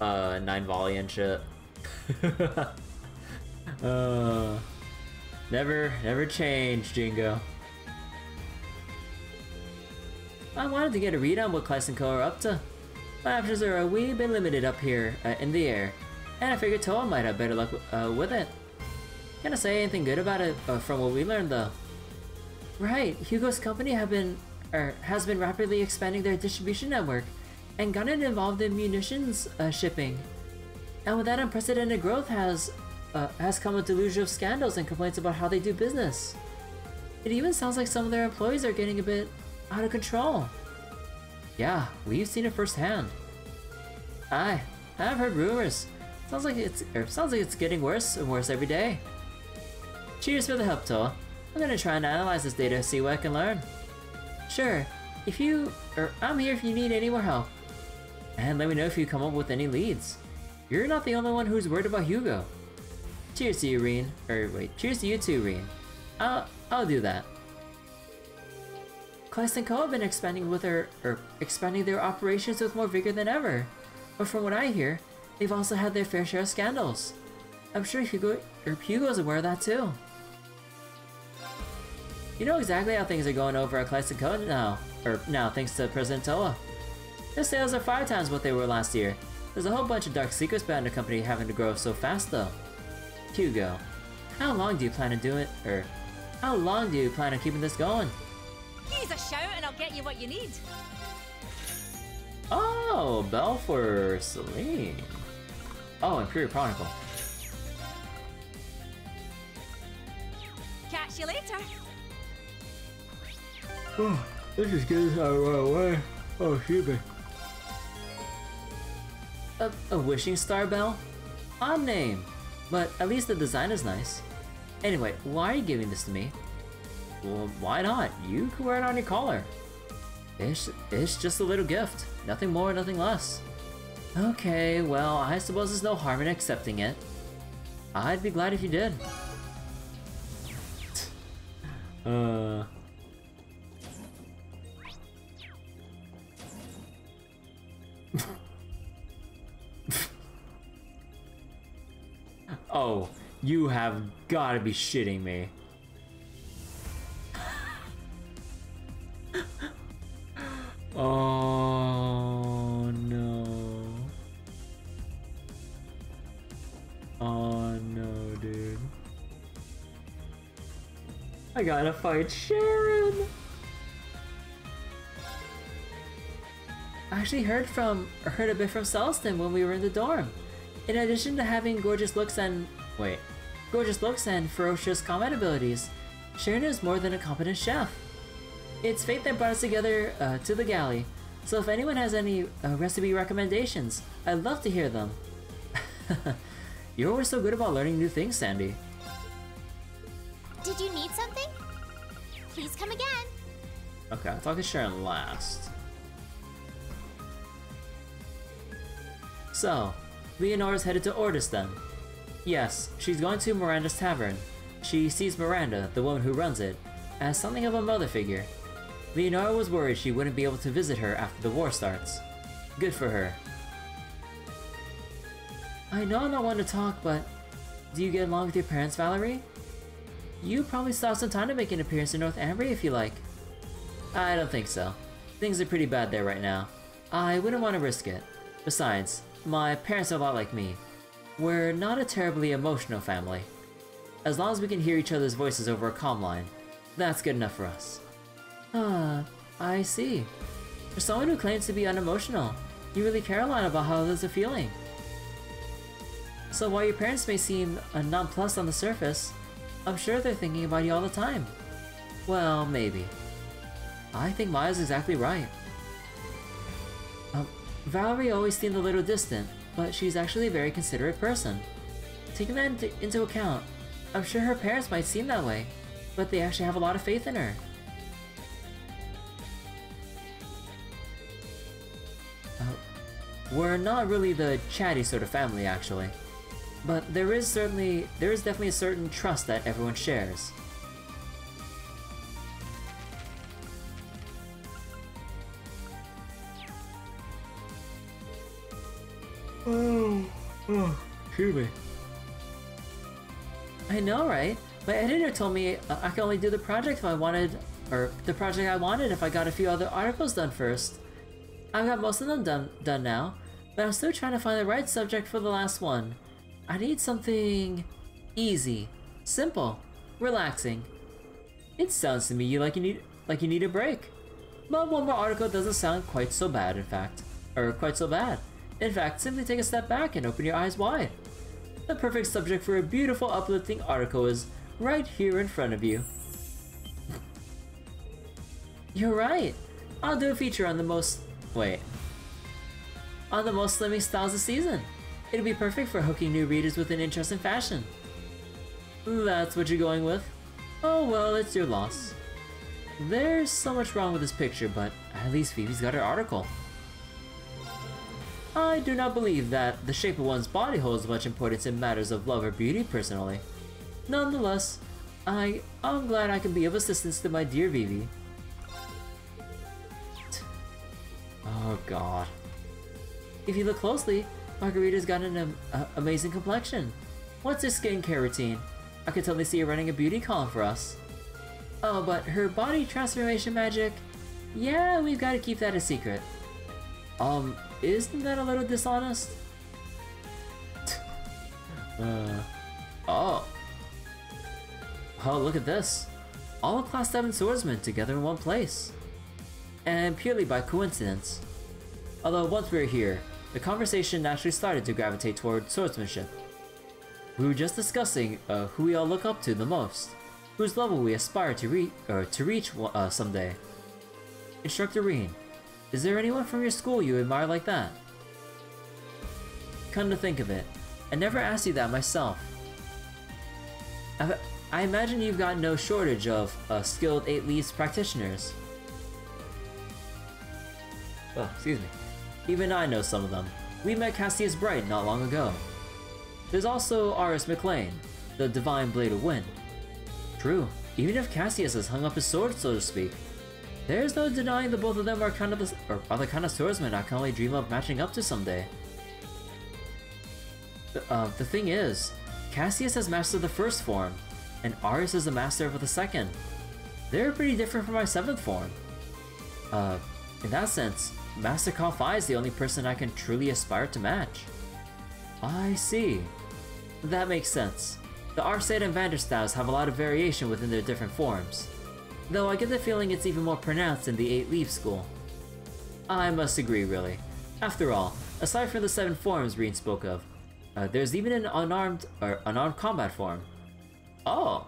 9 volley and shit. Never change, Jingo. I wanted to get a read on what Kleist and Co are up to. My options are a wee bit limited up here in the air, and I figured Toa might have better luck with it. Can't say anything good about it from what we learned though. Right, Hugo's company has been rapidly expanding their distribution network and gotten involved in munitions shipping. And with that unprecedented growth has come a deluge of scandals and complaints about how they do business. It even sounds like some of their employees are getting a bit out of control. Yeah, we've seen it firsthand. I've heard rumors. Sounds like it's getting worse and worse every day. Cheers for the help, Toa. I'm gonna try and analyze this data to see what I can learn. Sure, I'm here if you need any more help. And let me know if you come up with any leads. You're not the only one who's worried about Hugo. Cheers to you, Reen. Cheers to you too, Reen. I'll do that. Kleist and Co have been expanding their operations with more vigor than ever. But from what I hear, they've also had their fair share of scandals. I'm sure Hugo's aware of that too. You know exactly how things are going over at Kleist and Co now, thanks to President Toa. Their sales are 5 times what they were last year. There's a whole bunch of dark secrets behind the company having to grow so fast though. Hugo, how long do you plan on keeping this going? Use a shout and I'll get you what you need. Oh, Bell for Celine. Oh, Imperial Chronicle. Catch you later. Oh, this is good. Right away. Oh, excuse me. A wishing star bell? Odd name, but at least the design is nice. Anyway, why are you giving this to me? Well, why not? You can wear it on your collar. It's just a little gift. Nothing more, nothing less. Okay, well, I suppose there's no harm in accepting it. I'd be glad if you did. Oh, you have gotta be shitting me. Oh no. Oh no, dude. I gotta fight Sharon! I actually heard a bit from Celestin when we were in the dorm. In addition to having gorgeous looks and ferocious combat abilities, Sharon is more than a competent chef. It's fate that brought us together to the galley, so if anyone has any recipe recommendations, I'd love to hear them. You're always so good about learning new things, Sandy. Did you need something? Please come again. Okay, I'll talk to Sharon last. So, Leonora's headed to Ordis then. Yes, she's going to Miranda's tavern. She sees Miranda, the woman who runs it, as something of a mother figure. Leonora was worried she wouldn't be able to visit her after the war starts. Good for her. I know I'm not one to talk, but do you get along with your parents, Valerie? You probably still have some time to make an appearance in North Ambria if you like. I don't think so. Things are pretty bad there right now. I wouldn't want to risk it. Besides, my parents are a lot like me. We're not a terribly emotional family. As long as we can hear each other's voices over a comm line, that's good enough for us. I see. For someone who claims to be unemotional, you really care a lot about how others are feeling. So while your parents may seem nonplussed on the surface, I'm sure they're thinking about you all the time. Well, maybe. I think Maya's exactly right. Valerie always seemed a little distant, but she's actually a very considerate person. Taking that into account, I'm sure her parents might seem that way, but they actually have a lot of faith in her. We're not really the chatty sort of family, actually. But there is definitely a certain trust that everyone shares. Excuse me. I know, right? My editor told me I could only do the project if I wanted, or the project I wanted if I got a few other articles done first. I've got most of them done now, but I'm still trying to find the right subject for the last one. I need something easy, simple, relaxing. It sounds to me like you need a break. But one more article doesn't sound quite so bad, in fact. Or quite so bad. In fact, simply take a step back and open your eyes wide. The perfect subject for a beautiful, uplifting article is right here in front of you. You're right. I'll do a feature on the most slimming styles this season. It'll be perfect for hooking new readers with an interest in fashion. That's what you're going with? Oh well, it's your loss. There's so much wrong with this picture, but at least Phoebe's got her article. I do not believe that the shape of one's body holds much importance in matters of love or beauty, personally. Nonetheless, I'm glad I can be of assistance to my dear Vivi. Oh god. If you look closely, Margarita's got an amazing complexion. What's her skincare routine? I could totally see her running a beauty column for us. Oh, but her body transformation magic? Yeah, we've got to keep that a secret. Isn't that a little dishonest? Oh. Oh, look at this. All Class 7 swordsmen together in one place. And purely by coincidence. Although once we were here, the conversation naturally started to gravitate toward swordsmanship. We were just discussing who we all look up to the most, whose level we aspire to reach someday. Instructor Reen, is there anyone from your school you admire like that? come to think of it, I never asked you that myself. I imagine you've got no shortage of skilled 8 Leaves practitioners. Oh, excuse me. Even I know some of them. We met Cassius Bright not long ago. There's also Aris McLean, the Divine Blade of Wind. True, even if Cassius has hung up his sword, so to speak, there's no denying the both of them are the kind of swordsmen I can only dream of matching up to someday. The thing is, Cassius has mastered the first form, and Aris is the master of the second. They're pretty different from my 7th form. In that sense, Master Fie is the only person I can truly aspire to match. I see. That makes sense. The Arcade and Vanderstaus have a lot of variation within their different forms, though I get the feeling it's even more pronounced in the 8 Leaf school. I must agree, really. After all, aside from the 7 forms Reen spoke of, there's even an unarmed combat form. Oh!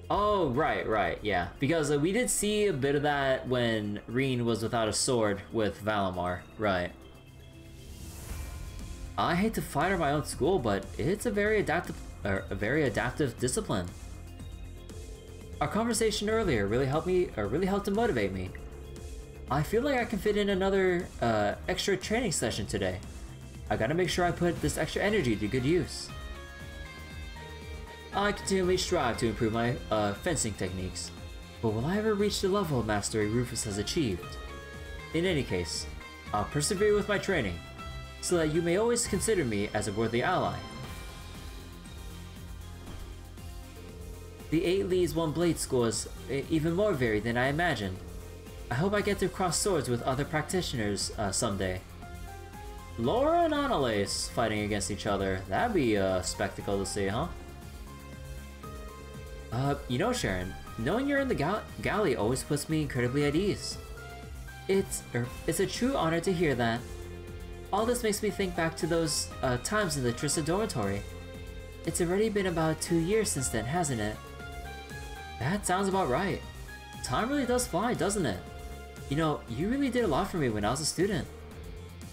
Oh, right, yeah. Because we did see a bit of that when Reen was without a sword with Valimar, right. I hate to flatter my own school, but it's a very adaptive discipline. Our conversation earlier really helped to motivate me. I feel like I can fit in another extra training session today. I gotta make sure I put this extra energy to good use. I continually strive to improve my fencing techniques, but will I ever reach the level of mastery Rufus has achieved? In any case, I'll persevere with my training, so that you may always consider me as a worthy ally. The 8 Leaves 1 Blade school is even more varied than I imagined. I hope I get to cross swords with other practitioners someday. Laura and Annalise fighting against each other, that'd be a spectacle to see, huh? You know, Sharon, knowing you're in the galley always puts me incredibly at ease. It's a true honor to hear that. All this makes me think back to those times in the Trista dormitory. It's already been about 2 years since then, hasn't it? That sounds about right. Time really does fly, doesn't it? You know, you really did a lot for me when I was a student.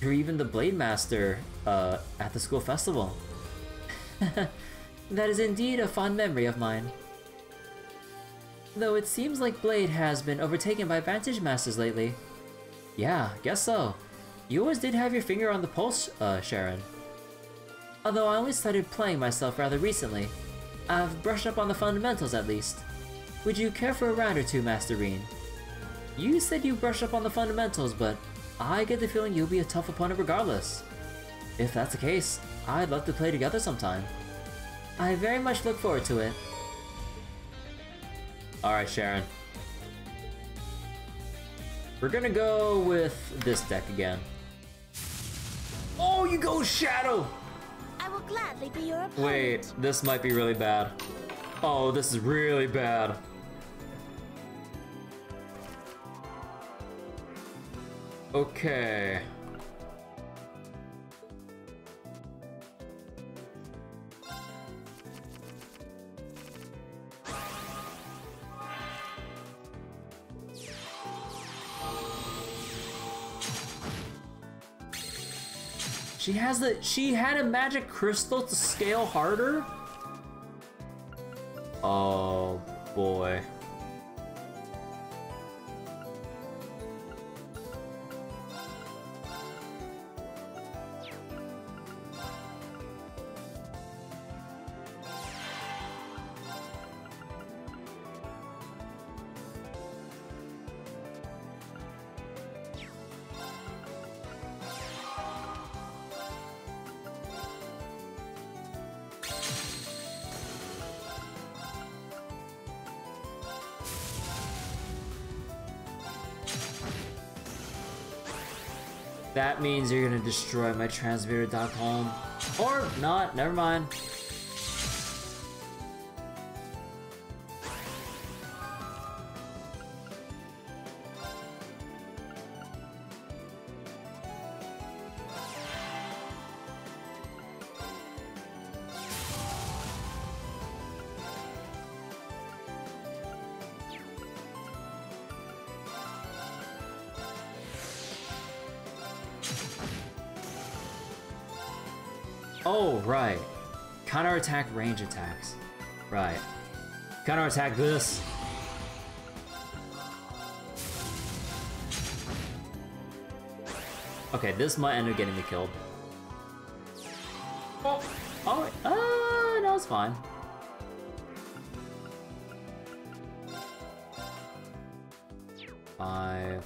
You're even the Blade Master at the school festival. That is indeed a fond memory of mine. Though it seems like Blade has been overtaken by Vantage Masters lately. Yeah, guess so. You always did have your finger on the pulse, Sharon. Although I only started playing myself rather recently, I've brushed up on the fundamentals at least. Would you care for a round or two, Master Reen? You said you brushed up on the fundamentals, but I get the feeling you'll be a tough opponent regardless. If that's the case, I'd love to play together sometime. I very much look forward to it. Alright, Sharon. We're gonna go with this deck again. Oh, you go Shadow! I will gladly be your opponent. Wait, this might be really bad. Oh, this is really bad. Okay. She had a magic crystal to scale harder? Oh boy. That means you're gonna destroy my transmitter dock home. Or not, never mind. Oh, right. Counterattack range attacks. Right. Counterattack this. Okay, this might end up getting me killed. Oh, oh, no, it's fine. Five.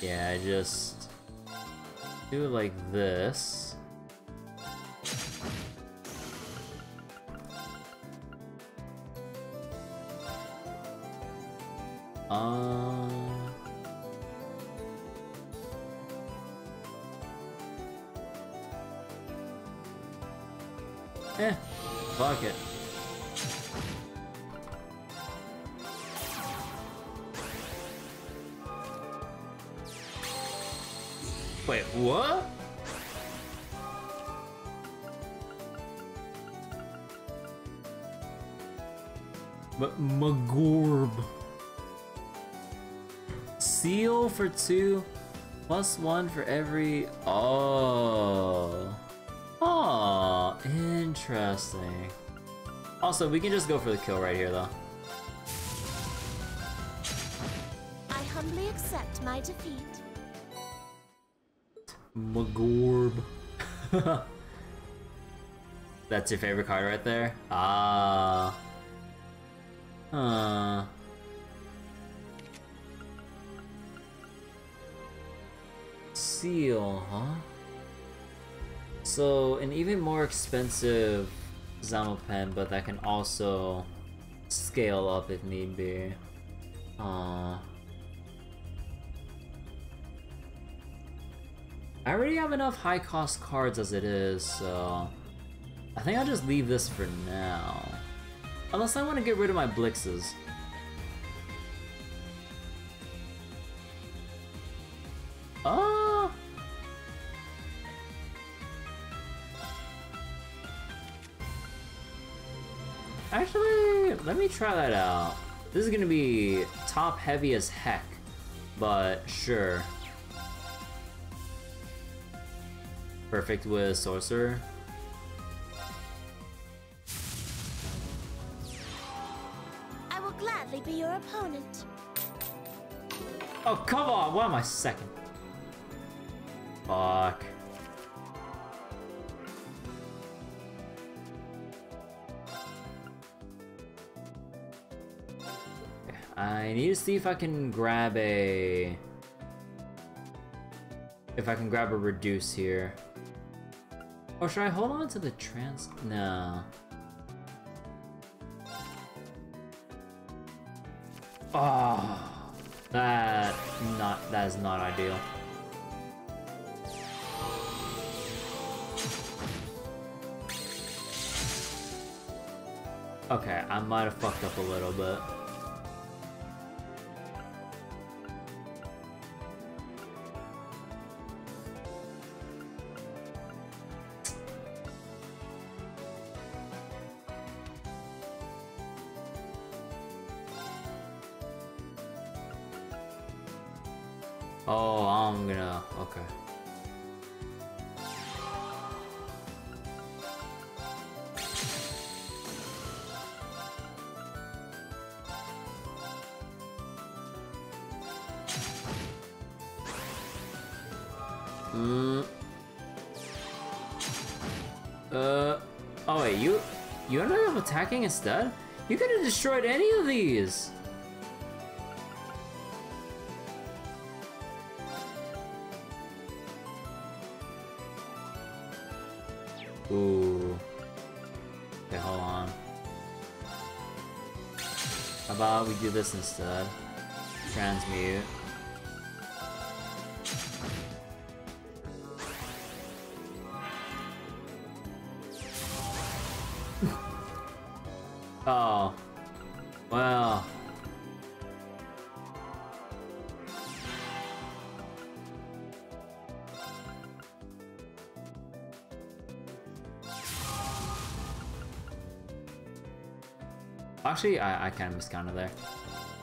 Yeah, I just do it like this. Fuck it. Wait, what? Magorb. Seal for 2, +1 for every. Oh. Oh, interesting. Also, we can just go for the kill right here, though. I humbly accept my defeat. Magorb. That's your favorite card right there? Ah. Seal, huh? So, an even more expensive Zamo pen, but that can also scale up if need be. I already have enough high cost cards as it is, so I think I'll just leave this for now. Unless I want to get rid of my Blixes. Actually, let me try that out. This is gonna be top heavy as heck, but sure. Perfect with Sorcerer. I will gladly be your opponent. Oh, come on! Why am I second? Fuck. I need to see if I can grab a... If I can grab a reduce here. Or should I hold on to the trans... No. Oh, that is not ideal. Okay, I might have fucked up a little bit. Oh, I'm gonna... okay. Oh wait, you ended up attacking instead? You could have destroyed any of these! Ooh. Okay, hold on. How about we do this instead? Transmute. Oh. Well. Actually, I kind of miscounted there.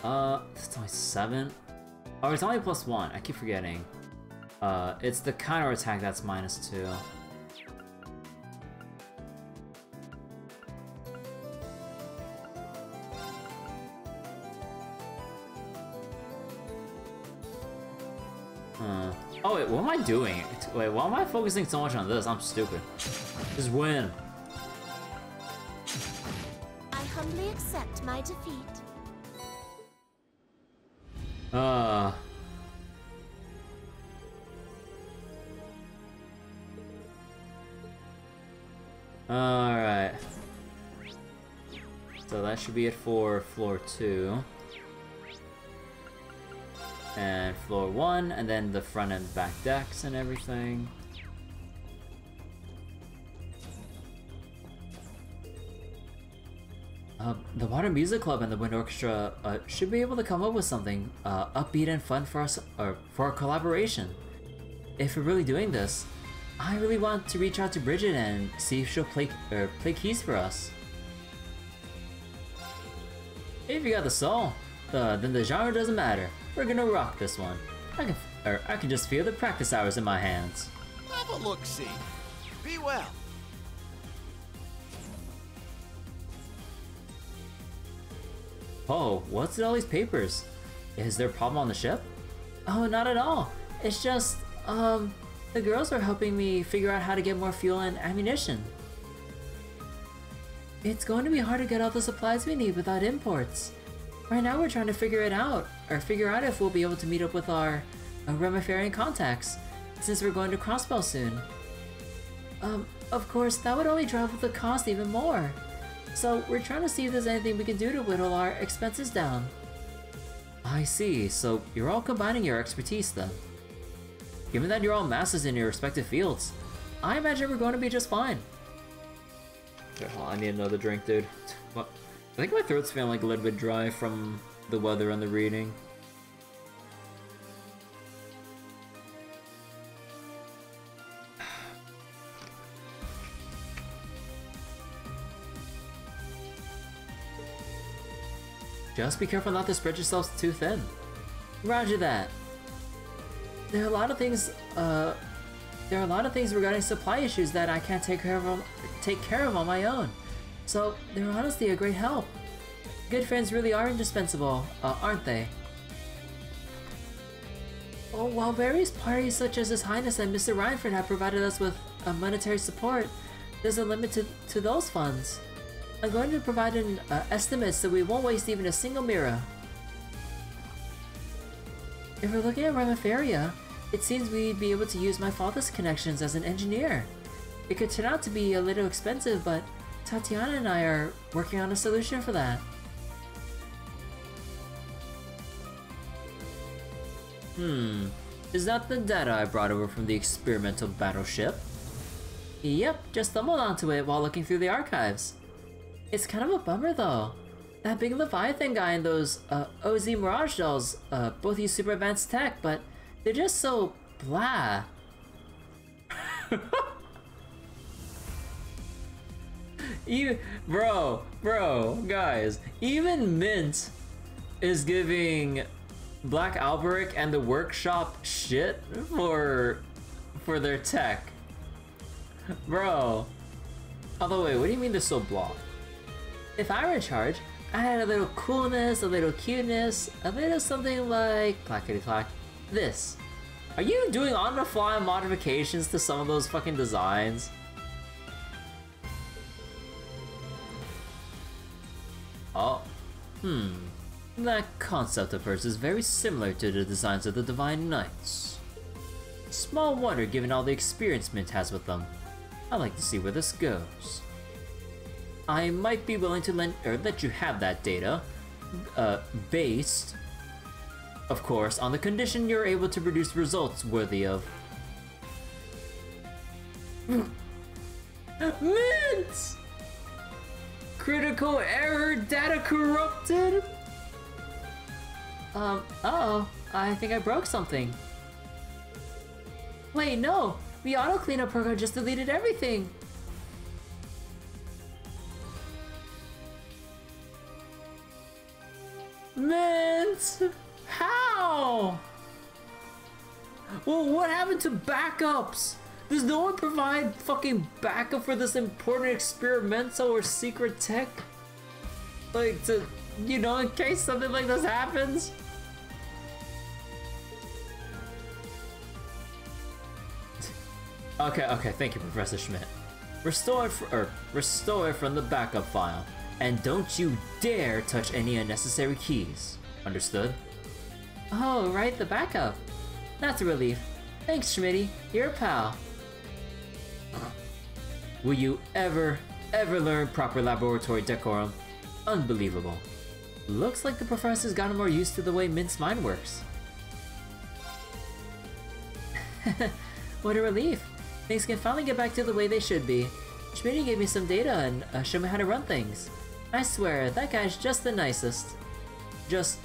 It's only 7? Oh, it's only +1. I keep forgetting. It's the counter attack that's -2. Oh wait, what am I doing? Wait, why am I focusing so much on this? I'm stupid. Just win. I humbly accept my defeat. Alright. So that should be it for floor 2. And floor 1, and then the front and back decks and everything. The Water Music Club and the Wind Orchestra should be able to come up with something upbeat and fun for us, or for our collaboration. If we're really doing this, I really want to reach out to Bridget and see if she'll play keys for us. If you got the soul, then the genre doesn't matter. We're gonna rock this one. I can just feel the practice hours in my hands. Have a look-see. Be well. Oh, what's with all these papers? Is there a problem on the ship? Oh, not at all. It's just, the girls are helping me figure out how to get more fuel and ammunition. It's going to be hard to get all the supplies we need without imports. Right now we're trying to figure out if we'll be able to meet up with our Remiferian contacts, since we're going to Crossbow soon. Of course, that would only drive up the cost even more. So we're trying to see if there's anything we can do to whittle our expenses down. I see, so you're all combining your expertise then. Given that you're all masters in your respective fields, I imagine we're going to be just fine. Okay, hold on, I need another drink, dude. What? I think my throat's feeling like a little bit dry from the weather and the reading. Just be careful not to spread yourselves too thin. Roger that. There are a lot of things regarding supply issues that I can't take care of on my own. So they're honestly a great help. Good friends really are indispensable, aren't they? Oh, while various parties such as His Highness and Mr. Reinford have provided us with monetary support, there's a limit to those funds. I'm going to provide an estimate so we won't waste even a single mirror. If we're looking at Remiferia, it seems we'd be able to use my father's connections as an engineer. It could turn out to be a little expensive, but Tatiana and I are working on a solution for that. Is that the data I brought over from the experimental battleship? Yep, just stumbled onto it while looking through the archives. It's kind of a bummer though. That big Leviathan guy and those OZ Mirage dolls both use super advanced tech, but they're just so blah. Guys, even Mint is giving Black Alberic and the workshop shit for their tech. Bro. Although wait, what do you mean they're so blah? If I were in charge, I had a little coolness, a little cuteness, a little something like clackety clack. This. Are you doing on-the-fly modifications to some of those fucking designs? Oh. That concept of hers is very similar to the designs of the Divine Knights. Small wonder given all the experience Mint has with them. I'd like to see where this goes. I might be willing to let you have that data, based, of course, on the condition you're able to produce results worthy of. Mint! Critical error, data corrupted? Uh-oh, I think I broke something. Wait, no! The auto cleanup program just deleted everything! Mint! How? Well, what happened to backups? Does no one provide fucking backup for this important experimental or secret tech? Like, to, you know, in case something like this happens? Okay, thank you, Professor Schmidt. Restore it from the backup file, and don't you dare touch any unnecessary keys. Understood? Oh, right, the backup. That's a relief. Thanks, Schmitty. You're a pal. Will you ever learn proper laboratory decorum? Unbelievable. Looks like the professor's gotten more used to the way Mint's mind works. What a relief. Things can finally get back to the way they should be. Schmitty gave me some data and showed me how to run things. I swear, that guy's just the nicest. Just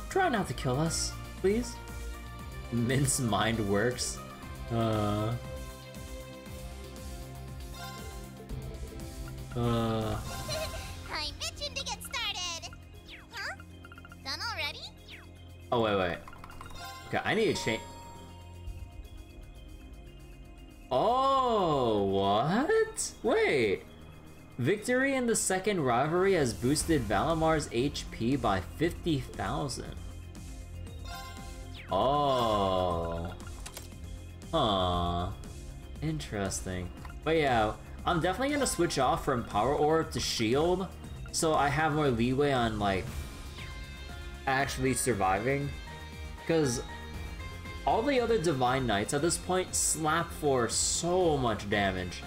try not to kill us, please. Mint's mind works. I'm itching to get started. Huh? Done already? Oh, wait. Okay, I need to change. Oh, what? Wait. Victory in the second rivalry has boosted Valamar's HP by 50,000. Oh. Huh. Interesting. But yeah, I'm definitely gonna switch off from Power Orb to Shield, so I have more leeway on, like, actually surviving. Because all the other Divine Knights at this point slap for so much damage.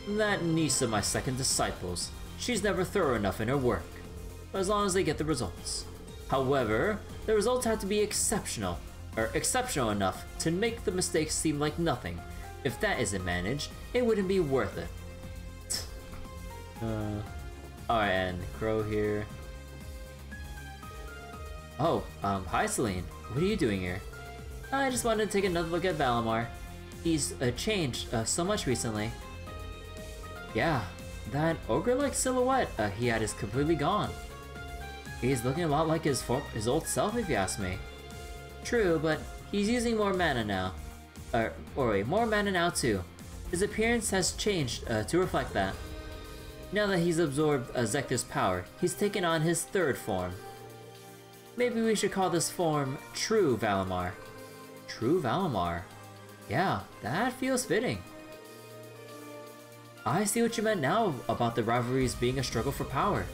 That niece of my second disciples, she's never thorough enough in her work, as long as they get the results. However, the results have to be exceptional enough to make the mistakes seem like nothing. If that isn't managed, it wouldn't be worth it. Alright, and Crow here. Oh, hi Celine. What are you doing here? I just wanted to take another look at Valimar. He's changed so much recently. Yeah, that ogre-like silhouette he had is completely gone. He's looking a lot like his old self, if you ask me. True, but he's using more mana now. More mana now too. His appearance has changed to reflect that. Now that he's absorbed Zekthir's power, he's taken on his third form. Maybe we should call this form True Valimar. True Valimar. Yeah, that feels fitting. I see what you meant now about the rivalries being a struggle for power.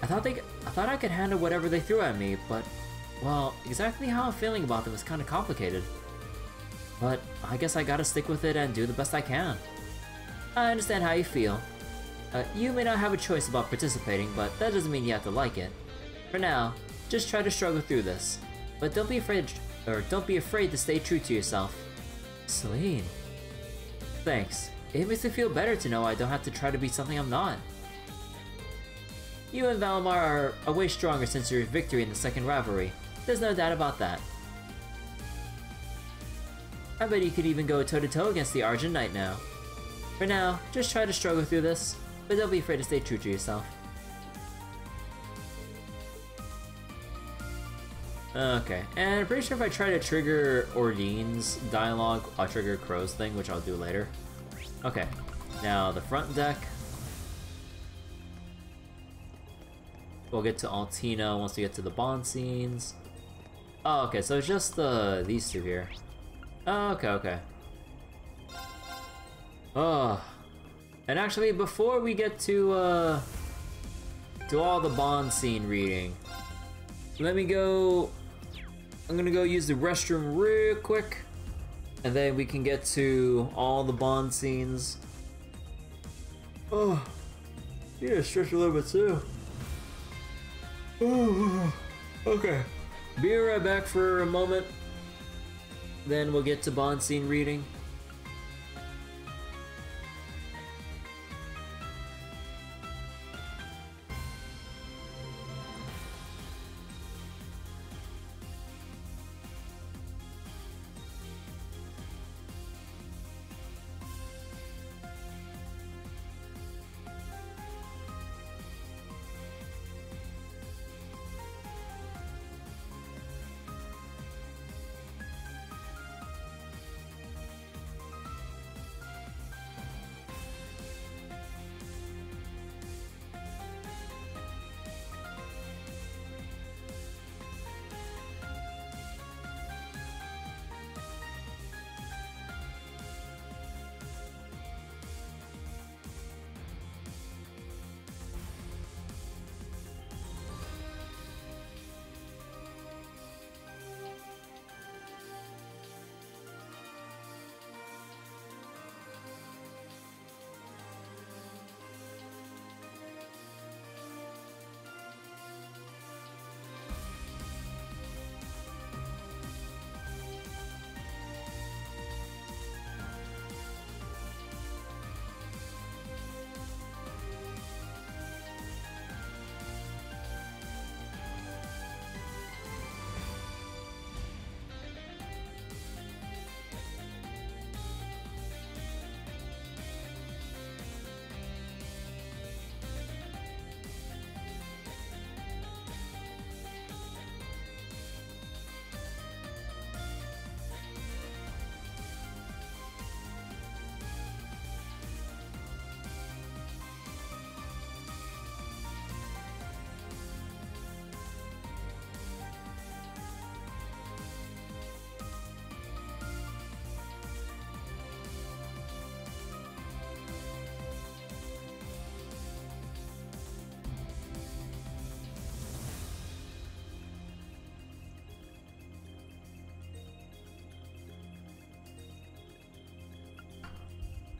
I thought I could handle whatever they threw at me, but, well, exactly how I'm feeling about them is kind of complicated. But I guess I gotta stick with it and do the best I can. I understand how you feel. You may not have a choice about participating, but that doesn't mean you have to like it. For now, just try to struggle through this. But don't be afraid to stay true to yourself. Celine. Thanks. It makes me feel better to know I don't have to try to be something I'm not. You and Valimar are way stronger since your victory in the second rivalry. There's no doubt about that. I bet you could even go toe-to-toe against the Argent Knight now. For now, just try to struggle through this, but don't be afraid to stay true to yourself. Okay, and I'm pretty sure if I try to trigger Ordine's dialogue, I'll trigger Crow's thing, which I'll do later. Okay, now the front deck. We'll get to Altina once we get to the Bond scenes. Oh, okay, so it's just these two here. Oh, okay. Oh, and actually, before we get to all the Bond scene reading, let me go. I'm gonna go use the restroom real quick, and then we can get to all the Bond scenes. Oh, need to stretch a little bit too. Oh, okay. Be right back for a moment. Then we'll get to Bond scene reading.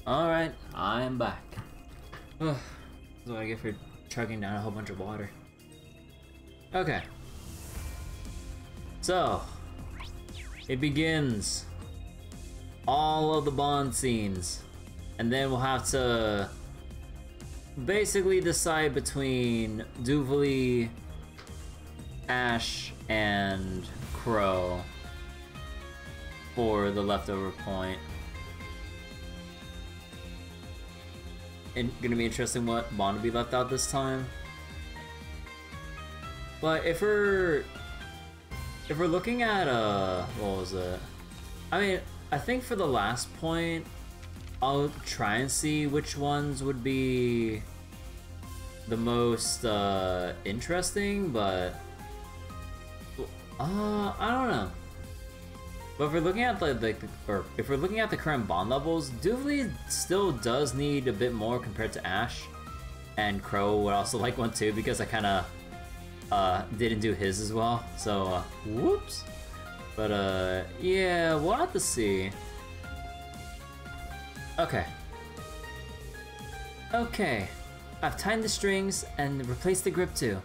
Alright, I'm back. Ugh, that's what I get for chugging down a whole bunch of water. Okay. So, it begins. All of the Bond scenes. And then we'll have to basically decide between Duvalie, Ash, and Crow for the leftover point. And gonna be interesting what Bond will be left out this time. But if we're looking at what was it? I mean, I think for the last point, I'll try and see which ones would be the most interesting, but I don't know. But if we're looking at if we're looking at the current Bond levels, Duvalie still does need a bit more compared to Ash, and Crow would also like one too because I kind of didn't do his as well. So whoops. But yeah, we'll have to see. Okay. Okay, I've tightened the strings and replaced the grip too.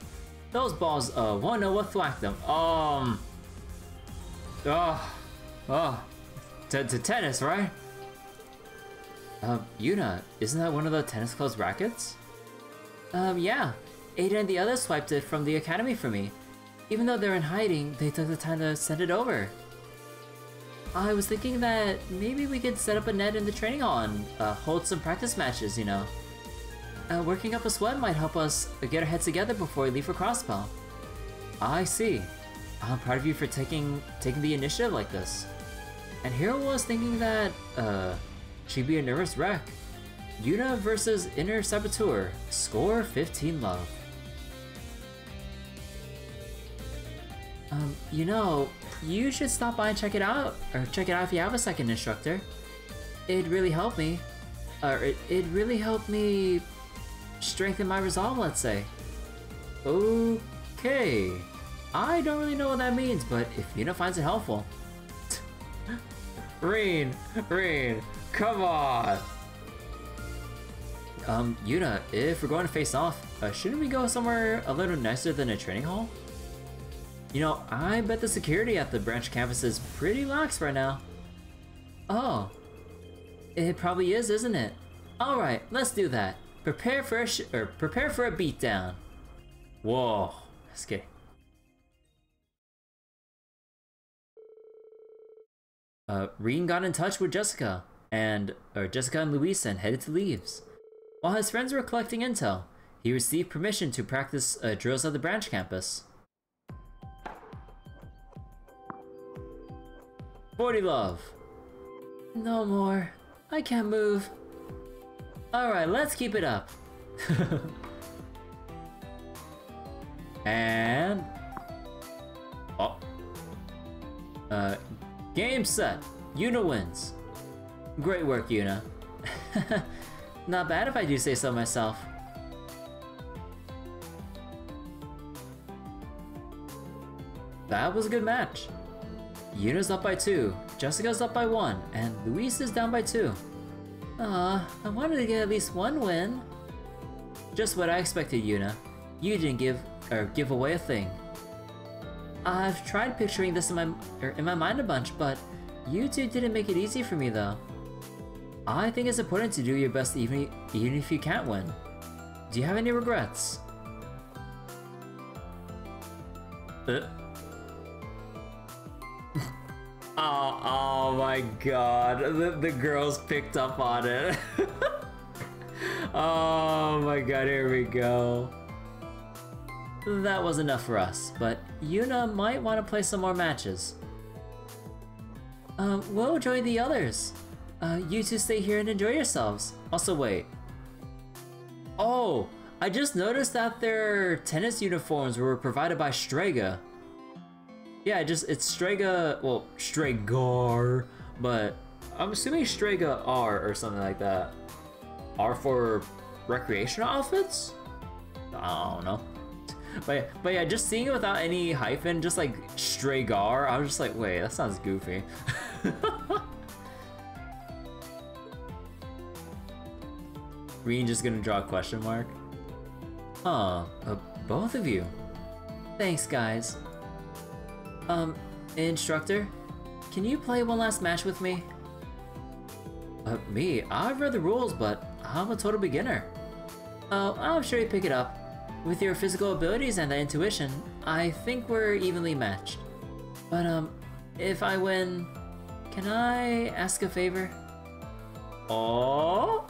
Those balls won't know what thwacked them. To tennis, right? Juna, isn't that one of the tennis club's rackets? Yeah. Ada and the others swiped it from the academy for me. Even though they're in hiding, they took the time to send it over. I was thinking that maybe we could set up a net in the training hall and hold some practice matches, you know. Working up a sweat might help us get our heads together before we leave for Crossbell. I see. I'm proud of you for taking the initiative like this. And here I was thinking that she'd be a nervous wreck. Juna versus Inner Saboteur. Score 15 love. You know, you should stop by and check it out if you have a second, instructor. It really helped me. It really helped me strengthen my resolve, let's say. Okay. I don't really know what that means, but if Juna finds it helpful. Reen, come on! Juna, if we're going to face off, shouldn't we go somewhere a little nicer than a training hall? You know, I bet the security at the branch campus is pretty lax right now. Oh. It probably is, isn't it? Alright, let's do that. Prepare for a beatdown. Whoa. Let's get. Reen got in touch with Jessica and Louisa and headed to Leaves. While his friends were collecting intel, he received permission to practice drills at the branch campus. 40 love. No more. I can't move. Alright, let's keep it up. And... oh. Game set. Juna wins. Great work, Juna. Not bad if I do say so myself. That was a good match. Juna's up by 2, Jessica's up by 1, and Luis is down by 2. I wanted to get at least one win. Just what I expected, Juna. You didn't give away a thing. I've tried picturing this in my mind a bunch, but you two didn't make it easy for me though. I think it's important to do your best even if you can't win. Do you have any regrets? Oh my god, the girls picked up on it. Oh my god, here we go. That was enough for us, but Juna might want to play some more matches. We'll join the others. You two stay here and enjoy yourselves. Also wait. Oh, I just noticed that their tennis uniforms were provided by Strega. Yeah, it's Strega, well, Stregar, but I'm assuming Strega R or something like that. R for recreational outfits? I don't know. But yeah, just seeing it without any hyphen, just like Stregar, I was just like, wait, that sounds goofy. Reen just gonna draw a question mark? Huh, both of you. Thanks, guys. Instructor, can you play one last match with me? Me? I've read the rules, but I'm a total beginner. Oh, I'm sure you pick it up. With your physical abilities and the intuition, I think we're evenly matched. But, if I win, can I ask a favor? Oh?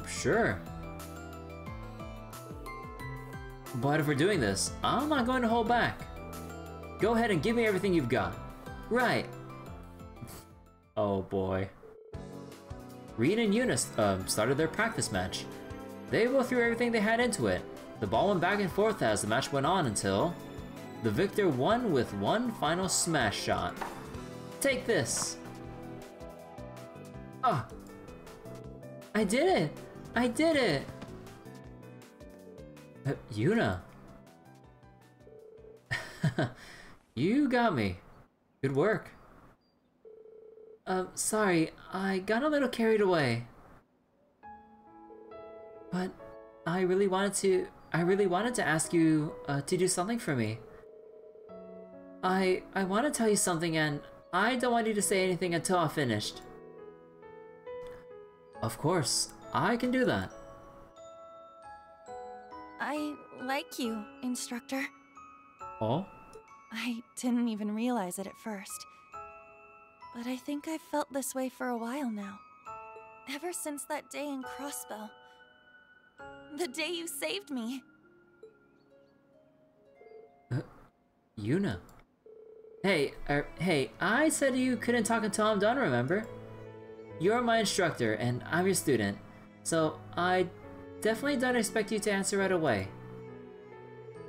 Sure. But if we're doing this, I'm not going to hold back. Go ahead and give me everything you've got. Right. Oh boy. Reen and Juna started their practice match. They both threw everything they had into it. The ball went back and forth as the match went on until the victor won with one final smash shot. Take this. Ah. I did it! I did it! Juna. You got me. Good work. Sorry, I got a little carried away. But I really wanted to ask you to do something for me. I want to tell you something, and I don't want you to say anything until I've finished. Of course, I can do that. I like you, Instructor. Oh? I didn't even realize it at first. But I think I've felt this way for a while now. Ever since that day in Crossbell. The day you saved me. Juna. Hey, I said you couldn't talk until I'm done, remember? You're my instructor, and I'm your student, so I definitely don't expect you to answer right away.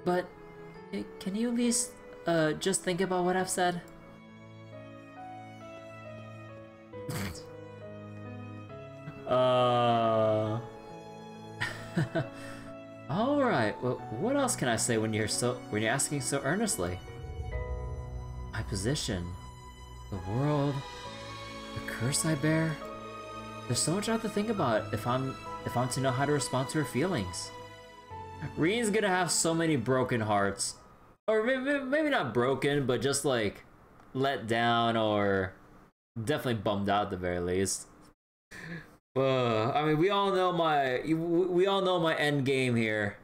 But, can you at least, just think about what I've said? Alright, well, what else can I say when you're asking so earnestly? My position, the world, the curse I bear. There's so much I have to think about if I'm to know how to respond to her feelings. Reen's gonna have so many broken hearts. Or maybe not broken, but just like let down or definitely bummed out at the very least. I mean, we all know my end game here,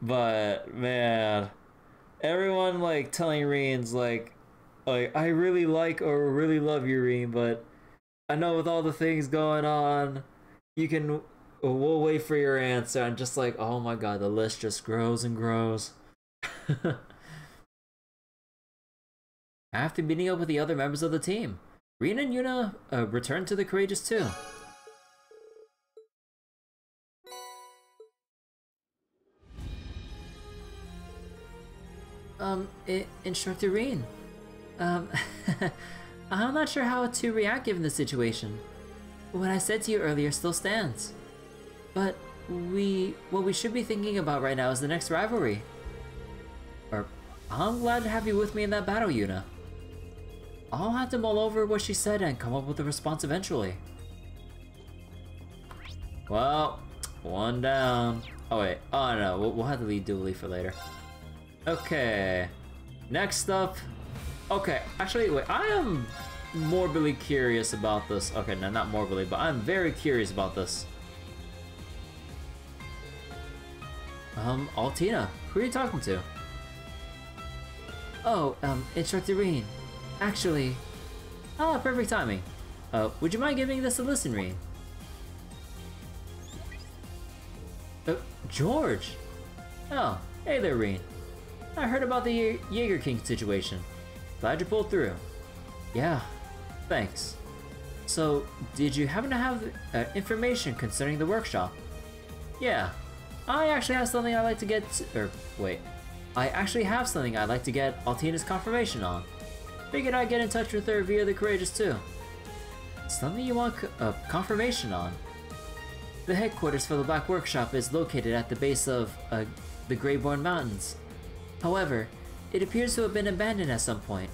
but man, everyone like telling Reen's like I really like or really love you, Reen, but I know with all the things going on, we'll wait for your answer. And just like, oh my god, the list just grows and grows. After meeting up with the other members of the team, Reen and Juna returned to the Courageous 2. Instructor Reen. I'm not sure how to react given the situation. What I said to you earlier still stands. But what we should be thinking about right now is the next rivalry. I'm glad to have you with me in that battle, Juna. I'll have to mull over what she said and come up with a response eventually. Well, one down. Oh wait, oh no, we'll have to leave Duvalie for later. Okay, next up. Okay, actually, wait, I am morbidly curious about this. Okay, no, not morbidly, but I'm very curious about this. Altina, who are you talking to? Oh, Instructor Reen. Actually, perfect timing. Would you mind giving this a listen, Reen? George! Oh, hey there, Reen. I heard about the Jaeger King situation. Glad you pulled through. Yeah, thanks. So, did you happen to have information concerning the workshop? Yeah, I actually have something I'd like to get I actually have something I'd like to get Altina's confirmation on. Figured I'd get in touch with her via the Courageous 2. Something you want confirmation on? The headquarters for the Black Workshop is located at the base of the Greyborn Mountains. However, it appears to have been abandoned at some point.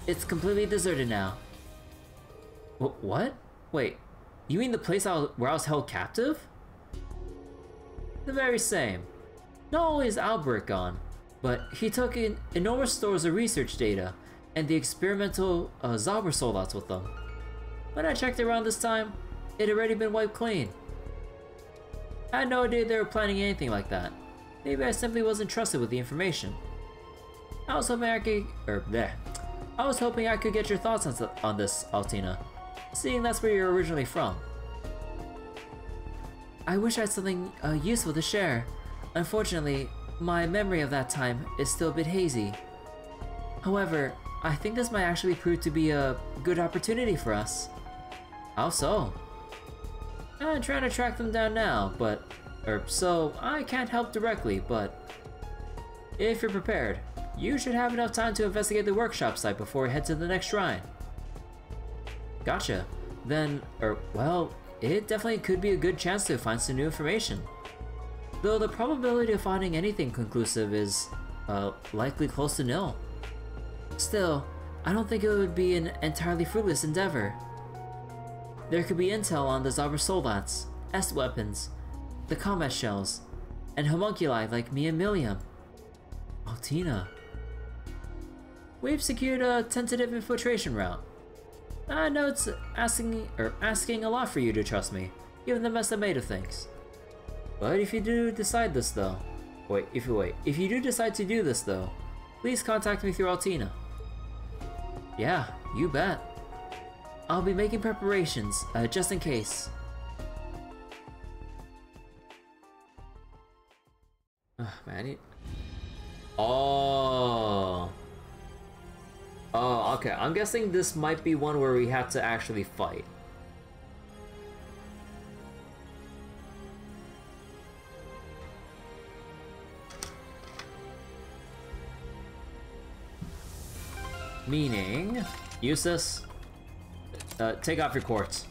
It's completely deserted now. What? Wait, You mean the place where I was held captive? The very same. Not only is Albert gone, but he took in enormous stores of research data and the experimental Zauber soldats with them. When I checked around this time, it had already been wiped clean. I had no idea they were planning anything like that. Maybe I simply wasn't trusted with the information. I was hoping I could get your thoughts on this, Altina, seeing that's where you're originally from. I wish I had something useful to share. Unfortunately, my memory of that time is still a bit hazy. However, I think this might actually prove to be a good opportunity for us. How so? I'm trying to track them down now, so I can't help directly, but if you're prepared, you should have enough time to investigate the workshop site before we head to the next shrine. Gotcha. Then, well, it definitely could be a good chance to find some new information. Though the probability of finding anything conclusive is, likely close to nil. Still, I don't think it would be an entirely fruitless endeavor. There could be intel on the Zauber soldats, S-weapons, the combat shells, and homunculi like me and Milliam. Altina. We've secured a tentative infiltration route. I know it's asking a lot for you to trust me, given the mess I made of things. But if you do decide this though, if you do decide to do this though, please contact me through Altina. Yeah, you bet. I'll be making preparations, just in case. Man, Oh, okay. I'm guessing this might be one where we have to actually fight. Meaning, use this. Take off your quartz.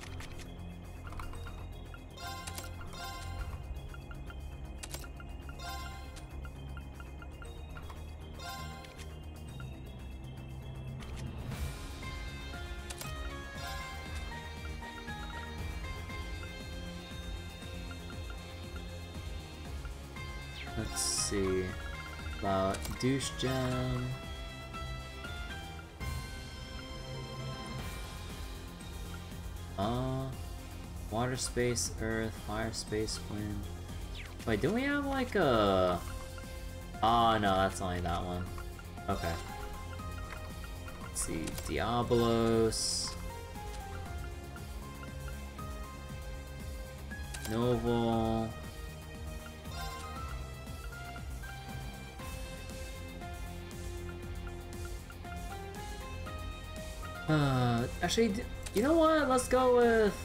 Let's see. About douche gem. Water, space, earth, fire, space, wind. Wait, do we have like a... Oh no, that's only that one. Okay. Let's see, Diabolos. Novel. Actually, you know what? Let's go with...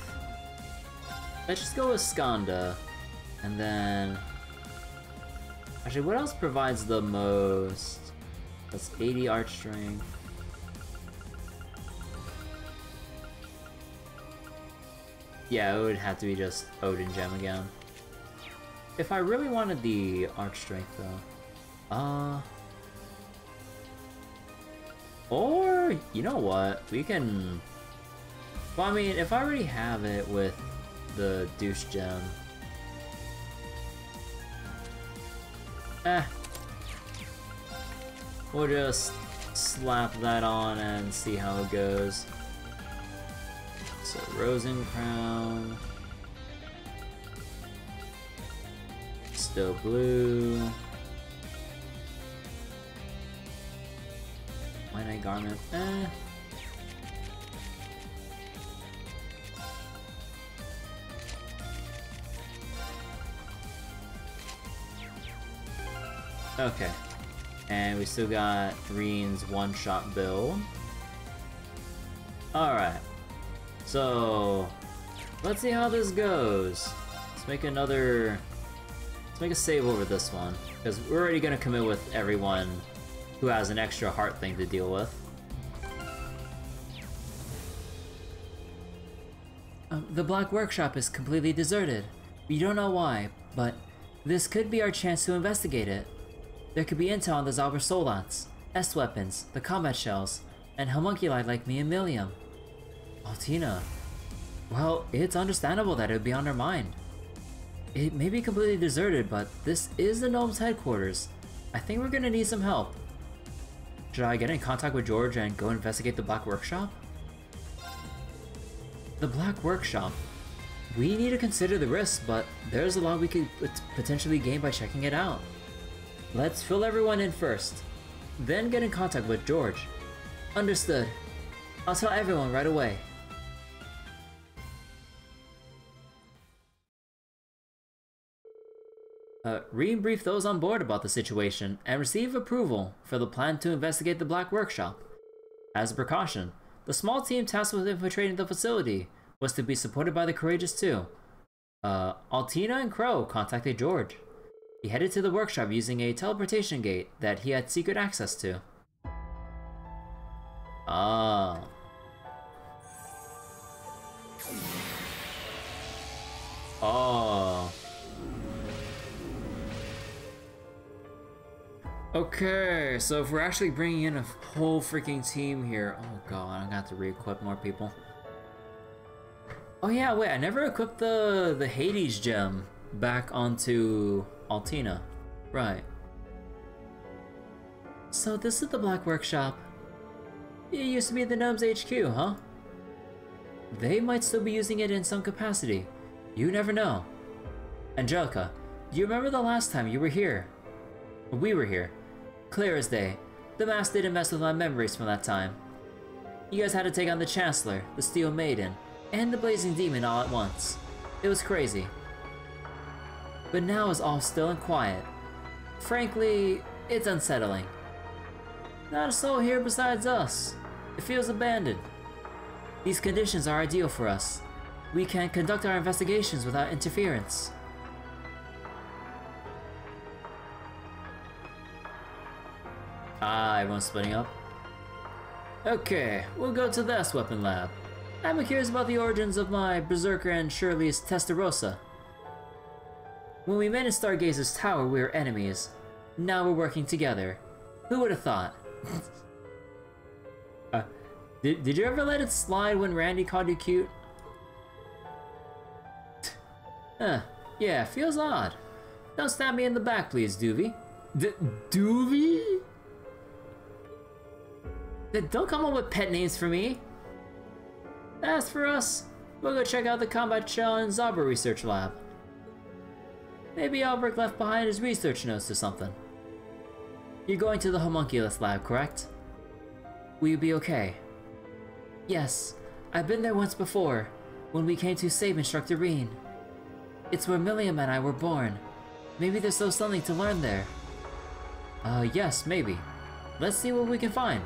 Let's just go with Skanda. And then... Actually, what else provides the most? That's 80 arch strength. Yeah, it would have to be just Odin Gem again. If I really wanted the arch strength though. Or, you know what? We can... Well, I mean, if I already have it with the douche gem... We'll just slap that on and see how it goes. So, Rosencrown... Still blue... White garment, Okay. And we still got Reen's one-shot build. Alright. So... Let's see how this goes. Let's make another... Let's make a save over this one. Because we're already gonna commit with everyone who has an extra heart thing to deal with. The Black Workshop is completely deserted. We don't know why, but this could be our chance to investigate it. There could be intel on the Zauber soldats, S-weapons, the combat shells, and homunculi like me and Milliam. Altina. Well, it's understandable that it would be on their mind. It may be completely deserted, but this is the Gnome's headquarters. I think we're gonna need some help. Should I get in contact with George and go investigate the Black Workshop? The Black Workshop? We need to consider the risks, but there's a lot we could potentially gain by checking it out. Let's fill everyone in first, then get in contact with George. Understood. I'll tell everyone right away. Re-brief those on board about the situation and receive approval for the plan to investigate the Black Workshop. As a precaution, the small team tasked with infiltrating the facility was to be supported by the courageous too. Altina and Crow contacted George. He headed to the workshop using a teleportation gate that he had secret access to. Ah. Oh. Okay, so if we're actually bringing in a whole freaking team here, oh god, I'm gonna have to re-equip more people. Oh yeah, wait, I never equipped the Hades gem back onto Altina. Right. So this is the Black Workshop. It used to be the Gnome's HQ, huh? They might still be using it in some capacity. You never know. Angelica, do you remember the last time you were here? We were here. Clear as day. The mask didn't mess with my memories from that time. You guys had to take on the Chancellor, the Steel Maiden, and the Blazing Demon all at once. It was crazy. But now it's all still and quiet. Frankly, it's unsettling. Not a soul here besides us. It feels abandoned. These conditions are ideal for us. We can conduct our investigations without interference. Ah, everyone's splitting up. Okay, we'll go to this weapon lab. I'm curious about the origins of my Berserker and Shirley's Testarossa. When we met in Stargazer's tower, we were enemies. Now we're working together. Who would have thought? Did you ever let it slide when Randy called you cute? Yeah, feels odd. Don't stab me in the back, please, Duvalie. Duvalie? Don't come up with pet names for me. As for us, we'll go check out the Combat Shell and Zabra research lab. Maybe Albrecht left behind his research notes or something. You're going to the homunculus lab, correct? Will you be okay? Yes, I've been there once before, when we came to save Instructor Reen. It's where Milliam and I were born. Maybe there's still something to learn there. Yes, maybe. Let's see what we can find.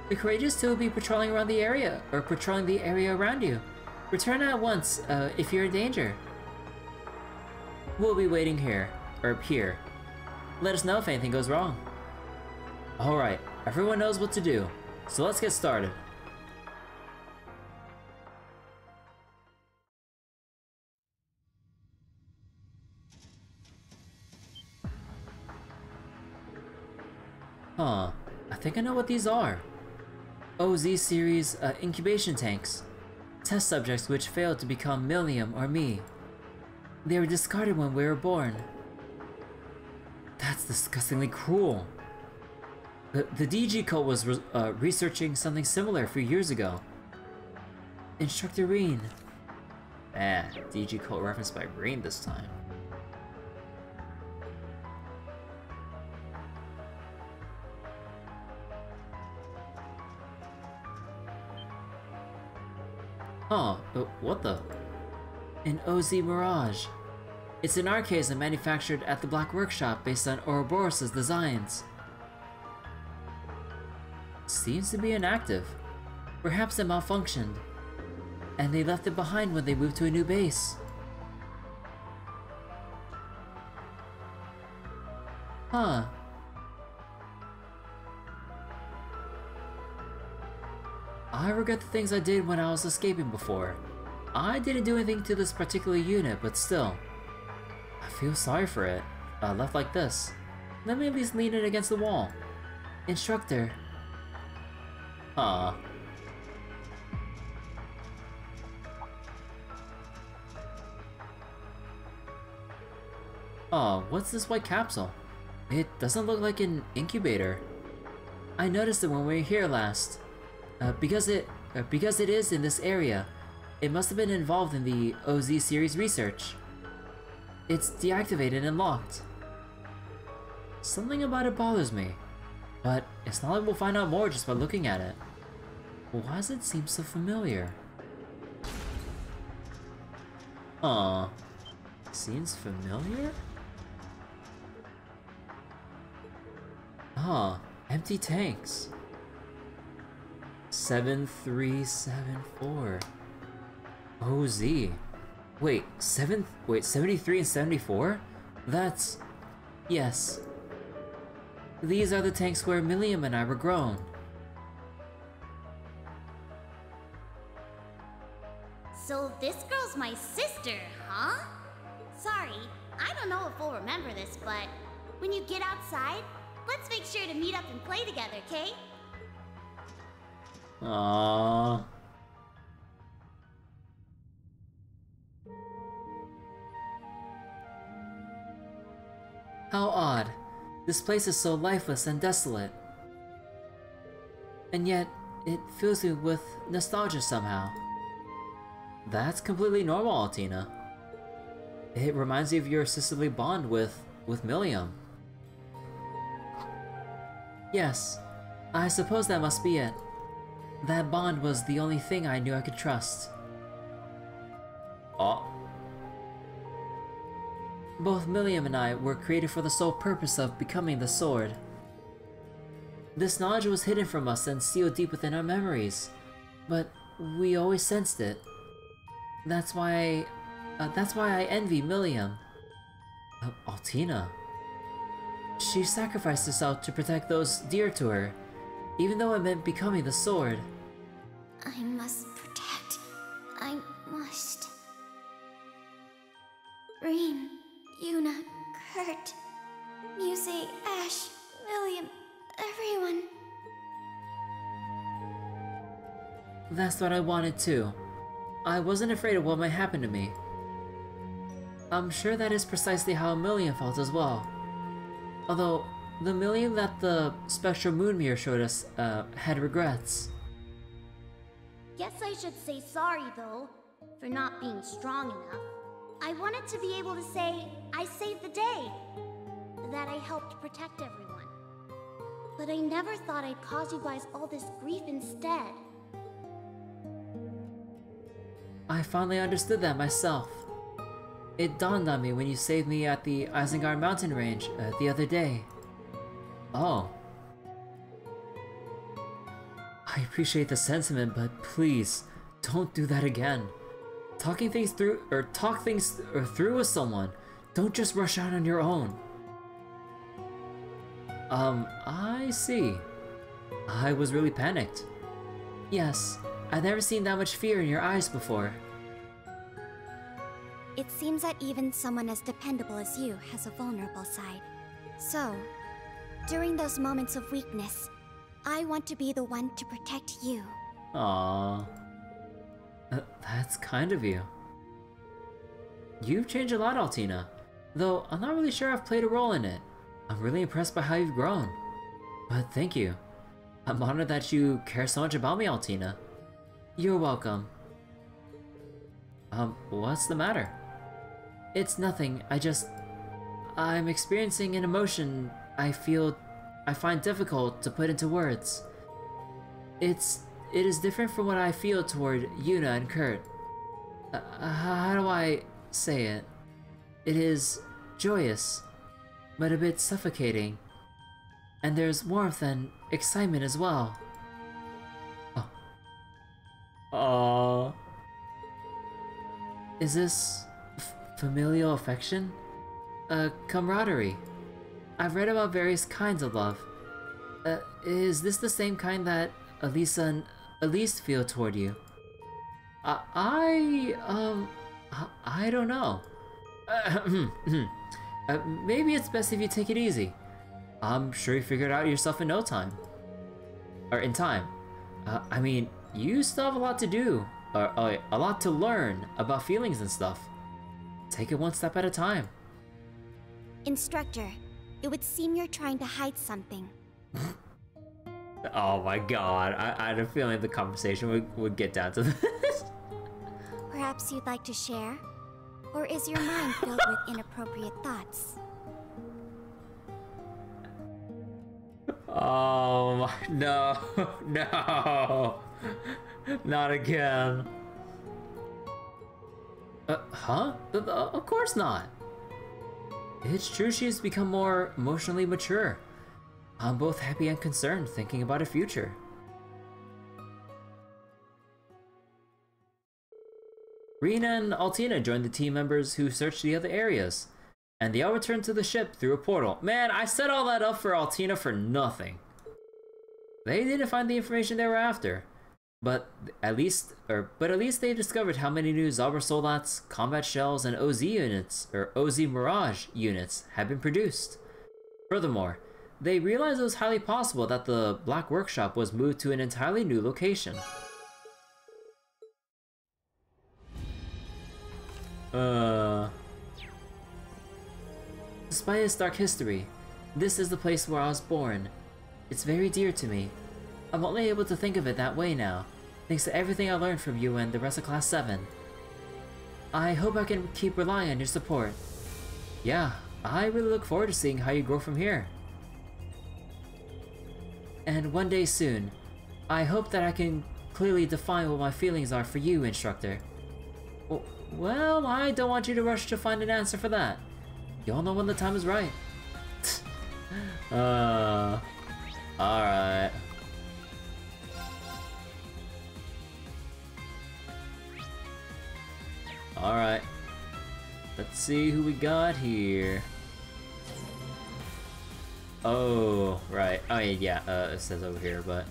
The Courageous Two will be patrolling around the area, or patrolling the area around you. Return at once, if you're in danger. We'll be waiting here. Let us know if anything goes wrong. Alright, everyone knows what to do, so let's get started. Huh, I think I know what these are. OZ series incubation tanks. Test subjects which failed to become Milliam or me. They were discarded when we were born. That's disgustingly cruel. The DG cult was researching something similar a few years ago. Instructor Reen. DG cult referenced by Reen this time. Huh, what the? An OZ Mirage. It's an arcade manufactured at the Black Workshop based on Ouroboros' designs. Seems to be inactive. Perhaps it malfunctioned. And they left it behind when they moved to a new base. Huh. I regret the things I did when I was escaping before. I didn't do anything to this particular unit, but still. I feel sorry for it. Left like this. Let me at least lean it against the wall. Instructor. Oh, what's this white capsule? It doesn't look like an incubator. I noticed it when we were here last. Because it is in this area, it must have been involved in the OZ series research. It's deactivated and locked. Something about it bothers me, but it's not like we'll find out more just by looking at it. Why does it seem so familiar? Aw, seems familiar? Huh, empty tanks. 7374. OZ. Wait, 73 and 74? That's... Yes. These are the tanks where Milliam and I were grown. So this girl's my sister, huh? Sorry, I don't know if we'll remember this, but when you get outside, let's make sure to meet up and play together, okay? Aww. How odd. This place is so lifeless and desolate. And yet, it fills me with nostalgia somehow. That's completely normal, Altina. It reminds you of your sisterly bond with Milliam. Yes, I suppose that must be it. That bond was the only thing I knew I could trust. Oh. Both Milliam and I were created for the sole purpose of becoming the sword. This knowledge was hidden from us and sealed deep within our memories, but we always sensed it. That's why I envy Milliam. Altina. She sacrificed herself to protect those dear to her, even though it meant becoming the sword. I must protect. I must. Rean, Juna, Kurt, Muse, Ash, William, everyone. That's what I wanted too. I wasn't afraid of what might happen to me. I'm sure that is precisely how Milliam felt as well. Although, the Milliam that the Spectral Moon Mirror showed us, had regrets. Guess I should say sorry, though, for not being strong enough. I wanted to be able to say, I saved the day, that I helped protect everyone. But I never thought I'd cause you guys all this grief instead. I finally understood that myself. It dawned on me when you saved me at the Isengard mountain range the other day. Oh. I appreciate the sentiment, but please, don't do that again. Talk things through with someone. Don't just rush out on your own. I see. I was really panicked. Yes, I've never seen that much fear in your eyes before. It seems that even someone as dependable as you has a vulnerable side. So, during those moments of weakness, I want to be the one to protect you. Aww. That's kind of you. You've changed a lot, Altina. Though I'm not really sure I've played a role in it. I'm really impressed by how you've grown. But thank you. I'm honored that you care so much about me, Altina. You're welcome. What's the matter? It's nothing, I'm experiencing an emotion I find difficult to put into words. It is different from what I feel toward Juna and Kurt. How do I say it? It is joyous, but a bit suffocating. And there's warmth and excitement as well. Oh. Is this familial affection? Camaraderie. I've read about various kinds of love. Is this the same kind that Alisa and Elise feel toward you? I don't know. Maybe it's best if you take it easy. I'm sure you figured it out yourself in no time. Or in time. I mean, you still have a lot to do. Or a lot to learn about feelings and stuff. Take it one step at a time. Instructor, it would seem you're trying to hide something. Oh my god, I had a feeling the conversation would get down to this. Perhaps you'd like to share? Or is your mind filled with inappropriate thoughts? Oh no, no, not again. Huh? Of course not. It's true she's become more emotionally mature. I'm both happy and concerned thinking about her future. Rena and Altina joined the team members who searched the other areas, and they all returned to the ship through a portal. Man, I set all that up for Altina for nothing. They didn't find the information they were after, but at least they discovered how many new Zauber Soldats, combat shells, and OZ units, or OZ Mirage units, had been produced. Furthermore, they realized it was highly possible that the Black Workshop was moved to an entirely new location. Despite its dark history, this is the place where I was born. It's very dear to me. I'm only able to think of it that way now, thanks to everything I learned from you and the rest of Class 7. I hope I can keep relying on your support. Yeah, I really look forward to seeing how you grow from here. And one day soon, I hope that I can clearly define what my feelings are for you, Instructor. Well, I don't want you to rush to find an answer for that. You'll know when the time is right. Alright. Alright. Let's see who we got here. Oh, right. Oh, yeah, it says over here, but...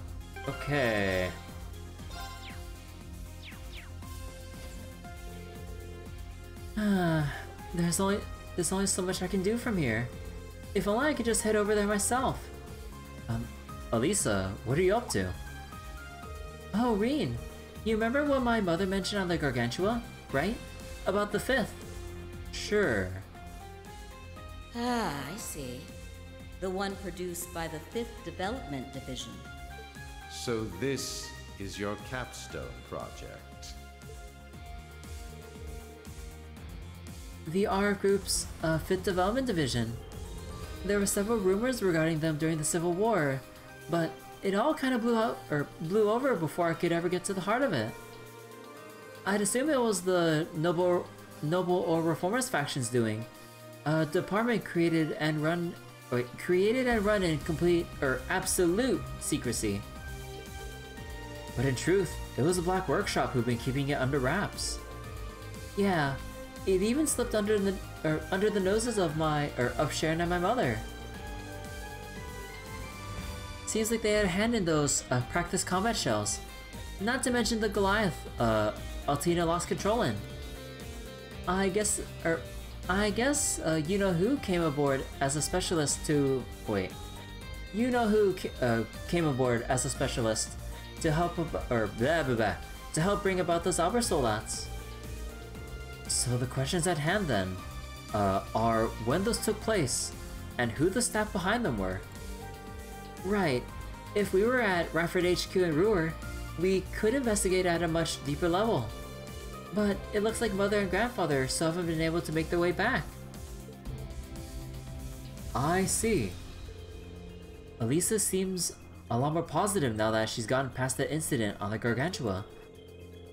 Okay. There's only so much I can do from here. If only I could just head over there myself. Alisa, what are you up to? Oh, Reen, you remember what my mother mentioned on the Gargantua, right? About the 5th? Sure. Ah, I see. The one produced by the 5th Development Division. So this is your capstone project. The R Group's 5th Development Division. There were several rumors regarding them during the Civil War, but it all kind of blew over before I could ever get to the heart of it. I'd assume it was the Noble or Reformers faction's doing. A department created and run in complete or absolute secrecy. But in truth, it was the Black Workshop who've been keeping it under wraps. Yeah, it even slipped under the noses of Sharon and my mother. Seems like they had a hand in those practice combat shells. Not to mention the Goliath Altina lost control in. I guess you know who came aboard as a specialist to came aboard as a specialist to help to help bring about those Zauber Soldats. So the questions at hand then are when those took place and who the staff behind them were. Right. If we were at Rafford HQ in Ruhr, we could investigate at a much deeper level. But it looks like Mother and Grandfather still haven't been able to make their way back. I see. Alisa seems a lot more positive now that she's gotten past the incident on the Gargantua.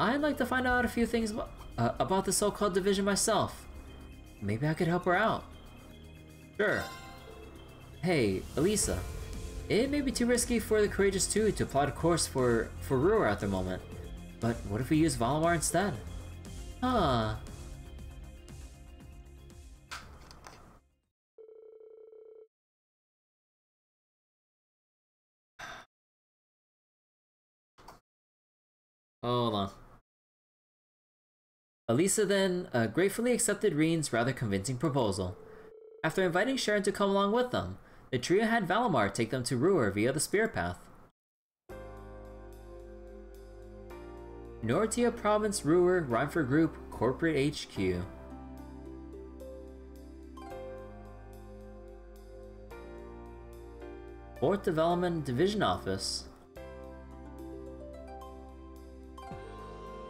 I'd like to find out a few things about the so-called division myself. Maybe I could help her out. Sure. Hey, Alisa. It may be too risky for the Courageous 2 to plot a course for Ruhr at the moment. But what if we use Valimar instead? Huh. Hold on. Alisa then gratefully accepted Reen's rather convincing proposal. After inviting Sharon to come along with them, the trio had Valimar take them to Ruhr via the Spirit Path. Nortia Province, Ruhr, Reinford Group, Corporate HQ. 4th Development Division office.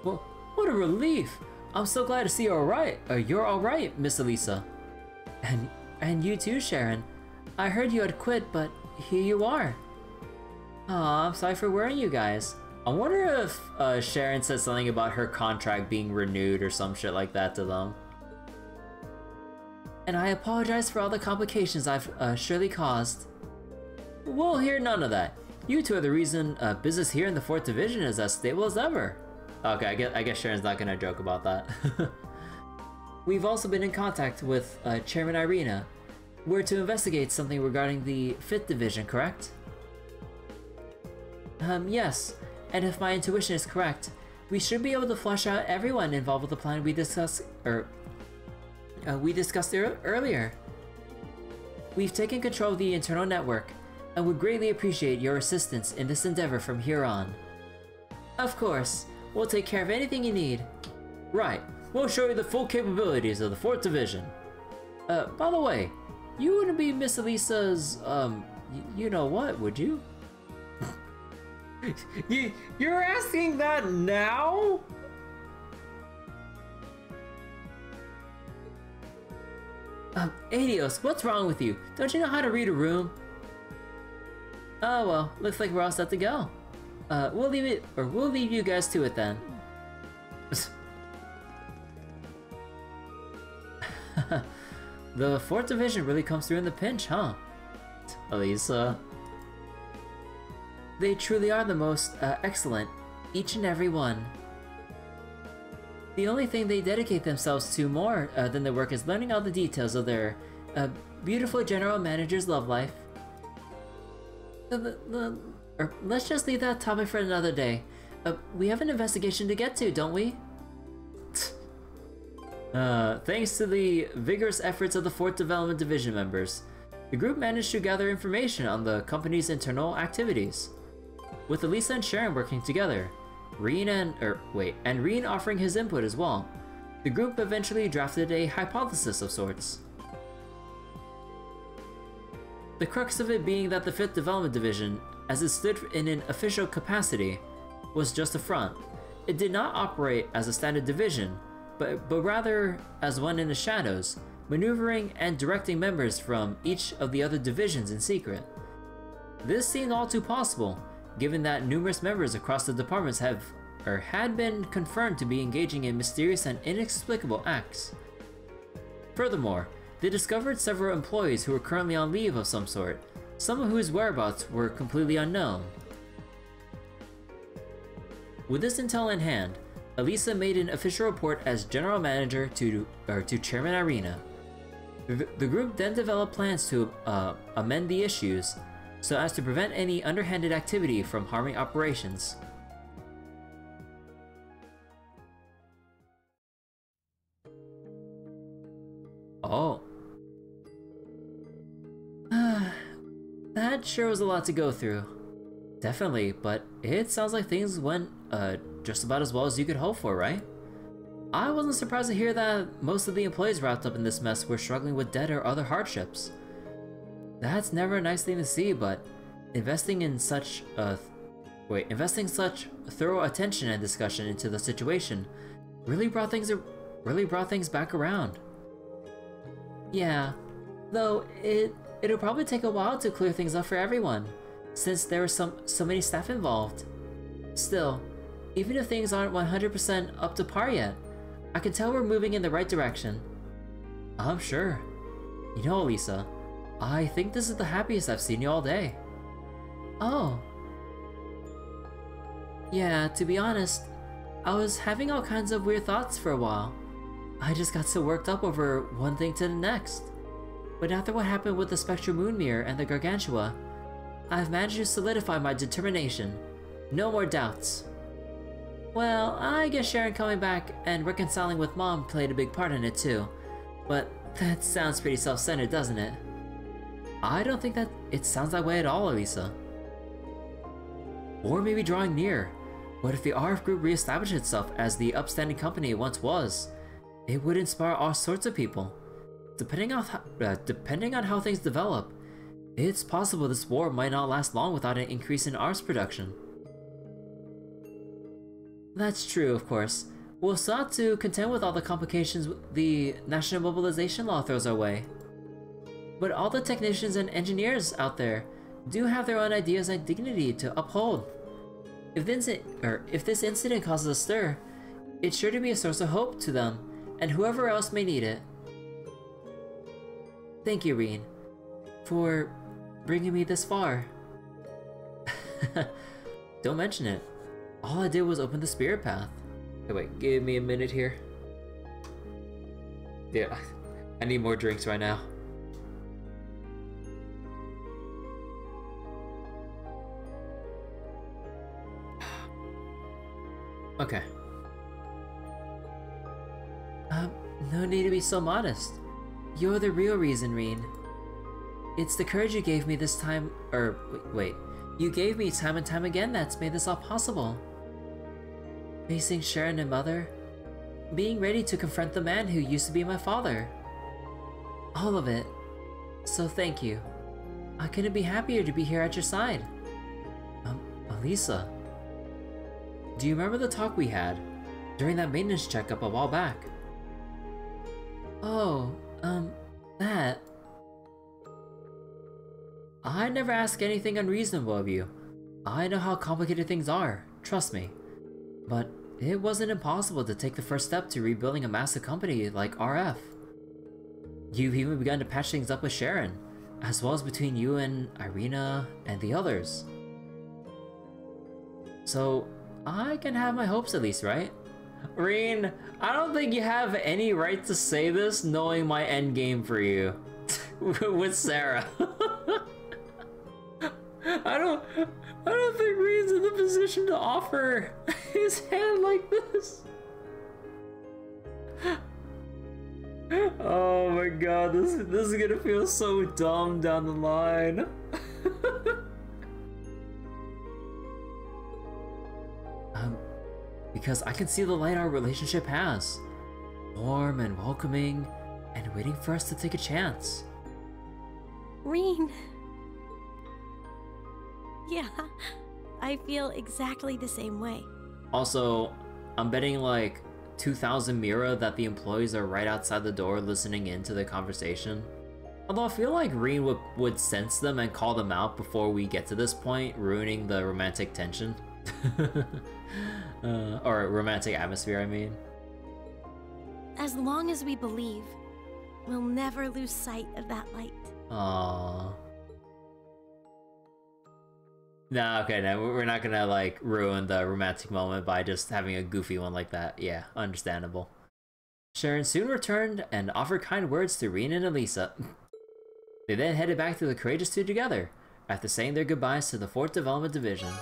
Well, what a relief! I'm so glad to see you're alright. You're alright, Miss Alisa. And you too, Sharon. I heard you had quit, but here you are. Aw, I'm sorry for worrying you guys. I wonder if Sharon said something about her contract being renewed or some shit like that to them. And I apologize for all the complications I've surely caused. We'll hear none of that. You two are the reason business here in the 4th Division is as stable as ever. Okay, I guess Sharon's not gonna joke about that. We've also been in contact with Chairman Irina. We're to investigate something regarding the 5th Division, correct? Yes. And if my intuition is correct, we should be able to flush out everyone involved with the plan we discussed earlier. We've taken control of the internal network, and would greatly appreciate your assistance in this endeavor from here on. Of course, we'll take care of anything you need. Right, we'll show you the full capabilities of the 4th Division. By the way, you wouldn't be Miss Alisa's, you know what, would you? You're asking that now? Adios, what's wrong with you? Don't you know how to read a room? Oh well, looks like we're all set to go. We'll leave you guys to it then. The 4th Division really comes through in the pinch, huh? Alisa. They truly are the most excellent, each and every one. The only thing they dedicate themselves to more than their work is learning all the details of their beautiful general manager's love life. Let's just leave that topic for another day. We have an investigation to get to, don't we? Thanks to the vigorous efforts of the 4th Development Division members, the group managed to gather information on the company's internal activities. With Alisa and Sharon working together, Reen offering his input as well, the group eventually drafted a hypothesis of sorts. The crux of it being that the 5th Development Division, as it stood in an official capacity, was just a front. It did not operate as a standard division, but rather as one in the shadows, maneuvering and directing members from each of the other divisions in secret. This seemed all too possible, given that numerous members across the departments had been confirmed to be engaging in mysterious and inexplicable acts. Furthermore, they discovered several employees who were currently on leave of some sort, some of whose whereabouts were completely unknown. With this intel in hand, Alisa made an official report as general manager to Chairman Irina. The group then developed plans to amend the issues so as to prevent any underhanded activity from harming operations. Oh. That sure was a lot to go through. Definitely, but it sounds like things went just about as well as you could hope for, right? I wasn't surprised to hear that most of the employees wrapped up in this mess were struggling with debt or other hardships. That's never a nice thing to see, but investing such thorough attention and discussion into the situation really brought things back around. Yeah, though it'll probably take a while to clear things up for everyone, since there are so many staff involved. Still, even if things aren't 100% up to par yet, I can tell we're moving in the right direction. I'm sure. You know, Alisa, I think this is the happiest I've seen you all day. Oh. Yeah, to be honest, I was having all kinds of weird thoughts for a while. I just got so worked up over one thing to the next. But after what happened with the Spectral Moon Mirror and the Gargantua, I've managed to solidify my determination. No more doubts. Well, I guess Sharon coming back and reconciling with Mom played a big part in it too. But that sounds pretty self-centered, doesn't it? I don't think that it sounds that way at all, Alisa. Or maybe drawing near. What if the RF group reestablished itself as the upstanding company it once was? It would inspire all sorts of people. Depending on how things develop, It's possible this war might not last long without an increase in arms production. That's true, of course. We'll still have to contend with all the complications the National Mobilization Law throws our way. But all the technicians and engineers out there do have their own ideas and dignity to uphold. If this incident causes a stir, it's sure to be a source of hope to them, and whoever else may need it. Thank you, Reen, for bringing me this far. Don't mention it. All I did was open the spirit path. Hey, wait, give me a minute here. Yeah, I need more drinks right now. Okay. No need to be so modest. You're the real reason, Reen. It's the courage you gave me this time, wait. You gave me time and time again that's made this all possible. Facing Sharon and Mother. Being ready to confront the man who used to be my father. All of it. So thank you. I couldn't be happier to be here at your side. Alisa. Do you remember the talk we had during that maintenance checkup a while back? Oh, that. I never ask anything unreasonable of you. I know how complicated things are, trust me. But it wasn't impossible to take the first step to rebuilding a massive company like RF. You've even begun to patch things up with Sharon, as well as between you and Irina and the others. So, I can have my hopes at least, right? Reen, I don't think you have any right to say this knowing my endgame for you. With Sarah. I don't think Reen's in the position to offer his hand like this. Oh my god, this is gonna feel so dumb down the line. Because I can see the light our relationship has. Warm and welcoming, and waiting for us to take a chance. Reen. Yeah, I feel exactly the same way. Also, I'm betting like 2,000 Mira that the employees are right outside the door listening in to the conversation. Although I feel like Reen would sense them and call them out before we get to this point, ruining the romantic tension. Or romantic atmosphere, I mean. As long as we believe, we'll never lose sight of that light. Aww. Nah, okay, no, we're not gonna like ruin the romantic moment by just having a goofy one like that. Yeah, understandable. Sharon soon returned and offered kind words to Reen and Alisa. They then headed back to the Courageous Two together, after saying their goodbyes to the 4th Development Division.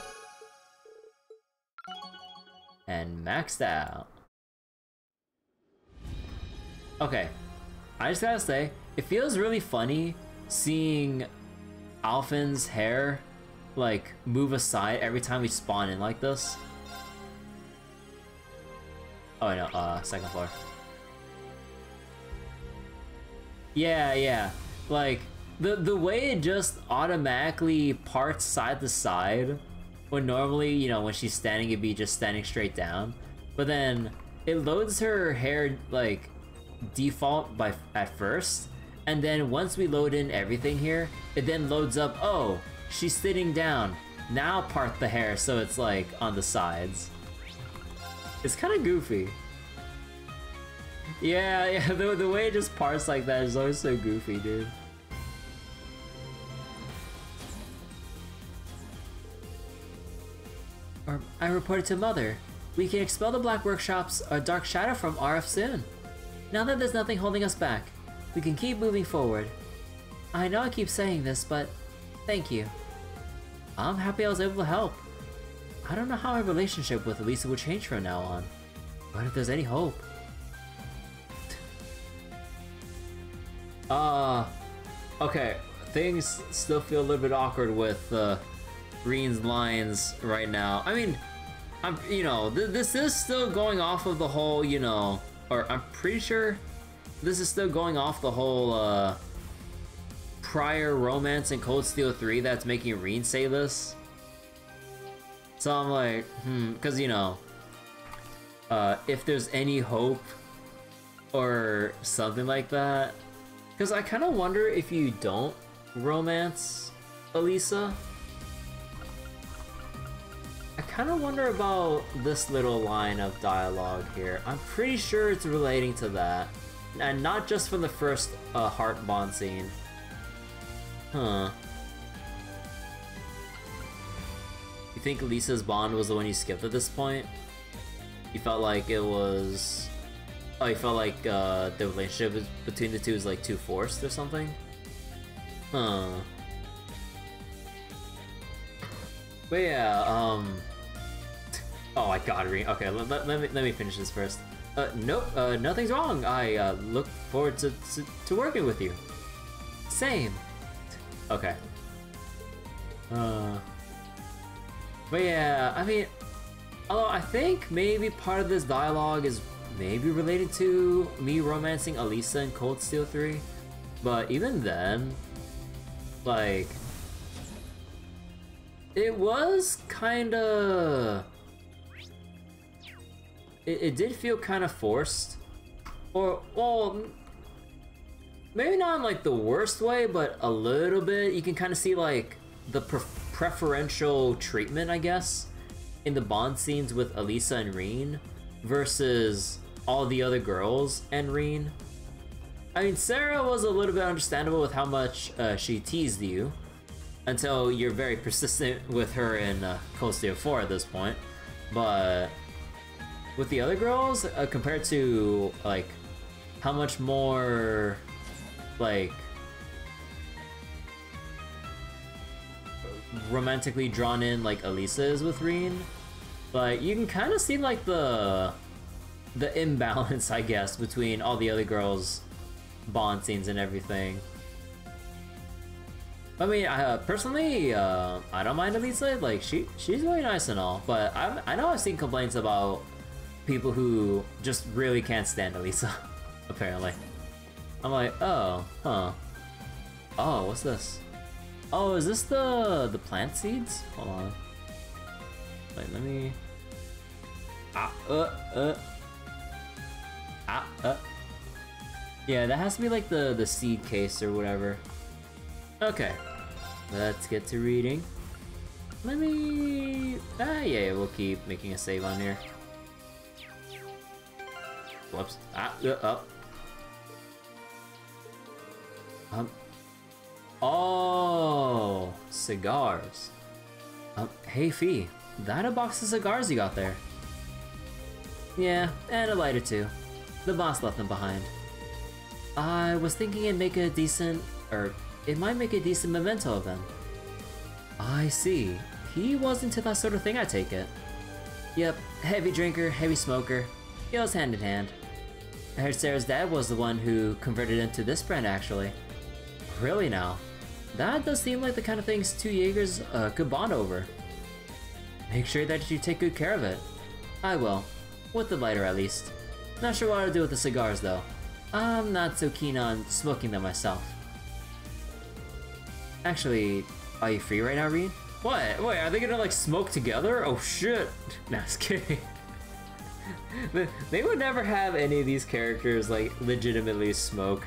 And maxed out. Okay, I just gotta say, it feels really funny seeing Alphen's hair like move aside every time we spawn in like this. Oh no, 2nd floor. Yeah, like the way it just automatically parts side to side, when normally, you know, when she's standing it'd be just standing straight down, but then it loads her hair like default at first, and then once we load in everything here, it then loads up, oh, she's sitting down, now part the hair so it's like on the sides. It's kind of goofy. Yeah, the way it just parts like that is always so goofy, dude. I reported to Mother. We can expel the Black Workshop's Dark Shadow from RF soon. Now that there's nothing holding us back, we can keep moving forward. I know I keep saying this, but thank you. I'm happy I was able to help. I don't know how my relationship with Alisa will change from now on, but if there's any hope. Okay, things still feel a little bit awkward with Reen's lines right now. I mean, you know, this is still going off of the whole, you know, or I'm pretty sure this is still going off the whole prior romance in Cold Steel 3 that's making Reen say this. So I'm like, because you know, if there's any hope or something like that. Because I kind of wonder if you don't romance Alisa. I kind of wonder about this little line of dialogue here. I'm pretty sure it's relating to that. And not just from the first Heart Bond scene. Huh. You think Alisa's bond was the one you skipped at this point? You felt like it was... Oh, you felt like the relationship between the two is like too forced or something? Huh. But yeah, oh my god, okay, let me finish this first. Nope, nothing's wrong. I look forward to working with you. Same. Okay. But yeah, I mean, although I think maybe part of this dialogue is maybe related to me romancing Alisa in Cold Steel 3, but even then, like, it was kinda... It did feel kind of forced. Or, well, maybe not in like the worst way, but a little bit. You can kind of see like the preferential treatment, I guess, in the bond scenes with Alisa and Reen versus all the other girls and Reen. I mean, Sarah was a little bit understandable with how much she teased you until you're very persistent with her in Cold Steel 4 at this point. But with the other girls, compared to like how much more like romantically drawn in like Alisa is with Reen, like you can kind of see like the imbalance, I guess, between all the other girls' bond scenes and everything. I mean, personally, I don't mind Alisa. Like she's really nice and all, but I know I've seen complaints about people who just really can't stand Alisa. Apparently, I'm like, oh, huh. Oh, what's this? Oh, is this the plant seeds? Hold on. Wait, let me. Yeah, that has to be like the seed case or whatever. Okay, let's get to reading. Let me... yeah, we'll keep making a save on here. Whoops. Oh, cigars. Hey Fie, that a box of cigars you got there? Yeah, and a lighter too. The boss left them behind. I was thinking it'd make a decent, or it might make a decent memento of them. I see. He was into that sort of thing, I take it. Yep, heavy drinker, heavy smoker. Goes hand in hand. I heard Sarah's dad was the one who converted into this brand, actually. Really now? That does seem like the kind of things two Jaegers could bond over. Make sure that you take good care of it. I will. With the lighter, at least. Not sure what to do with the cigars, though. I'm not so keen on smoking them myself. Actually, are you free right now, Reen? What? Wait, are they gonna like smoke together? Oh shit! Nah, just kidding. They would never have any of these characters like legitimately smoke.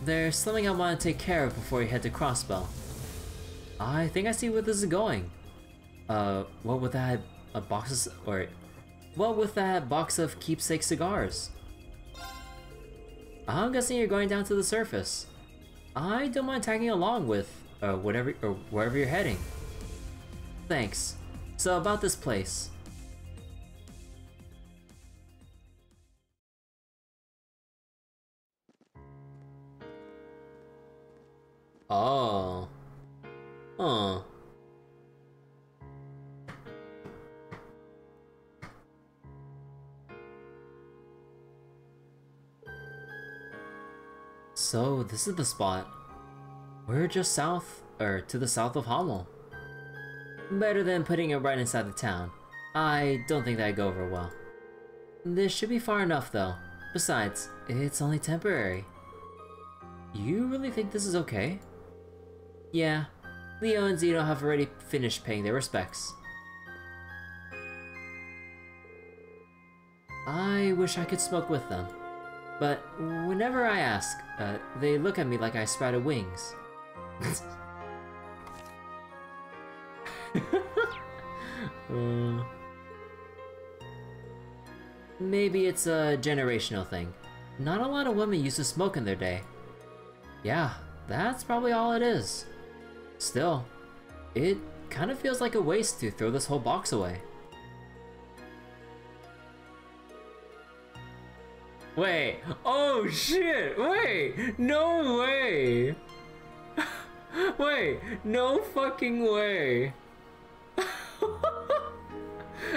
There's something I want to take care of before you head to Crossbell. I think I see where this is going. What with that what with that box of keepsake cigars? I'm guessing you're going down to the surface. I don't mind tagging along with wherever you're heading. Thanks. So about this place. Oh. Huh. So this is the spot. We're just south, or to the south of Hamel. Better than putting it right inside the town. I don't think that'd go over well. This should be far enough though. Besides, it's only temporary. You really think this is okay? Yeah, Leo and Zeno have already finished paying their respects. I wish I could smoke with them, but whenever I ask, they look at me like I sprouted wings. Maybe it's a generational thing. Not a lot of women used to smoke in their day. Yeah, that's probably all it is. Still, it kind of feels like a waste to throw this whole box away. Wait, oh shit, wait, no way! Wait, no fucking way!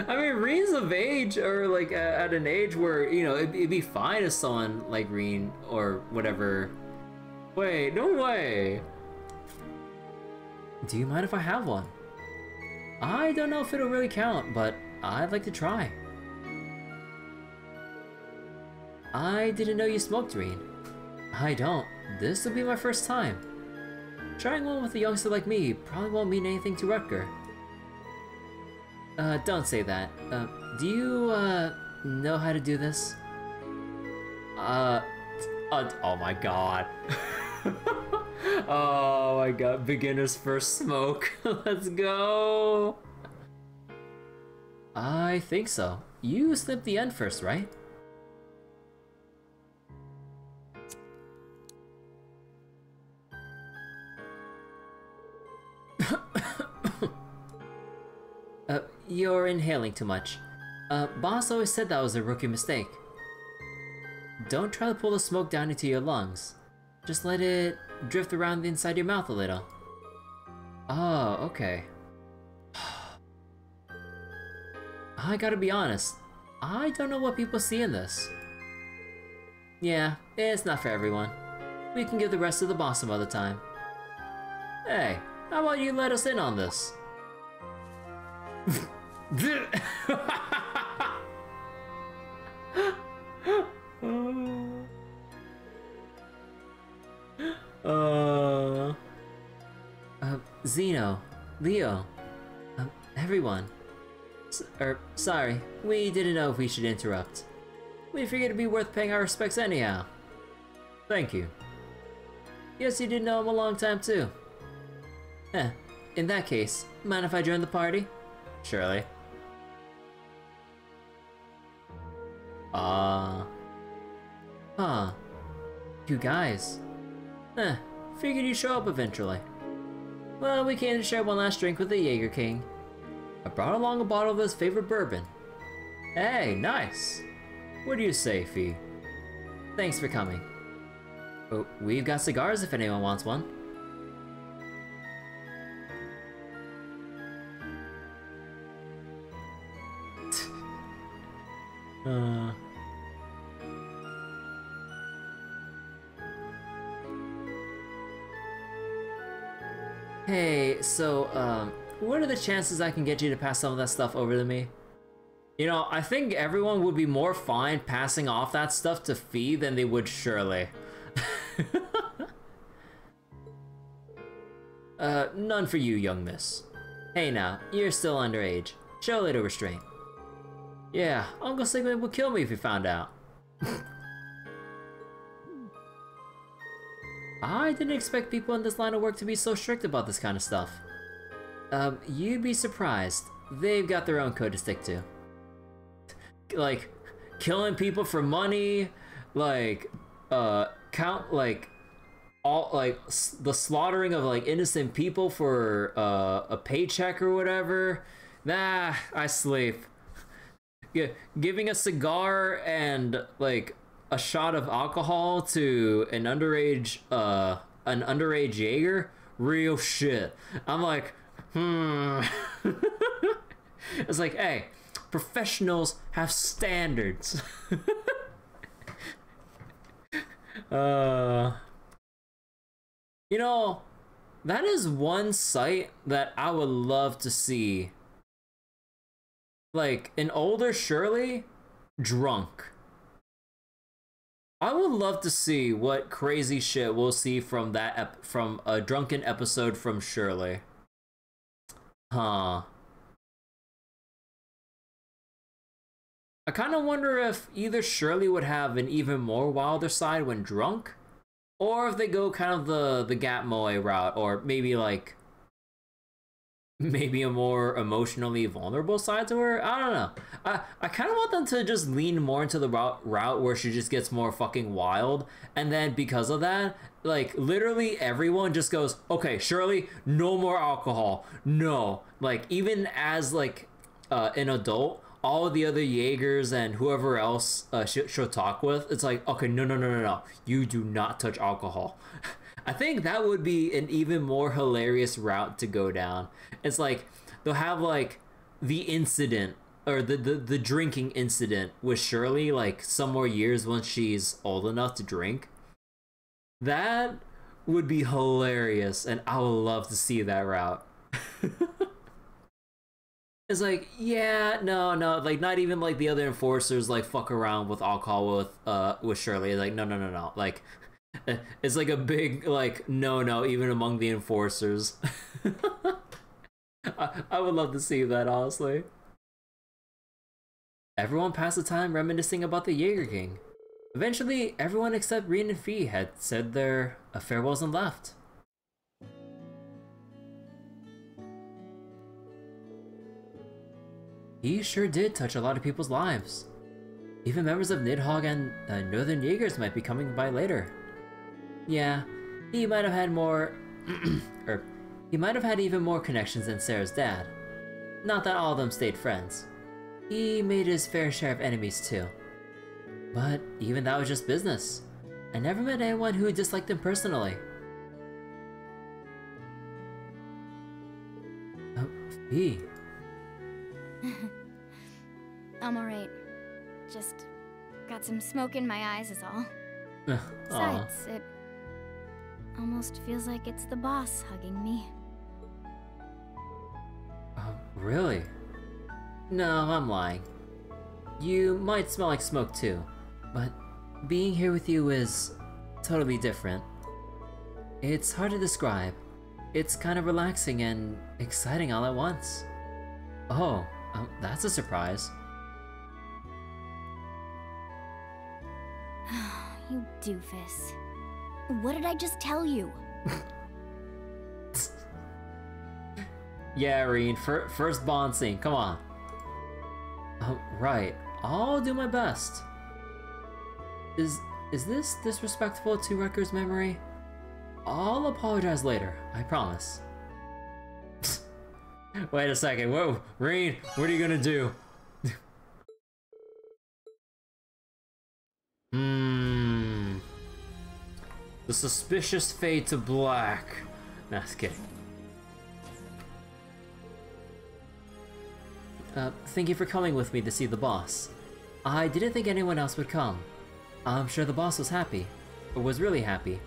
I mean, Reen's of age, or like at an age where, you know, it'd be fine if someone like Reen or whatever. Wait, no way! Do you mind if I have one? I don't know if it'll really count, but I'd like to try. I didn't know you smoked, Reen. I don't. This will be my first time. Trying one with a youngster like me probably won't mean anything to Rutger. Don't say that. Do you, know how to do this? Oh my god. Oh my god, beginner's first smoke. Let's go! I think so. You snipped the end first, right? You're inhaling too much. Boss always said that was a rookie mistake. Don't try to pull the smoke down into your lungs. Just let it drift around inside your mouth a little. Oh, okay. I gotta be honest, I don't know what people see in this. Yeah, it's not for everyone. We can give the rest of the boss some other time. Hey, how about you let us in on this? Zeno, Leo, everyone. Sorry, we didn't know if we should interrupt. We figured it'd be worth paying our respects anyhow. Thank you. Guess you did know him a long time too. In that case, mind if I join the party? Surely. Huh. You guys. Figured you'd show up eventually. Well, we came to share one last drink with the Jaeger King. I brought along a bottle of his favorite bourbon. Hey, nice. What do you say, Fie? Thanks for coming. Oh, we've got cigars if anyone wants one. Hey, so, what are the chances I can get you to pass some of that stuff over to me? You know, I think everyone would be more fine passing off that stuff to Fie than they would Shirley. None for you, young miss. Hey now, you're still underage. Show a little restraint. Yeah, Uncle Sigmund would kill me if he found out. I didn't expect people in this line of work to be so strict about this kind of stuff. You'd be surprised. They've got their own code to stick to. Like, killing people for money, like, the slaughtering of, like, innocent people for, a paycheck or whatever. Nah, I sleep. Giving a cigar and, like, a shot of alcohol to an underage Jaeger? Real shit. I'm like, It's like, hey, professionals have standards. You know, that is one sight that I would love to see. Like, an older Shirley drunk. I would love to see what crazy shit we'll see from that from a drunken episode from Shirley. Huh. I kind of wonder if either Shirley would have an even more wilder side when drunk, or if they go kind of the Gatmoe route, or maybe like maybe a more emotionally vulnerable side to her. I don't know. I kind of want them to just lean more into the route where she just gets more fucking wild, and then because of that, like literally everyone just goes, okay, Shirley, no more alcohol, no. Like even as like an adult, all of the other Jaegers and whoever else she'll talk with, it's like, okay, no, you do not touch alcohol. I think that would be an even more hilarious route to go down. It's like they'll have like the incident or the drinking incident with Shirley like some more years once she's old enough to drink. That would be hilarious, and I would love to see that route. It's like, yeah, no, like not even like the other enforcers like fuck around with alcohol with Shirley. Like no, like it's like a big like no even among the enforcers. I would love to see that, honestly. Everyone passed the time reminiscing about the Jaeger King. Eventually, everyone except Rien and Fie had said their farewells and left. He sure did touch a lot of people's lives. Even members of Nidhogg and Northern Jaegers might be coming by later. Yeah, he might have had more... he might have had even more connections than Sarah's dad. Not that all of them stayed friends. He made his fair share of enemies too. But even that was just business. I never met anyone who disliked him personally. Oh, Fie. I'm alright. Just got some smoke in my eyes is all. Besides, it almost feels like it's the boss hugging me. Really? No, I'm lying. You might smell like smoke too, but being here with you is totally different. It's hard to describe. It's kind of relaxing and exciting all at once. Oh, that's a surprise. You doofus. What did I just tell you? Yeah, Rien, first Bond scene, come on. Right, I'll do my best. Is this disrespectful to Wrecker's memory? I'll apologize later, I promise. Wait a second, whoa, Rien, what are you gonna do? The suspicious fade to black. Nah, just kidding. Thank you for coming with me to see the boss. I didn't think anyone else would come. I'm sure the boss was happy, or was really happy.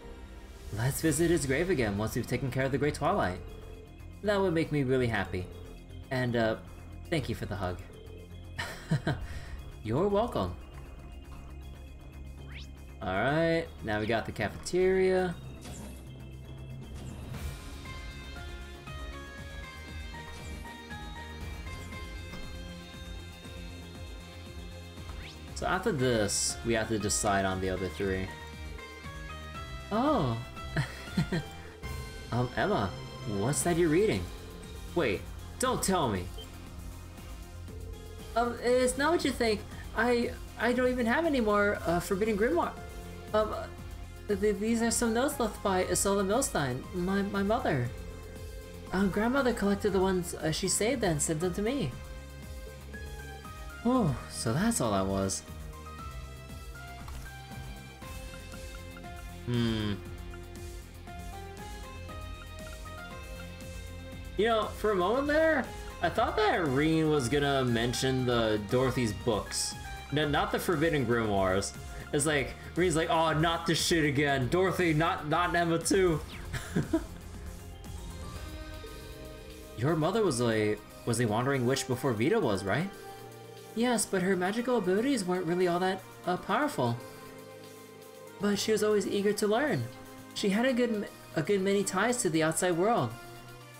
Let's visit his grave again once we've taken care of the Great Twilight. That would make me really happy. And, thank you for the hug. You're welcome. Alright, now we got the cafeteria. So after this, we have to decide on the other three. Oh! Emma, what's that you're reading? Wait, don't tell me! It's not what you think. I don't even have any more, Forbidden Grimoire. These are some notes left by Isola Milstein, my mother. Grandmother collected the ones she saved and sent them to me. Oh, so that's all that was. You know, for a moment there, I thought that Rien was gonna mention the Dorothy's books. No, not the Forbidden Grimoires. It's like, Rien's like, oh, not this shit again. Dorothy, not Emma too. Your mother was a wandering witch before Vita was, right? Yes, but her magical abilities weren't really all that powerful. but she was always eager to learn. She had a good many ties to the outside world,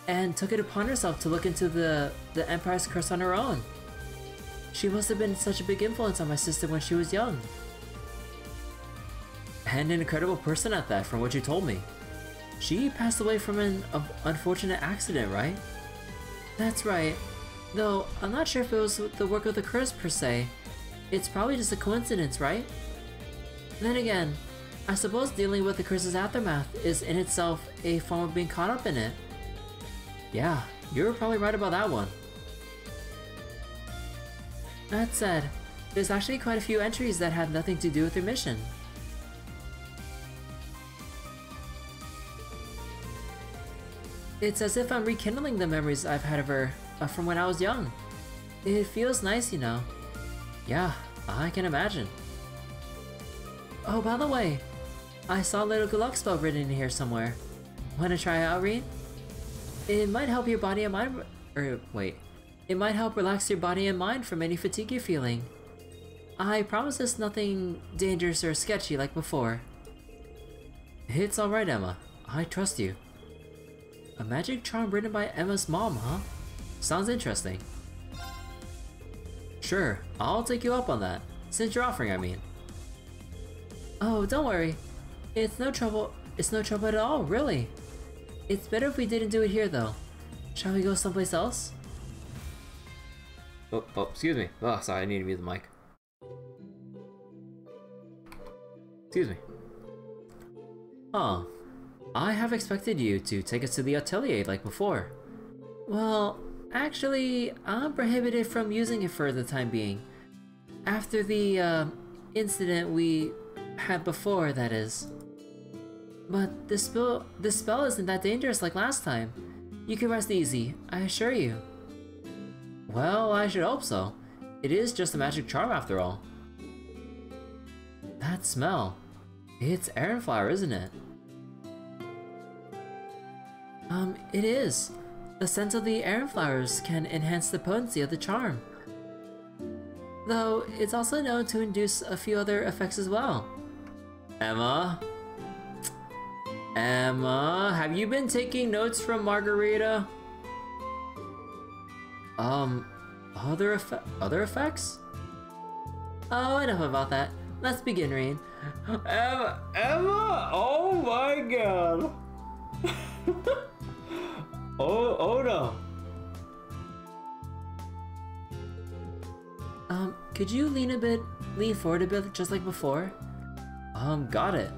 and took it upon herself to look into the Empire's curse on her own. She must have been such a big influence on my sister when she was young. And an incredible person at that, from what you told me. She passed away from an unfortunate accident, right? That's right. Though, I'm not sure if it was the work of the curse per se. It's probably just a coincidence, right? Then again, I suppose dealing with the curse's aftermath is in itself a form of being caught up in it. Yeah, you're probably right about that one. That said, there's actually quite a few entries that have nothing to do with your mission. It's as if I'm rekindling the memories I've had of her from when I was young. It feels nice, you know. Yeah, I can imagine. Oh, by the way, I saw a little good luck spell written in here somewhere. Wanna try it out, Reed? It might help your body and mind. It might help relax your body and mind from any fatigue you're feeling. I promise it's nothing dangerous or sketchy like before. It's alright, Emma. I trust you. A magic charm written by Emma's mom, huh? Sounds interesting. Sure, I'll take you up on that. Since you're offering, I mean. Oh, don't worry. It's no trouble at all, really. It's better if we didn't do it here, though. Shall we go someplace else? Oh, excuse me. Oh, sorry, I need to mute the mic. Excuse me. Oh, I have expected you to take us to the atelier like before. Well, actually, I'm prohibited from using it for the time being. After the, incident we had before, that is. But this spell isn't that dangerous like last time. You can rest easy, I assure you. Well, I should hope so. It is just a magic charm after all. That smell. It's Aran flower, isn't it? It is. The scent of the Aran flowers can enhance the potency of the charm. Though, it's also known to induce a few other effects as well. Emma? Emma, have you been taking notes from Margarita? Other effects? Oh, enough about that. Let's begin, Rain. Emma! Oh my god! oh no. Could you lean forward a bit just like before? Got it.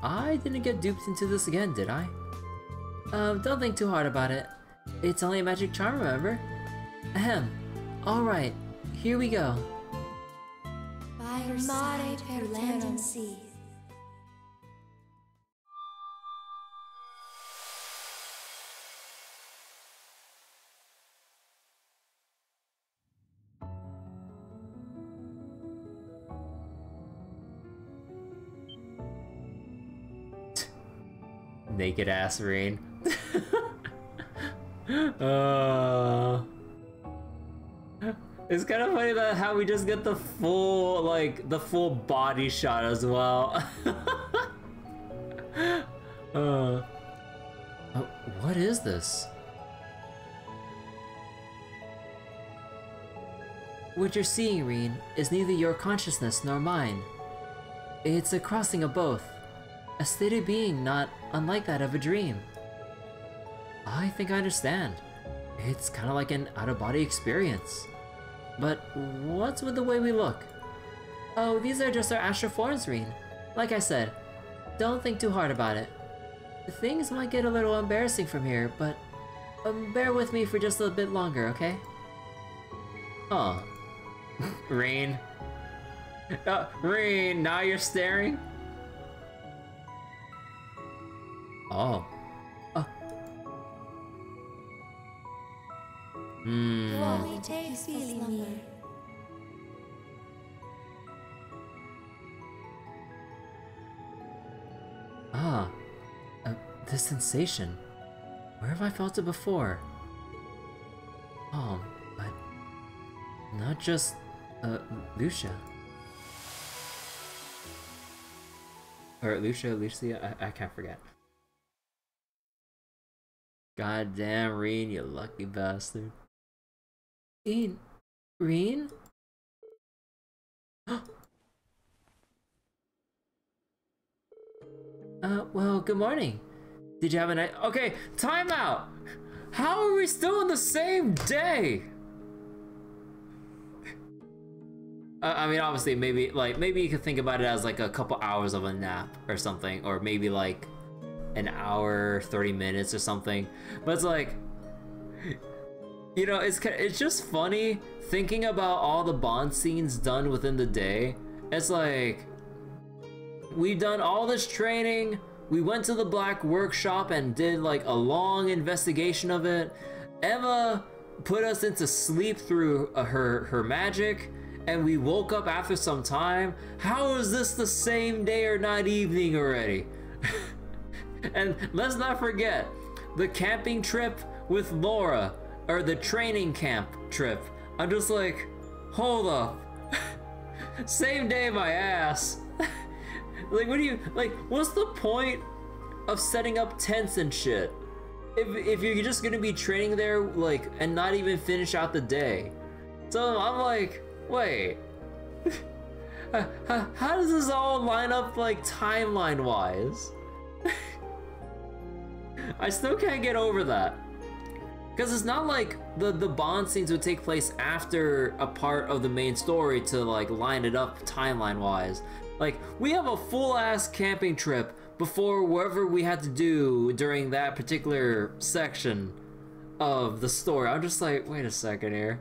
I didn't get duped into this again, did I? Don't think too hard about it. It's only a magic charm, remember? Ahem. Alright, here we go. By your side through land and sea. Naked ass Rain. It's kind of funny that how we just get the full body shot as well. What is this? What you're seeing, Reen, is neither your consciousness nor mine. It's a crossing of both. A state of being not unlike that of a dream. I think I understand. It's kind of like an out-of-body experience. But what's with the way we look? Oh, these are just our astral forms, Reen. Like I said, don't think too hard about it. Things might get a little embarrassing from here, but bear with me for just a bit longer, okay? Oh. Rain. Rain, now you're staring? Oh. Duvalie takes Sleipnir. This sensation. Where have I felt it before? But not just Lucia. Or Lucia, I can't forget. Goddamn, Reen, you lucky bastard. Reen? Well, good morning. Did you have a night? Okay, time out! How are we still in the same day? I mean, obviously, maybe you could think about it as like a couple hours of a nap or something, or maybe like an hour, 30 minutes or something. But it's like, you know, it's just funny thinking about all the Bond scenes done within the day. It's like, we've done all this training, we went to the Black Workshop and did like a long investigation of it. Emma put us into sleep through her magic, and we woke up after some time. How is this the same day or not evening already? And let's not forget the camping trip with Laura, or the training camp trip. I'm just like, hold up. Same day, my ass. Like, what do you, like, what's the point of setting up tents and shit if you're just gonna be training there, like, and not even finish out the day? So I'm like, wait, how does this all line up, like, timeline wise? I still can't get over that, because it's not like the Bond scenes would take place after a part of the main story to like line it up timeline wise. Like, we have a full ass camping trip before whatever we had to do during that particular section of the story. I'm just like, wait a second here.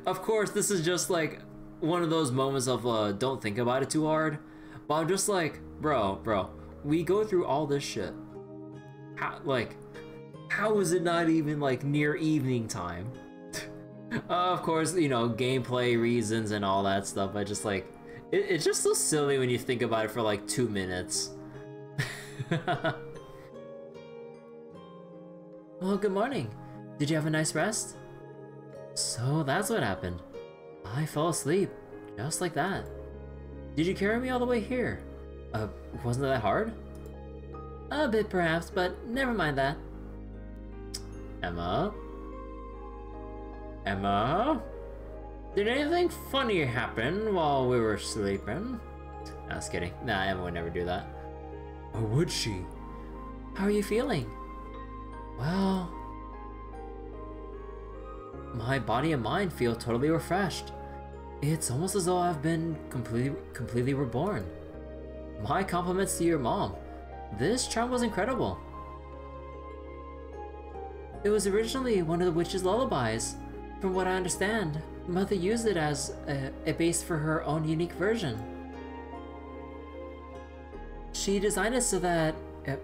Of course, this is just like one of those moments of don't think about it too hard. But I'm just like, bro, we go through all this shit. How is it not even like near evening time? Of course, you know, gameplay reasons and all that stuff. I just like, it's just so silly when you think about it for like 2 minutes. Well, good morning. Did you have a nice rest? So that's what happened. I fell asleep, just like that. Did you carry me all the way here? Wasn't that hard? A bit perhaps, but never mind that. Emma? Did anything funny happen while we were sleeping? I was kidding. Nah, Emma would never do that. Or would she? How are you feeling? Well, my body and mind feel totally refreshed. It's almost as though I've been completely reborn. My compliments to your mom. This charm was incredible. It was originally one of the witch's lullabies. From what I understand, Mother used it as a base for her own unique version. She designed it so that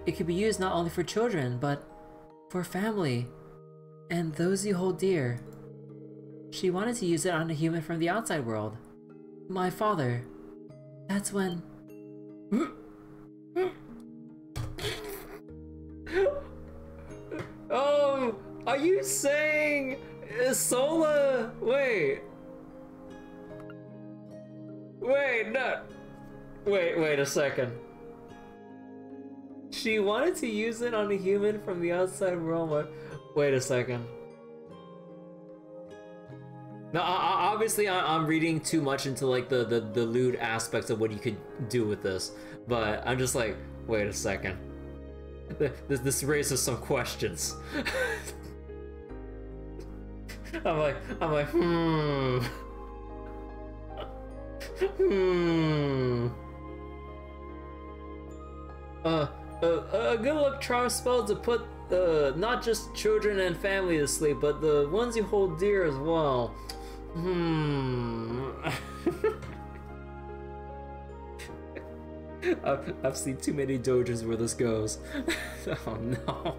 it could be used not only for children, but for family and those you hold dear. She wanted to use it on a human from the outside world. My father. That's when... Oh, are you saying Sola? Wait, no. Wait a second. She wanted to use it on a human from the outside world. Wait a second. No, obviously I'm reading too much into like the lewd aspects of what you could do with this, but I'm just like, wait a second. This raises some questions. I'm like, a good luck charm spell to put not just children and family to sleep, but the ones you hold dear as well. I've seen too many dojos where this goes. Oh no.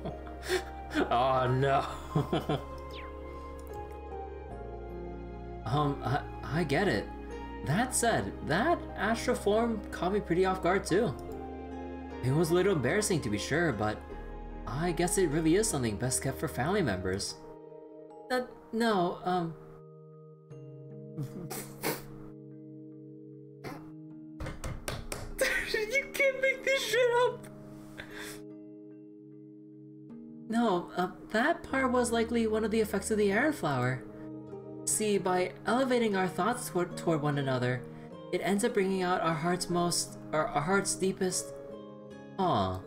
Oh no. I get it. That said, that astral form caught me pretty off guard too. It was a little embarrassing to be sure, but I guess it really is something best kept for family members. No, You can't make this shit up! No, that part was likely one of the effects of the Iron Flower. See, by elevating our thoughts toward one another, it ends up bringing out our heart's deepest awe.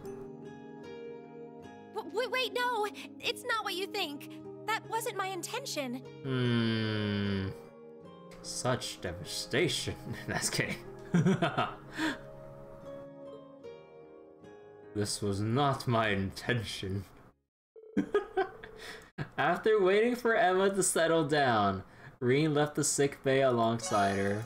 Wait, no! It's not what you think. That wasn't my intention. Such devastation. That's kidding. This was not my intention. After waiting for Emma to settle down, Reen left the sick bay alongside her.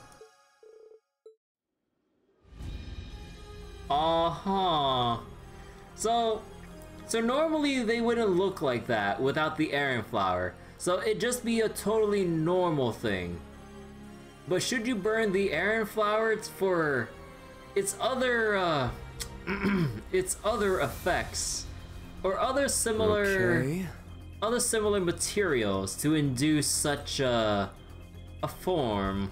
So normally they wouldn't look like that without the Iron Flower. So it'd just be a totally normal thing. But should you burn the Iron Flower for its other its other effects or other similar materials to induce such a form?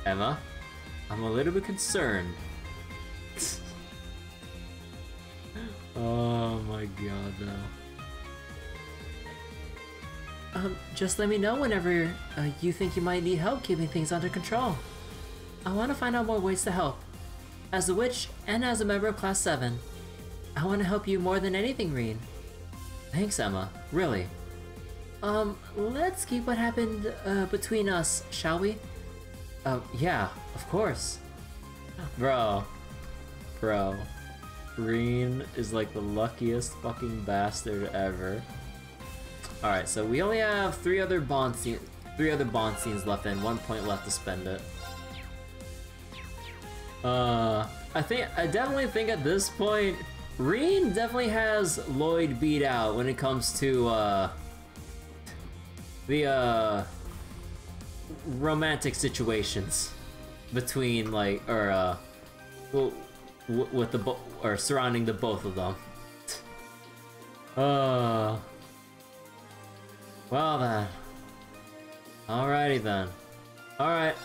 Emma, I'm a little bit concerned. Oh my god, though. Just let me know whenever you think you might need help keeping things under control. I want to find out more ways to help. As a witch and as a member of Class 7, I want to help you more than anything, Reen. Thanks, Emma. Really. Let's keep what happened between us, shall we? Yeah, of course. Bro. Reen is like the luckiest fucking bastard ever. Alright, so we only have three other bond scenes left and 1 point left to spend it. I definitely think at this point, Reen definitely has Lloyd beat out when it comes to, the, romantic situations between, like, or, with the or surrounding the both of them. Well then. Alrighty then. Alright.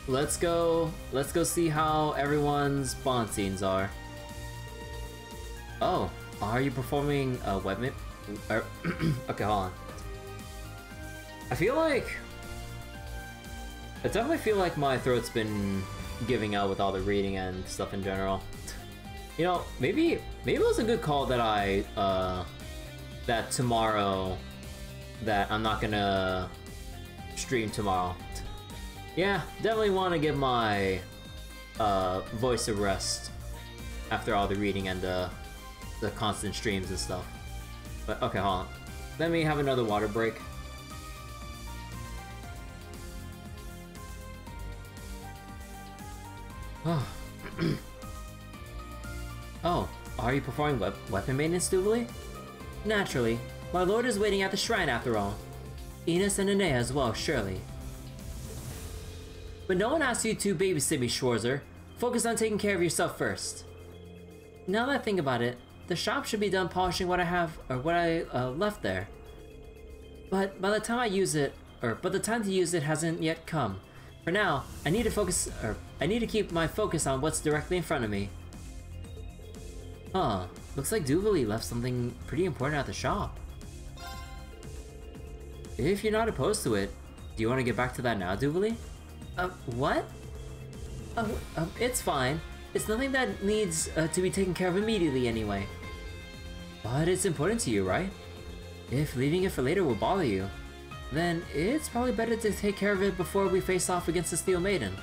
Let's go see how everyone's bond scenes are. Oh, are you performing a webmip? Okay, hold on. I definitely feel like my throat's been giving out with all the reading and stuff in general. You know, maybe it was a good call that that tomorrow, that I'm not gonna stream tomorrow. Yeah, definitely want to give my voice a rest after all the reading and the constant streams and stuff. But okay, hold on. Let me have another water break. Oh, are you performing weapon maintenance, Duvalie? Naturally. My lord is waiting at the shrine after all. Enos and Anea as well, surely. But no one asked you to babysit me, Schwarzer. Focus on taking care of yourself first. Now that I think about it, the shop should be done polishing what I have, or what I left there. But by the time I use it, but the time to use it hasn't yet come. For now, I need to keep my focus on what's directly in front of me. Huh, looks like Duvalie left something pretty important at the shop. If you're not opposed to it, do you want to get back to that now, Duvalie? What? It's fine. It's nothing that needs to be taken care of immediately anyway. But it's important to you, right? If leaving it for later will bother you, then it's probably better to take care of it before we face off against the Steel Maiden.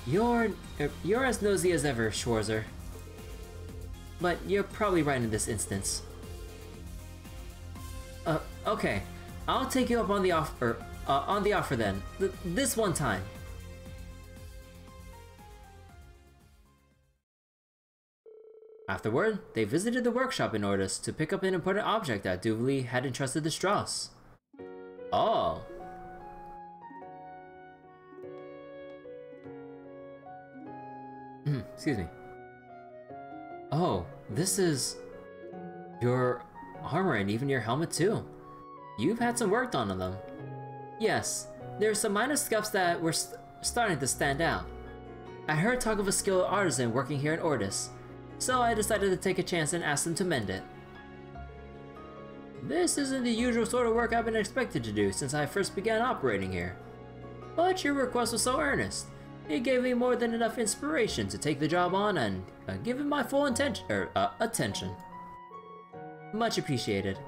You're as nosy as ever, Schwarzer. But you're probably right in this instance. Okay. I'll take you up on the offer then. This one time. Afterward, they visited the workshop in order to pick up an important object that Duvalie had entrusted to Strauss. Oh. Excuse me. Oh, this is... Your armor and even your helmet too. You've had some work done on them. Yes, there are some minor scuffs that were starting to stand out. I heard talk of a skilled artisan working here in Ordis, so I decided to take a chance and ask them to mend it. This isn't the usual sort of work I've been expected to do since I first began operating here. But your request was so earnest, it gave me more than enough inspiration to take the job on and give it my full attention. Much appreciated.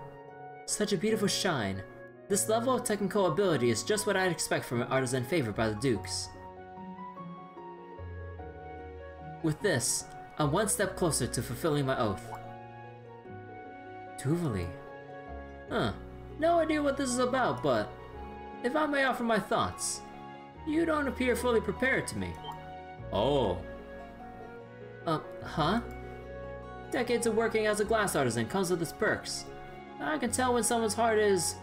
Such a beautiful shine. This level of technical ability is just what I'd expect from an artisan favored by the Dukes. With this, I'm one step closer to fulfilling my oath. Duvalie. Huh. No idea what this is about, but if I may offer my thoughts, you don't appear fully prepared to me. Oh. Huh? Decades of working as a glass artisan comes with its perks. I can tell when someone's heart is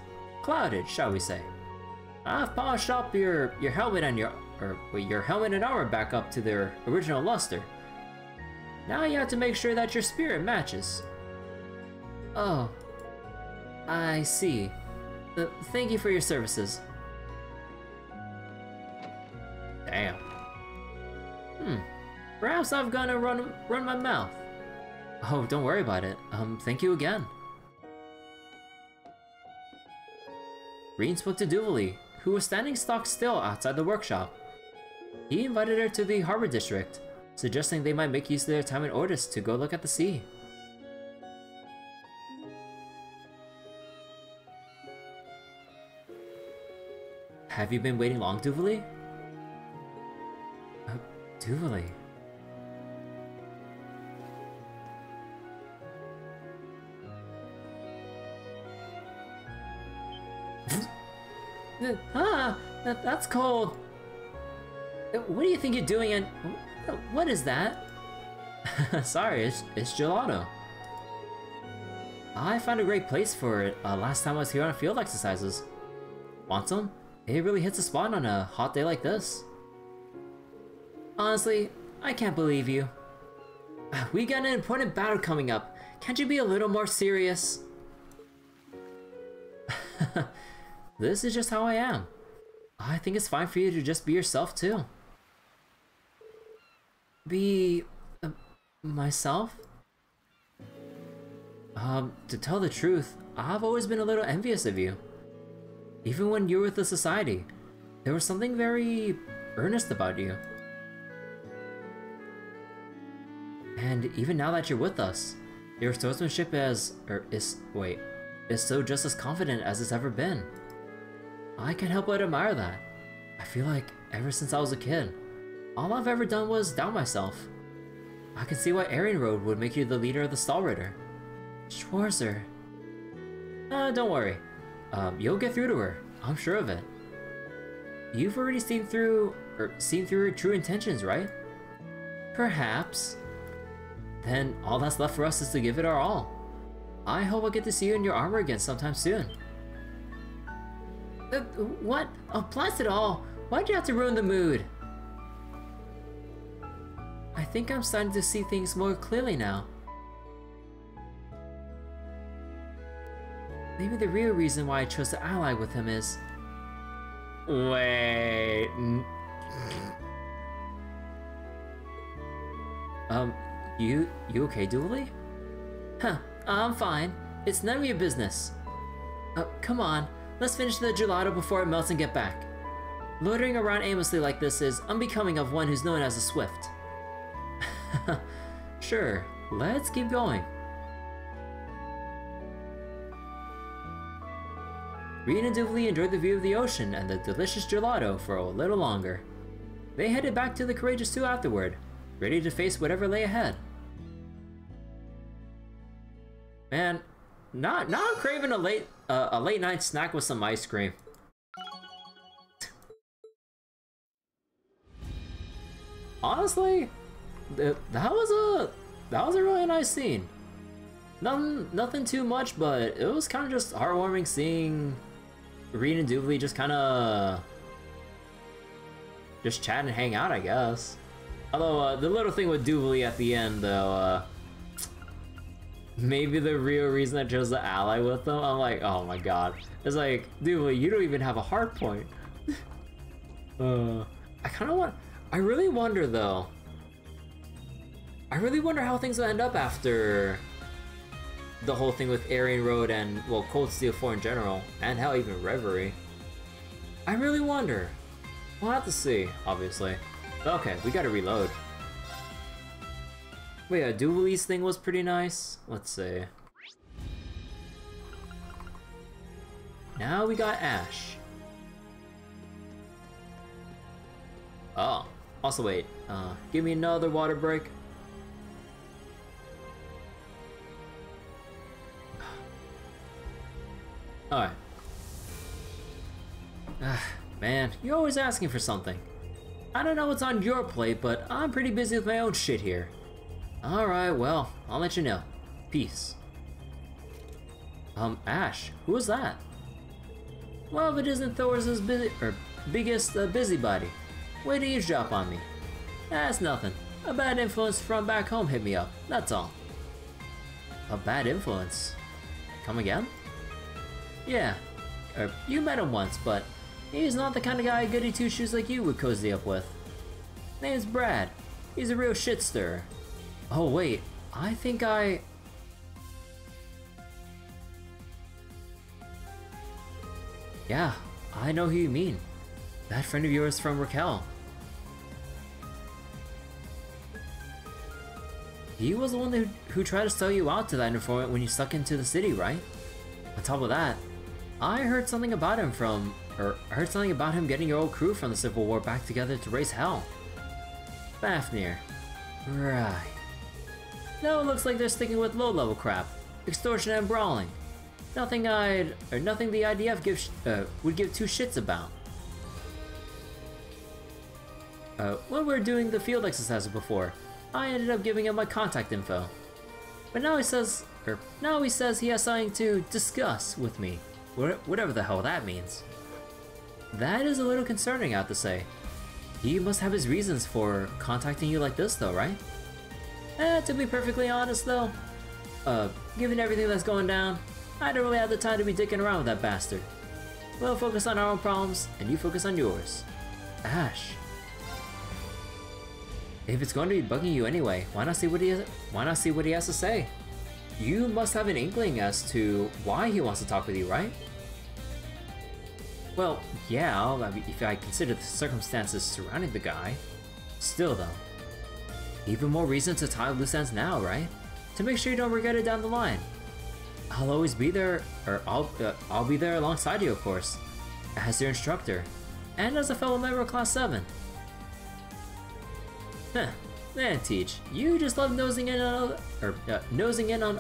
clouded, shall we say. I've polished up your helmet and your helmet and armor back up to their original luster. Now you have to make sure that your spirit matches. Oh. I see. Thank you for your services. Damn. Perhaps I've gonna run my mouth. Oh, don't worry about it. Thank you again. Reen spoke to Duvalie, who was standing stock still outside the workshop. He invited her to the harbor district, suggesting they might make use of their time in Ordis to go look at the sea. Have you been waiting long, Duvalie? Duvalie. That's cold. What do you think you're doing and what is that? Sorry, it's gelato. I found a great place for it last time I was here on field exercises. Want some? It really hits a spot on a hot day like this. Honestly, I can't believe you. We got an important battle coming up. Can't you be a little more serious? This is just how I am. I think it's fine for you to just be yourself too. Be... myself? To tell the truth, I've always been a little envious of you. Even when you were with the Society, there was something very earnest about you. And even now that you're with us, your swordsmanship is so just as confident as it's ever been. I can't help but admire that. I feel like ever since I was a kid, all I've ever done was doubt myself. I can see why Aryan Road would make you the leader of the Stallritter. Schwarzer. Don't worry. You'll get through to her. I'm sure of it. You've already seen through her true intentions, right? Perhaps. Then all that's left for us is to give it our all. I hope I'll get to see you in your armor again sometime soon. What? Oh, blast it all! Why'd you have to ruin the mood? I think I'm starting to see things more clearly now. Maybe the real reason why I chose to ally with him is... Wait... You okay, Duvalie? Huh, I'm fine. It's none of your business. Come on, let's finish the gelato before it melts and get back. Loitering around aimlessly like this is unbecoming of one who's known as a Swift. Sure, let's keep going. Reen and Duvalie enjoyed the view of the ocean and the delicious gelato for a little longer. They headed back to the Courageous 2 afterward, ready to face whatever lay ahead. Man, now I'm craving a late night snack with some ice cream. Honestly, that was a really nice scene. Nothing too much, but it was kind of just heartwarming seeing Reen and Duvalie just kind of just chat and hang out, I guess. Although the little thing with Duvalie at the end, though, maybe the real reason I chose to ally with them. I'm like, oh my god. It's like, dude, you don't even have a hard point. I really wonder though. I really wonder how things will end up after the whole thing with Aryan Road and, well, Cold Steel 4 in general, and hell, even Reverie. I really wonder. We'll have to see, obviously. Okay, we gotta reload. Wait, Duvalie's thing was pretty nice. Let's see. Now we got Ash. Oh, also wait, give me another water break. Alright. Man, you're always asking for something. I don't know what's on your plate, but I'm pretty busy with my own shit here. Alright, well, I'll let you know. Peace. Ash, who was that? Well, if it isn't Thor's biggest busybody. Way to eavesdrop on me. That's nothing. A bad influence from back home hit me up, that's all. A bad influence? Come again? Yeah, you met him once, but he's not the kind of guy goody two-shoes like you would cozy up with. Name's Brad. He's a real shit stirrer. Oh wait, I think Yeah, I know who you mean. That friend of yours from Raquel. He was the one who tried to sell you out to that informant when you stuck into the city, right? On top of that, I heard something about him getting your old crew from the Civil War back together to raise hell. Fafnir. Right. Now it looks like they're sticking with low-level crap. Extortion and brawling. Nothing the IDF would give two shits about. When we were doing the field exercises before, I ended up giving him my contact info. But now he says he has something to discuss with me. Whatever the hell that means. That is a little concerning, I have to say. He must have his reasons for contacting you like this though, right? To be perfectly honest though, given everything that's going down, I don't really have the time to be dicking around with that bastard. We'll focus on our own problems, and you focus on yours. Ash. If it's going to be bugging you anyway, why not see what he has to say? You must have an inkling as to why he wants to talk with you, right? Well, yeah, I mean, if I consider the circumstances surrounding the guy. Still though, even more reason to tie loose ends now, right? To make sure you don't regret it down the line. I'll always be there, or I'll be there alongside you, of course, as your instructor, and as a fellow member of Class 7. Huh, man, Teach, you just love nosing in on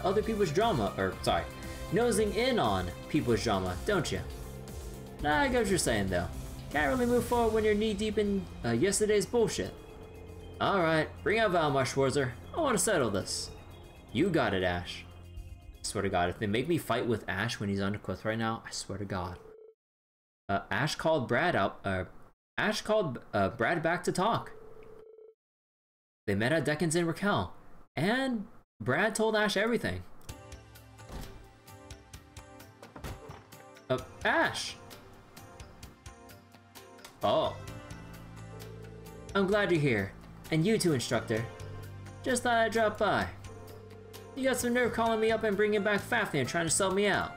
other people's drama, nosing in on people's drama, don't you? Nah, I get what you're saying though. Can't really move forward when you're knee-deep in yesterday's bullshit. Alright, bring out Valmar, Schwarzer. I want to settle this. You got it, Ash. I swear to God, if they make me fight with Ash when he's unequipped right now, I swear to God. Ash called Brad back to talk. They met at Deccan's in Raquel, and Brad told Ash everything. Ash! Oh. I'm glad you're here. And you too, instructor. Just thought I'd drop by. You got some nerve calling me up and bringing back Fafnir and trying to sell me out.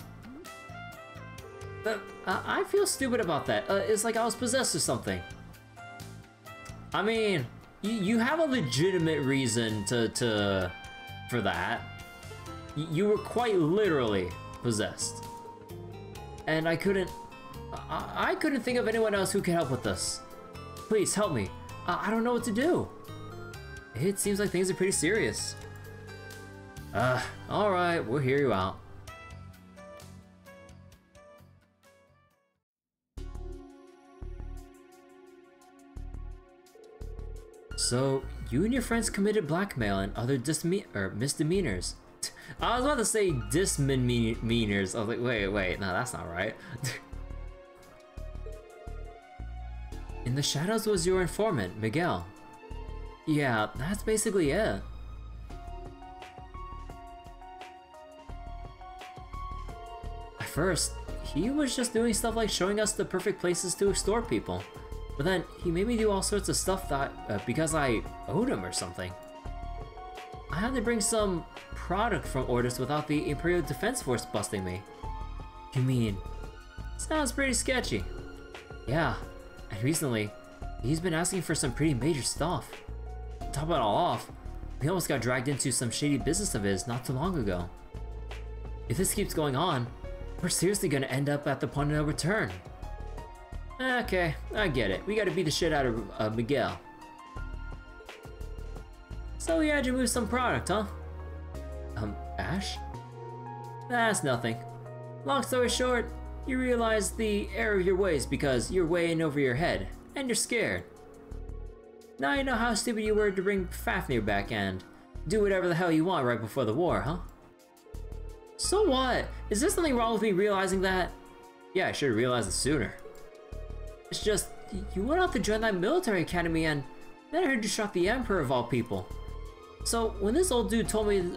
But I feel stupid about that. It's like I was possessed or something. I mean, you have a legitimate reason for that. You were quite literally possessed. And I couldn't think of anyone else who could help with this. Please help me. I don't know what to do. It seems like things are pretty serious. Alright, we'll hear you out. So, you and your friends committed blackmail and other misdemeanors. I was about to say dismisdemeanors. I was like, wait, no, that's not right. In the shadows was your informant, Miguel. Yeah, that's basically it. first, he was just doing stuff like showing us the perfect places to extort people. But then he made me do all sorts of stuff that because I owed him or something. I had to bring some product from orders without the Imperial Defense Force busting me. You mean? Sounds pretty sketchy. Yeah, and recently, he's been asking for some pretty major stuff. To top it all off, we almost got dragged into some shady business of his not too long ago. If this keeps going on, we're seriously gonna end up at the point of no return. Okay, I get it. We gotta beat the shit out of Miguel. So he had you move some product, huh? Ash? That's nothing. Long story short, you realize the error of your ways because you're way in over your head, and you're scared. Now you know how stupid you were to bring Fafnir back and do whatever the hell you want right before the war, huh? So what? Is there something wrong with me realizing that? Yeah, I should have realized it sooner. It's just, you went off to join that military academy and then I heard you shot the Emperor of all people. So when this old dude told me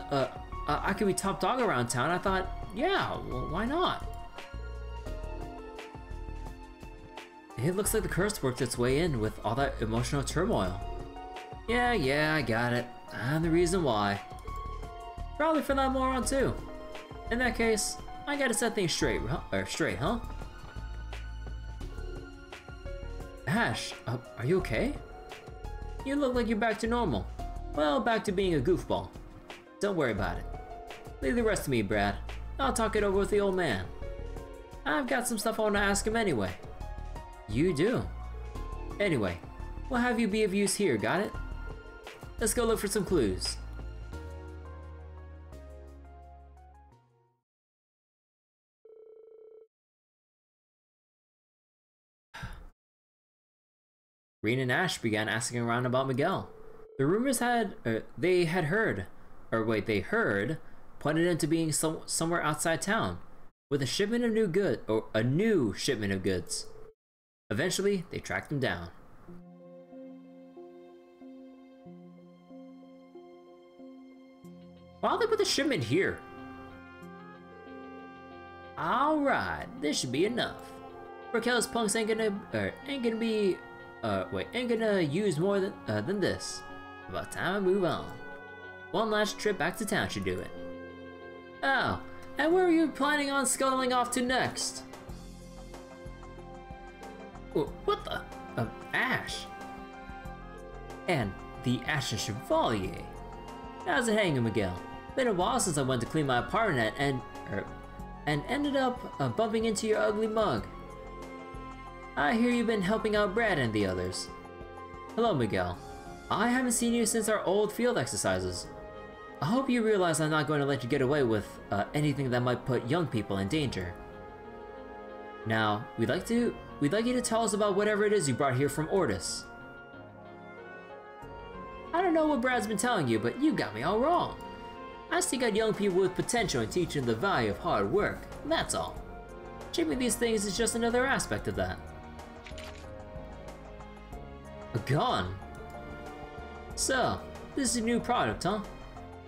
I could be top dog around town, I thought, yeah, well, why not? It looks like the curse worked its way in with all that emotional turmoil. Yeah, I got it. I'm the reason why. Probably for that moron too. In that case, I gotta set things straight, huh? Ash, are you okay? You look like you're back to normal. Well, back to being a goofball. Don't worry about it. Leave the rest to me, Brad. I'll talk it over with the old man. I've got some stuff I want to ask him anyway. You do? Anyway, we'll have you be of use here, got it? Let's go look for some clues. Reen and Ash began asking around about Miguel. The rumors they heard, pointed him to being somewhere outside town, with a shipment of a new shipment of goods. Eventually, they tracked him down. Why'd they put the shipment here? Alright, this should be enough. Raquel's punks ain't gonna use more than this. About time I move on. One last trip back to town should do it. Oh, and where are you planning on scuttling off to next? What the? Ash. And the Ashen Chevalier. How's it hanging, Miguel? Been a while since I went to clean my apartment and ended up bumping into your ugly mug. I hear you've been helping out Brad and the others. Hello, Miguel. I haven't seen you since our old field exercises. I hope you realize I'm not going to let you get away with anything that might put young people in danger. Now, we'd like you to tell us about whatever it is you brought here from Ordis. I don't know what Brad's been telling you, but you got me all wrong. I still got young people with potential and teaching the value of hard work, that's all. Shipping these things is just another aspect of that. A gun? So, this is a new product, huh?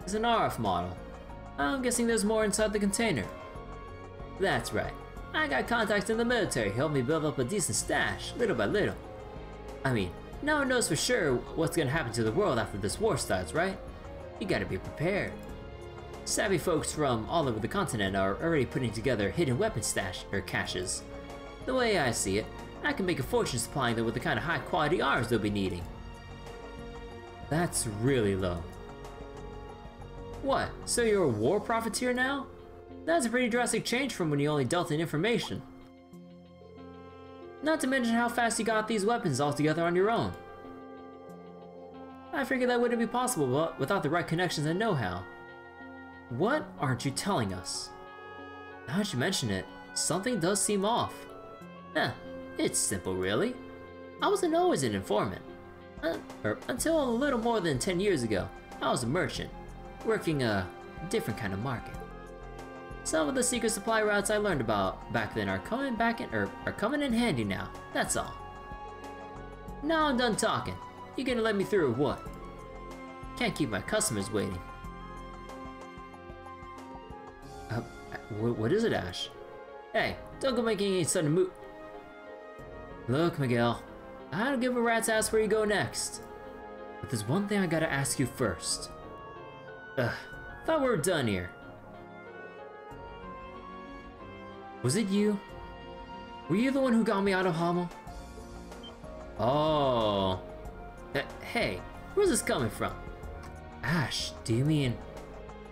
It's an RF model. I'm guessing there's more inside the container. That's right. I got contacts in the military help me build up a decent stash, little by little. I mean, no one knows for sure what's gonna happen to the world after this war starts, right? You gotta be prepared. Savvy folks from all over the continent are already putting together hidden weapon caches. The way I see it, I can make a fortune supplying them with the kind of high quality arms they'll be needing. That's really low. What, so you're a war profiteer now? That's a pretty drastic change from when you only dealt in information. Not to mention how fast you got these weapons all together on your own. I figured that wouldn't be possible without the right connections and know-how. What aren't you telling us? Now that you mention it, something does seem off. It's simple really. I wasn't always an informant. Until a little more than 10 years ago, I was a merchant, working a different kind of market. Some of the secret supply routes I learned about back then are coming in handy now, that's all. Now I'm done talking. You gonna let me through or what? Can't keep my customers waiting. What is it, Ash? Hey, don't go making any sudden move. Look, Miguel, I don't give a rat's ass where you go next. But there's one thing I gotta ask you first. Thought we were done here. Was it you? Were you the one who got me out of Hamel? Oh. Hey, where's this coming from? Ash, do you mean...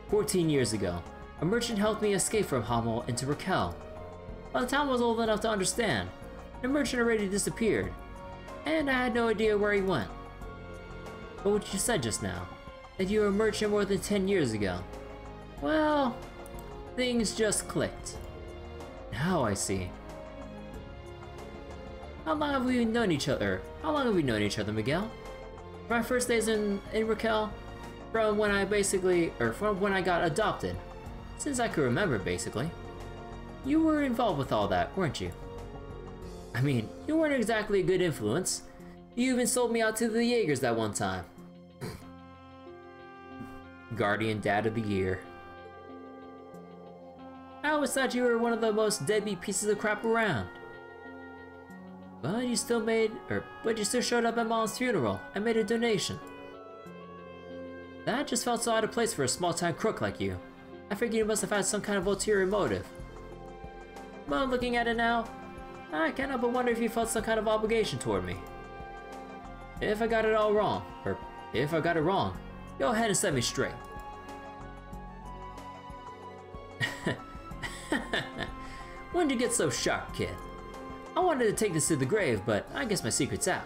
14 years ago, a merchant helped me escape from Hamel into Raquel. By the time I was old enough to understand, the merchant already disappeared, and I had no idea where he went. But what you said just now, that you were a merchant more than 10 years ago, well, things just clicked. Now I see. How long have we known each other? Miguel? From my first days in Raquel? From when I got adopted. Since I could remember, basically. You were involved with all that, weren't you? I mean, you weren't exactly a good influence. You even sold me out to the Jaegers that one time. Guardian Dad of the Year. I always thought you were one of the most deadbeat pieces of crap around. But you still showed up at Mom's funeral and made a donation. That just felt so out of place for a small-time crook like you. I figured you must have had some kind of ulterior motive. But looking at it now, I can't help but wonder if you felt some kind of obligation toward me. If I got it all wrong, or if I got it wrong, go ahead and set me straight. When did you get so sharp, kid? I wanted to take this to the grave, but I guess my secret's out.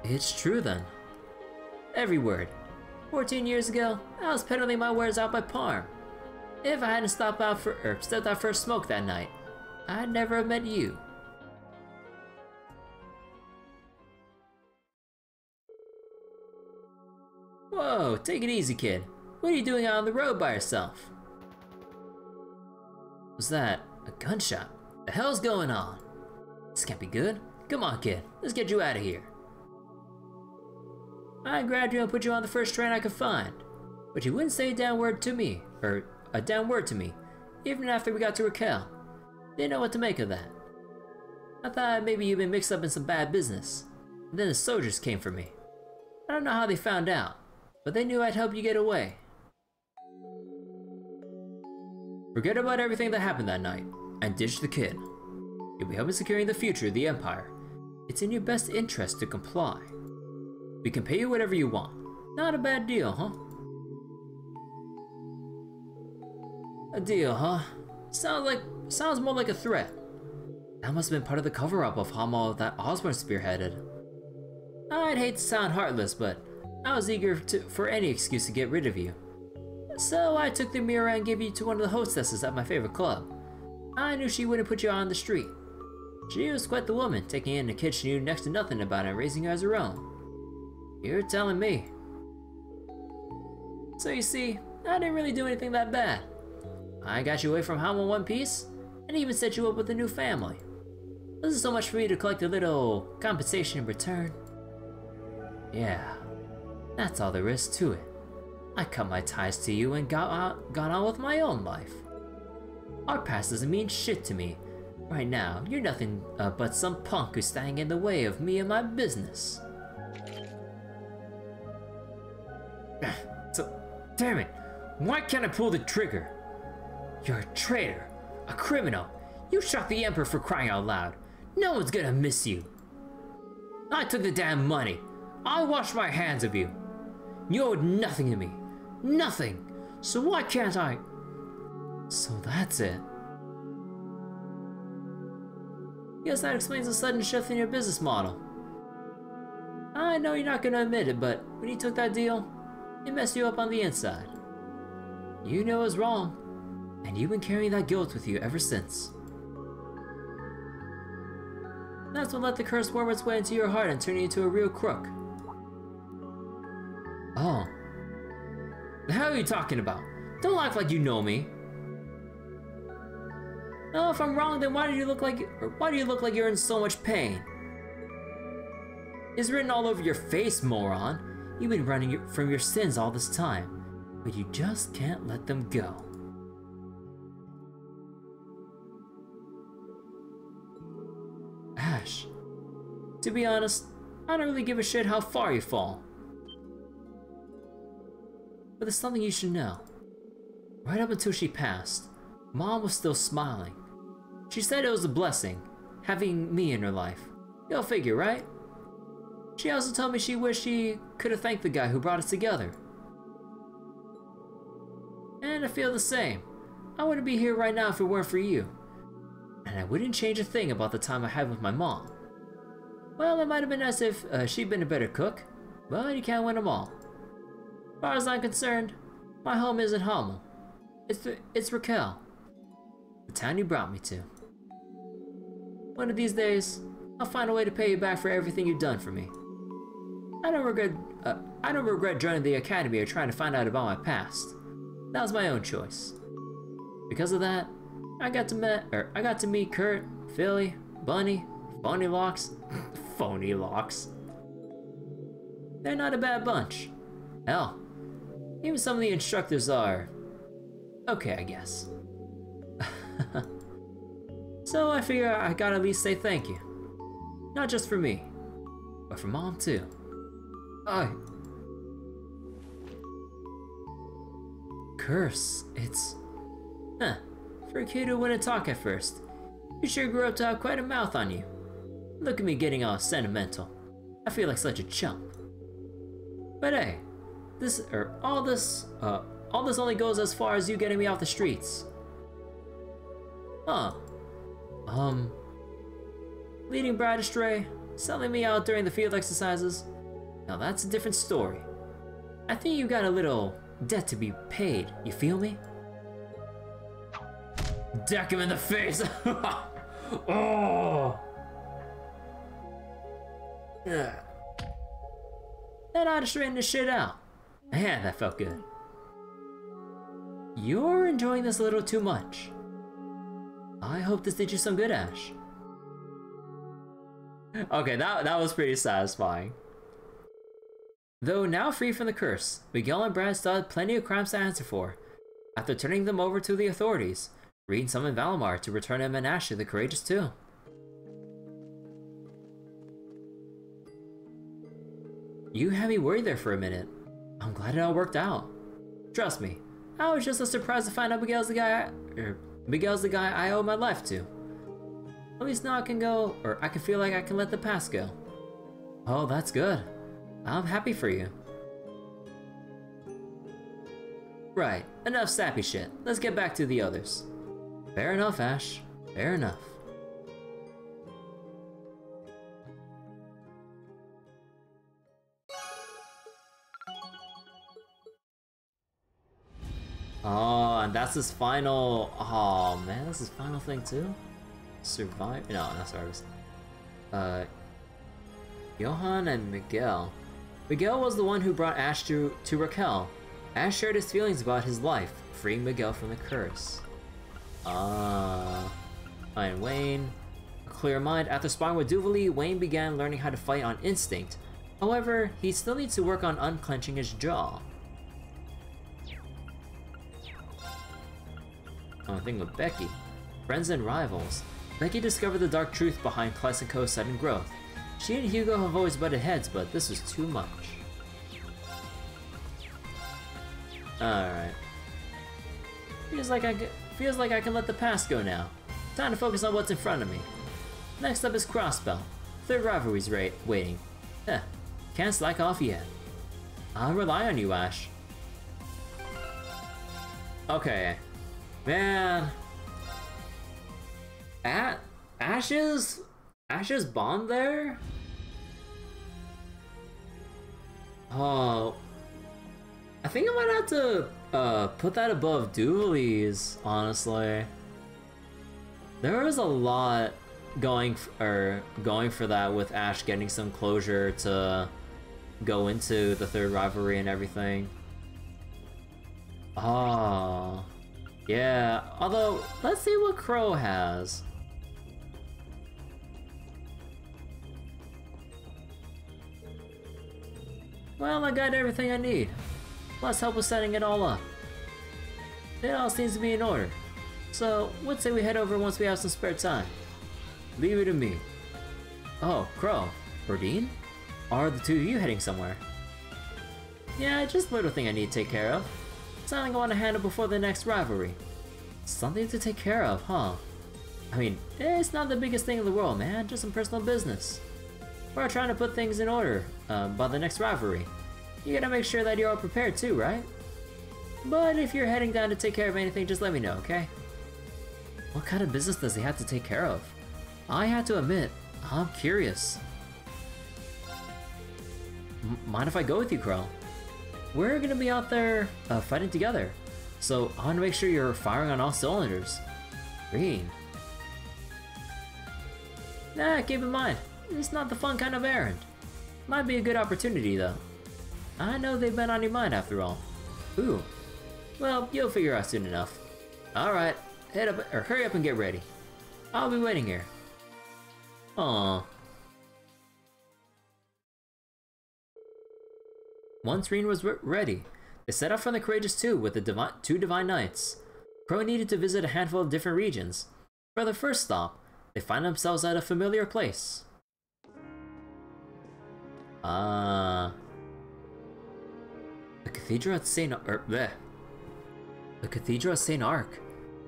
It's true then. Every word. 14 years ago, I was peddling my wares out by Parm. If I hadn't stepped out for a smoke that night, I'd never have met you. Whoa, take it easy, kid. What are you doing out on the road by yourself? Was that a gunshot? The hell's going on? This can't be good. Come on, kid. Let's get you out of here. I grabbed you and put you on the first train I could find. But you wouldn't say a damn word to me, even after we got to Raquel. Didn't know what to make of that. I thought maybe you'd been mixed up in some bad business. And then the soldiers came for me. I don't know how they found out, but they knew I'd help you get away. Forget about everything that happened that night, and ditch the kid. You'll be helping securing the future of the Empire. It's in your best interest to comply. We can pay you whatever you want. Not a bad deal, huh? A deal, huh? Sounds more like a threat. That must have been part of the cover-up of Hamel that Osborne spearheaded. I'd hate to sound heartless, but I was eager for any excuse to get rid of you. So I took the mirror and gave you to one of the hostesses at my favorite club. I knew she wouldn't put you on the street. She was quite the woman, taking in a kid she knew next to nothing about and raising her as her own. You're telling me. So you see, I didn't really do anything that bad. I got you away from Hamel in one piece, and even set you up with a new family. This is so much for me to collect a little compensation in return. Yeah, that's all there is to it. I cut my ties to you and gone on with my own life. Our past doesn't mean shit to me. Right now, you're nothing but some punk who's standing in the way of me and my business. So, damn it, why can't I pull the trigger? You're a traitor, a criminal. You shot the Emperor, for crying out loud. No one's gonna miss you. I took the damn money. I washed my hands of you. You owed nothing to me. Nothing. So why can't I? So that's it. Guess that explains the sudden shift in your business model. I know you're not gonna admit it, but when you took that deal, it messed you up on the inside. You know it was wrong, and you've been carrying that guilt with you ever since. That's what let the curse worm its way into your heart and turn you into a real crook. Oh. The hell are you talking about? Don't act like you know me. Oh, if I'm wrong, then why do you look like you're in so much pain? It's written all over your face, moron. You've been running from your sins all this time, but you just can't let them go. Ash. To be honest, I don't really give a shit how far you fall. But there's something you should know. Right up until she passed, Mom was still smiling. She said it was a blessing, having me in her life. Go figure, right? She also told me she wished she could have thanked the guy who brought us together. And I feel the same. I wouldn't be here right now if it weren't for you. And I wouldn't change a thing about the time I had with my mom. Well, it might have been nice if she'd been a better cook, but you can't win them all. As far as I'm concerned, my home isn't Hamel. It's Raquel, the town you brought me to. One of these days, I'll find a way to pay you back for everything you've done for me. I don't regret joining the academy or trying to find out about my past. That was my own choice. Because of that, I got to meet Kurt, Philly, Bunny, Phony Locks. Phony Locks. They're not a bad bunch. Hell, even some of the instructors are okay, I guess. So I figure I gotta at least say thank you. Not just for me, but for Mom too. Curse, it's... Huh, for a kid who wouldn't talk at first, you sure grew up to have quite a mouth on you. Look at me getting all sentimental. I feel like such a chump. But hey, all this only goes as far as you getting me off the streets. Leading Brad astray, selling me out during the field exercises. Now that's a different story. I think you got a little debt to be paid, you feel me? Deck him in the face! Oh! Yeah. That ought to straighten this shit out. Man, that felt good. You're enjoying this a little too much. I hope this did you some good, Ash. Okay, that was pretty satisfying. Though now free from the curse, Miguel and Brad still had plenty of crimes to answer for. After turning them over to the authorities, Reed summoned Valimar to return him and Ash to the Courageous too. You had me worried there for a minute. I'm glad it all worked out. Trust me, I was just as surprised to find out Miguel's the guy I owe my life to. At least now I can feel like I can let the past go. Oh, that's good. I'm happy for you. Right, enough sappy shit. Let's get back to the others. Fair enough, Ash. Fair enough. Oh, and that's his final... Oh, man, that's his final thing, too? Survive? No, not service. Johan and Miguel. Miguel was the one who brought Ash to Raquel. Ash shared his feelings about his life, freeing Miguel from the curse. And Wayne. A clear mind. After sparring with Duvalie, Wayne began learning how to fight on instinct. However, he still needs to work on unclenching his jaw. Thing with Becky. Friends and rivals. Becky discovered the dark truth behind Klesenko's sudden growth. She and Hugo have always butted heads, but this was too much. Alright. Feels like I can let the past go now. Time to focus on what's in front of me. Next up is Crossbell. Third rivalry's waiting. Can't slack off yet. I'll rely on you, Ash. Okay. Man. Ash's bond there? Oh. I think I might have to put that above Duvalie's, honestly. There was a lot going for that with Ash getting some closure to go into the third rivalry and everything. Oh. Yeah, although, let's see what Crow has. Well, I got everything I need. Plus help with setting it all up. It all seems to be in order. So, let's say we head over once we have some spare time. Leave it to me. Oh, Crow. Berdine? Are the two of you heading somewhere? Yeah, just a little thing I need to take care of. Something I want to handle before the next rivalry. Something to take care of, huh? I mean, it's not the biggest thing in the world, man. Just some personal business. We're trying to put things in order by the next rivalry. You gotta make sure that you're all prepared too, right? But if you're heading down to take care of anything, just let me know, okay? What kind of business does he have to take care of? I have to admit, I'm curious. Mind if I go with you, Crow? We're gonna be out there fighting together, so I want to make sure you're firing on all cylinders. Green. Nah, keep in mind, it's not the fun kind of errand. Might be a good opportunity though. I know they've been on your mind after all. Ooh. Well, you'll figure out soon enough. Alright, head up or hurry up and get ready. I'll be waiting here. Aww. Once Reen was ready, they set off from the Courageous Two with the two Divine Knights. Crow needed to visit a handful of different regions. For the first stop, they find themselves at a familiar place. The Cathedral at St. The Cathedral at St. Arc.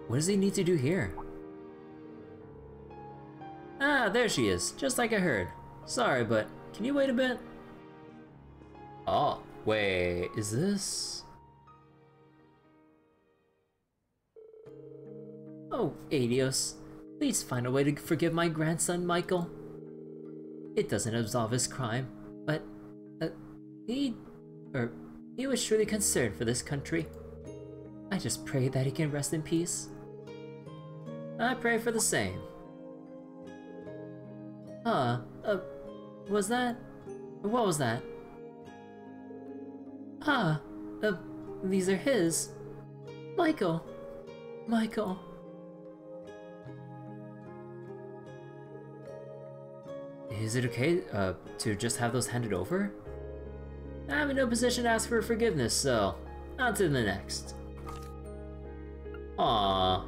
What does he need to do here? Ah, there she is, just like I heard. Sorry, but can you wait a bit? Oh, wait, is this? Oh, Adios. Please find a way to forgive my grandson, Michael. It doesn't absolve his crime, but he was truly concerned for this country. I just pray that he can rest in peace. I pray for the same. Was that? What was that? These are his. Michael. Michael. Is it okay, to just have those handed over? I'm in no position to ask for forgiveness, so on to the next. Aww.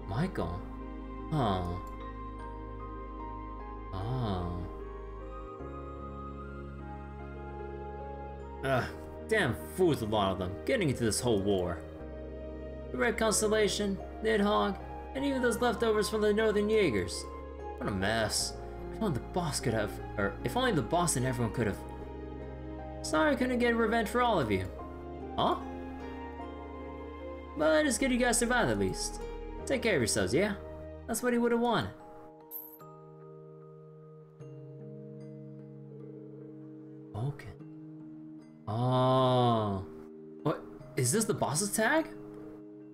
Michael? Oh. Oh. Damn fools, a lot of them, getting into this whole war. The Red Constellation, Nidhogg, and even those leftovers from the Northern Jaegers. What a mess. If only the boss could have, or if only the boss and everyone could have. Sorry I couldn't get revenge for all of you. Huh? But it's good you guys survived at least. Take care of yourselves, yeah? That's what he would have wanted. Okay. Oh. What? Is this the boss's tag?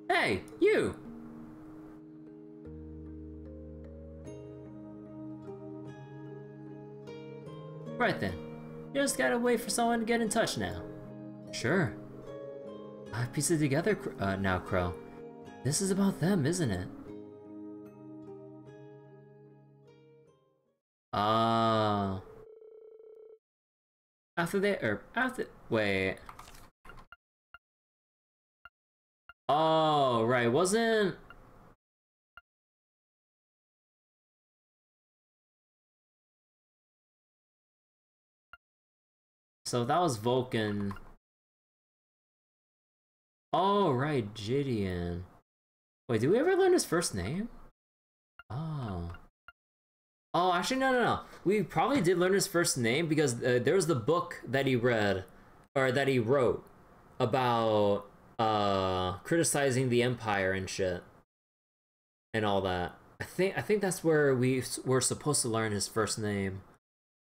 Hey, you! Right then. Just gotta wait for someone to get in touch now. Sure. I've pieced it together now, Crow. This is about them, isn't it? Wait. Oh, right, wasn't... So that was Vulcan. Oh, right, Gideon. Wait, did we ever learn his first name? Oh. Oh, actually, no. We probably did learn his first name because there was the book that he read, or that he wrote, about criticizing the Empire and shit. And all that. I think that's where we were supposed to learn his first name.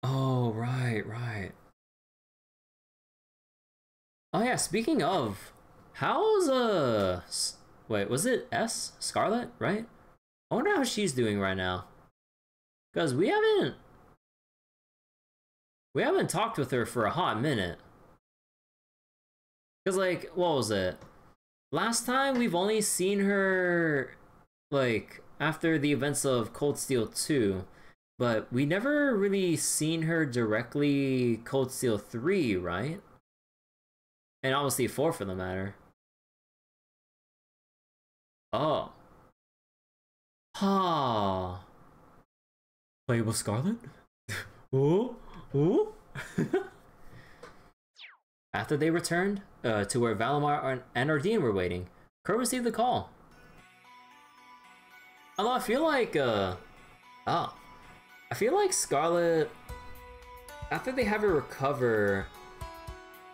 Oh, right. Oh yeah, speaking of, how's wait, was it S? Scarlet, right? I wonder how she's doing right now. Because we haven't talked with her for a hot minute. Because, like, what was it? Last time we've only seen her, like, after the events of Cold Steel 2. But we never really seen her directly Cold Steel 3, right? And obviously 4 for the matter. Oh. Ha. Play with Scarlet? Ooh. Ooh. After they returned to where Valimar and Ardeen were waiting, Crow received the call. Although I feel like, I feel like Scarlet, after they have her recover,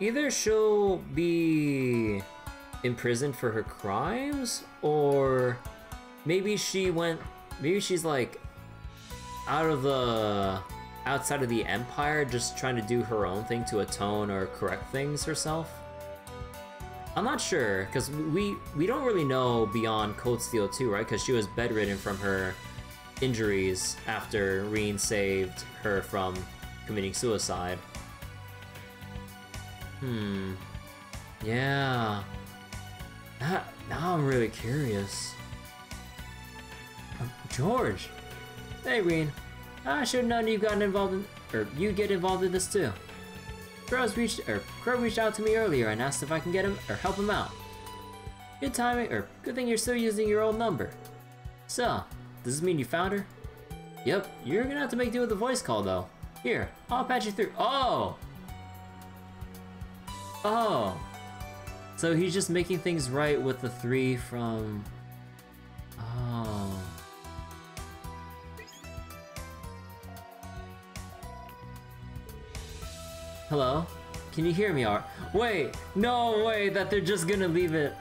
either she'll be imprisoned for her crimes, or maybe she's like outside of the Empire, just trying to do her own thing to atone or correct things herself. I'm not sure, because we don't really know beyond Cold Steel 2, right? Because she was bedridden from her injuries after Reen saved her from committing suicide. Yeah. Now I'm really curious. George! Hey, Reen. I should have known you'd get involved in this too. Crow reached out to me earlier and asked if I can get him or help him out. Good timing, or good thing you're still using your old number. So, does this mean you found her? Yep, you're gonna have to make do with the voice call though. Here, I'll patch you through. Oh! Oh! So he's just making things right with the 3 from... Oh... Hello? Can you hear me? Wait! No way that they're just gonna leave it...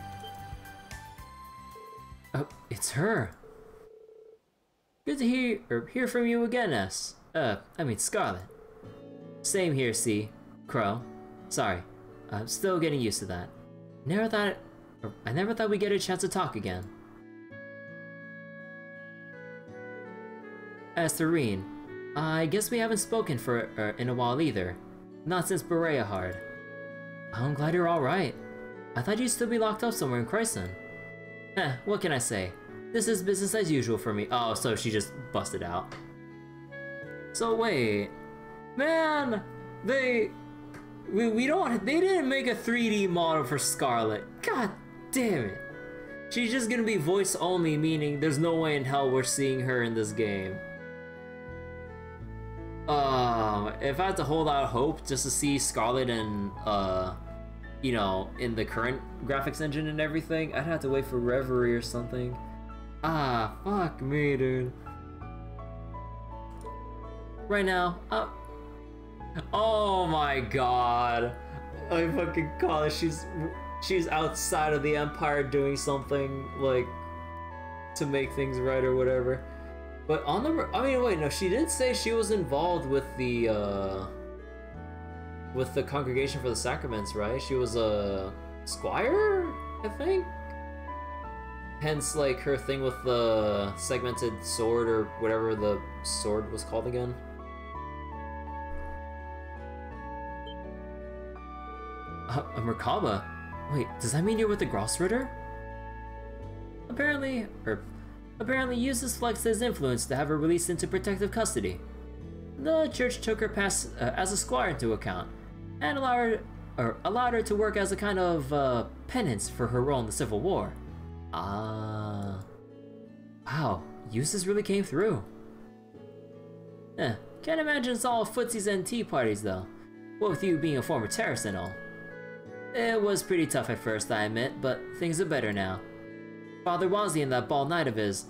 Oh, it's her! Good to hear from you again, S. I mean Scarlet. Same here, C. Crow. Sorry. I'm still getting used to that. I never thought we'd get a chance to talk again. As to Reen, I guess we haven't spoken in a while either. Not since Berea Hard. I'm glad you're alright. I thought you'd still be locked up somewhere in Chryson. What can I say? This is business as usual for me. Oh, so she just busted out. So wait. Man! They didn't make a 3D model for Scarlet. God damn it. She's just gonna be voice only, meaning there's no way in hell we're seeing her in this game. If I had to hold out hope just to see Scarlet and, you know, in the current graphics engine and everything, I'd have to wait for Reverie or something. Ah, fuck me, dude. Right now, oh my god. I fucking call it. She's outside of the Empire doing something, like, to make things right or whatever. But on the, I mean, wait, no, she did say she was involved with the Congregation for the Sacraments, right? She was a squire, I think? Hence, like, her thing with the segmented sword, or whatever the sword was called again. A Merkabah? Wait, does that mean you're with the Grossritter? Apparently uses Flex as influence to have her released into protective custody. The church took her past as a squire into account, and allowed her to work as a kind of penance for her role in the Civil War. Ah, wow, uses really came through. Can't imagine it's all footsies and tea parties though. What with you being a former terrorist and all. It was pretty tough at first, I admit, but things are better now. Father Wazzy and that bald knight of his.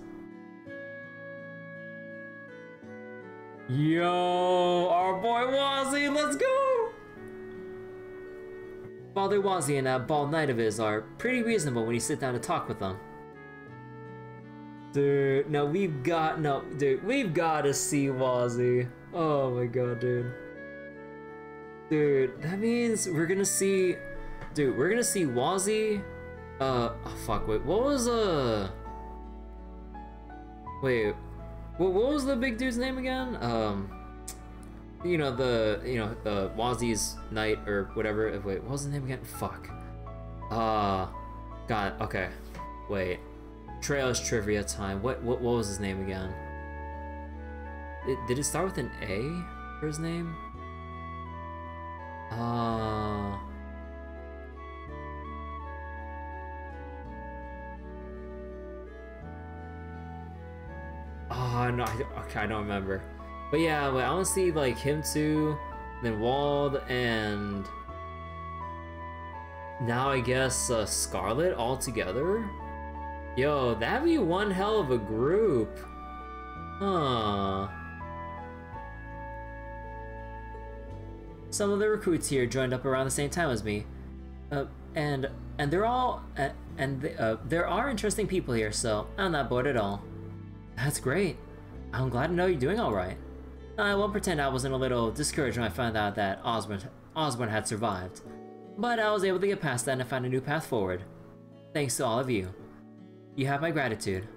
Yo, our boy Wazzy, let's go! Father Wazzy and that bald knight of his are pretty reasonable when you sit down to talk with them. Dude, no, we've got to see Wazzy. Oh my god, dude. Dude, that means we're gonna see Wazzy. Oh fuck, wait, what was what was the big dude's name again? The Wazzy's knight or whatever. Wait, what was his name again? Fuck. God, okay. Wait. Trails trivia time. What was his name again? Did it start with an A for his name? Oh no, okay, I don't remember. But yeah, I want to see like him too, then Wald, and now I guess Scarlet all together. Yo, that'd be one hell of a group. Huh. Some of the recruits here joined up around the same time as me, and they're all there are interesting people here, so I'm not bored at all. That's great. I'm glad to know you're doing all right. I won't pretend I wasn't a little discouraged when I found out that Osborne had survived, but I was able to get past that and find a new path forward. Thanks to all of you. You have my gratitude.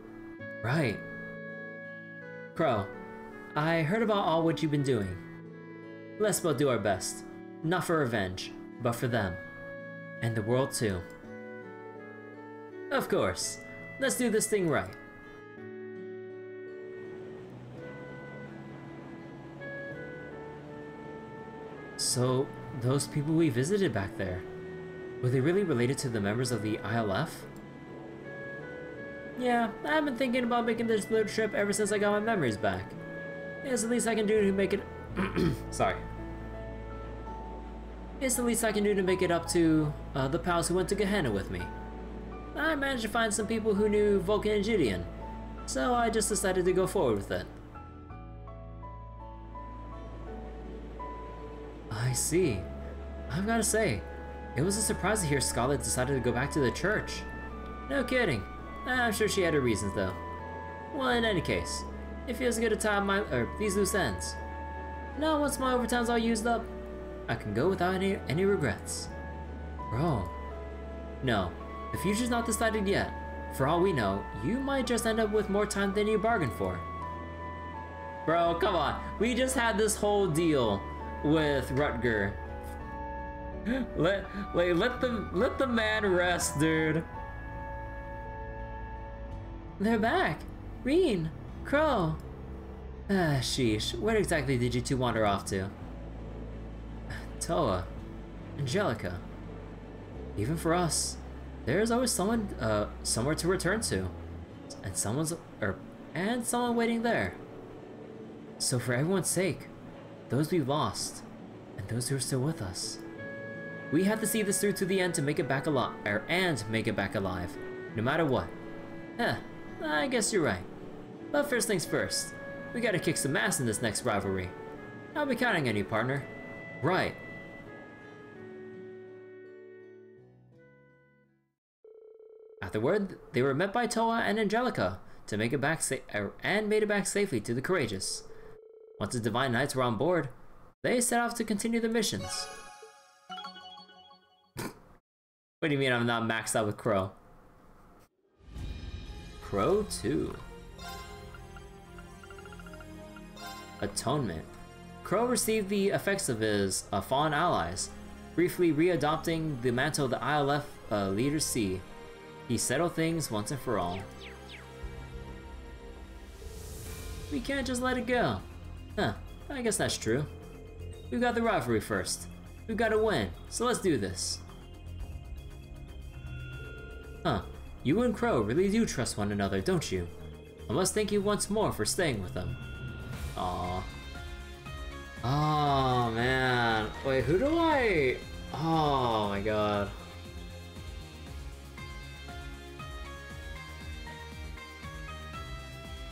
Right. Crow, I heard about all what you've been doing. Let's both do our best. Not for revenge, but for them. And the world too. Of course. Let's do this thing right. So, those people we visited back there, were they really related to the members of the ILF? Yeah, I've been thinking about making this little trip ever since I got my memories back. It's the least I can do to make it... Sorry. It's the least I can do to make it up to the pals who went to Gehenna with me. I managed to find some people who knew Vulcan and Gideon, so I just decided to go forward with it. I see. I've gotta say, it was a surprise to hear Scarlet decided to go back to the church. No kidding. I'm sure she had her reasons though. Well, in any case, it feels good to tie these loose ends. Now once my overtime's all used up, I can go without any regrets. Bro. No, the future's not decided yet. For all we know, you might just end up with more time than you bargained for. Bro, come on. We just had this whole deal with Rutger. Let the man rest, dude. They're back. Reen, Crow. Sheesh. Where exactly did you two wander off to? Toa, Angelica. Even for us, there's always someone, somewhere to return to, and someone waiting there. So for everyone's sake, those we've lost, and those who are still with us, we have to see this through to the end to make it back alive, no matter what. I guess you're right. But first things first, we gotta kick some ass in this next rivalry. I'll be counting on you, partner. Right. Afterward, they were met by Toa and Angelica to make it back made it back safely to the Courageous. Once the Divine Knights were on board, they set off to continue the missions. What do you mean I'm not maxed out with Crow? Crow 2. Atonement. Crow received the effects of his fallen allies, briefly readopting the mantle of the ILF leaders see. He settled things once and for all. We can't just let it go. Huh, I guess that's true. We've got the rivalry first. We've got to win, so let's do this. Huh, you and Crow really do trust one another, don't you? I must thank you once more for staying with them. Aww. Oh man, wait, who do I... Oh my god.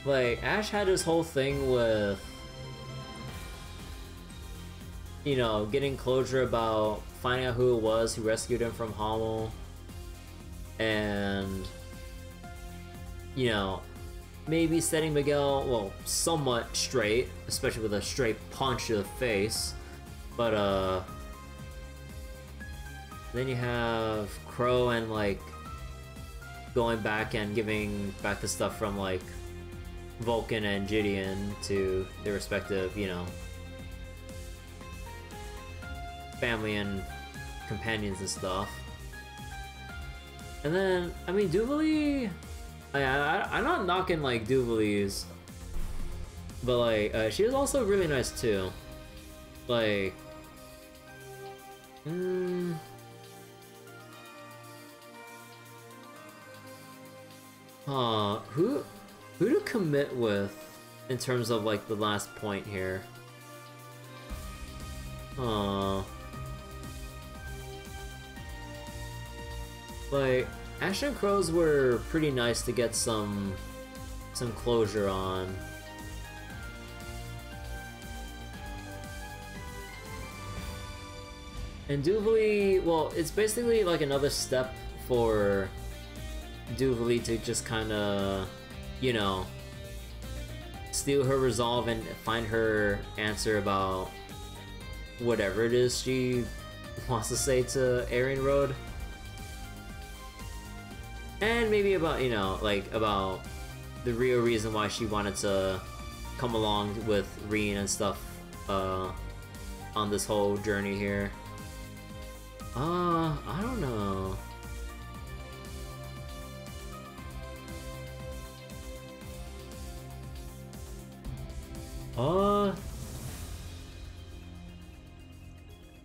Like, Ash had his whole thing with, you know, getting closure about finding out who it was who rescued him from Hamel. And, you know, maybe setting Miguel, well, somewhat straight, especially with a straight punch to the face. But, then you have Crow and, like, going back and giving back the stuff from, like, Vulcan and Gideon to their respective, you know, family and companions and stuff. And then, I mean, Duvalie, I'm not knocking, like, Duvalie's But like, she was also really nice too. Like, who to commit with in terms of like the last point here? Like, Ash and Crows were pretty nice to get some closure on. And Duvalie, well, it's basically like another step for Duvalie to just kind of, you know, steal her resolve and find her answer about whatever it is she wants to say to Aryan Road. And maybe about, you know, like, about the real reason why she wanted to come along with Reen and stuff, on this whole journey here. I don't know.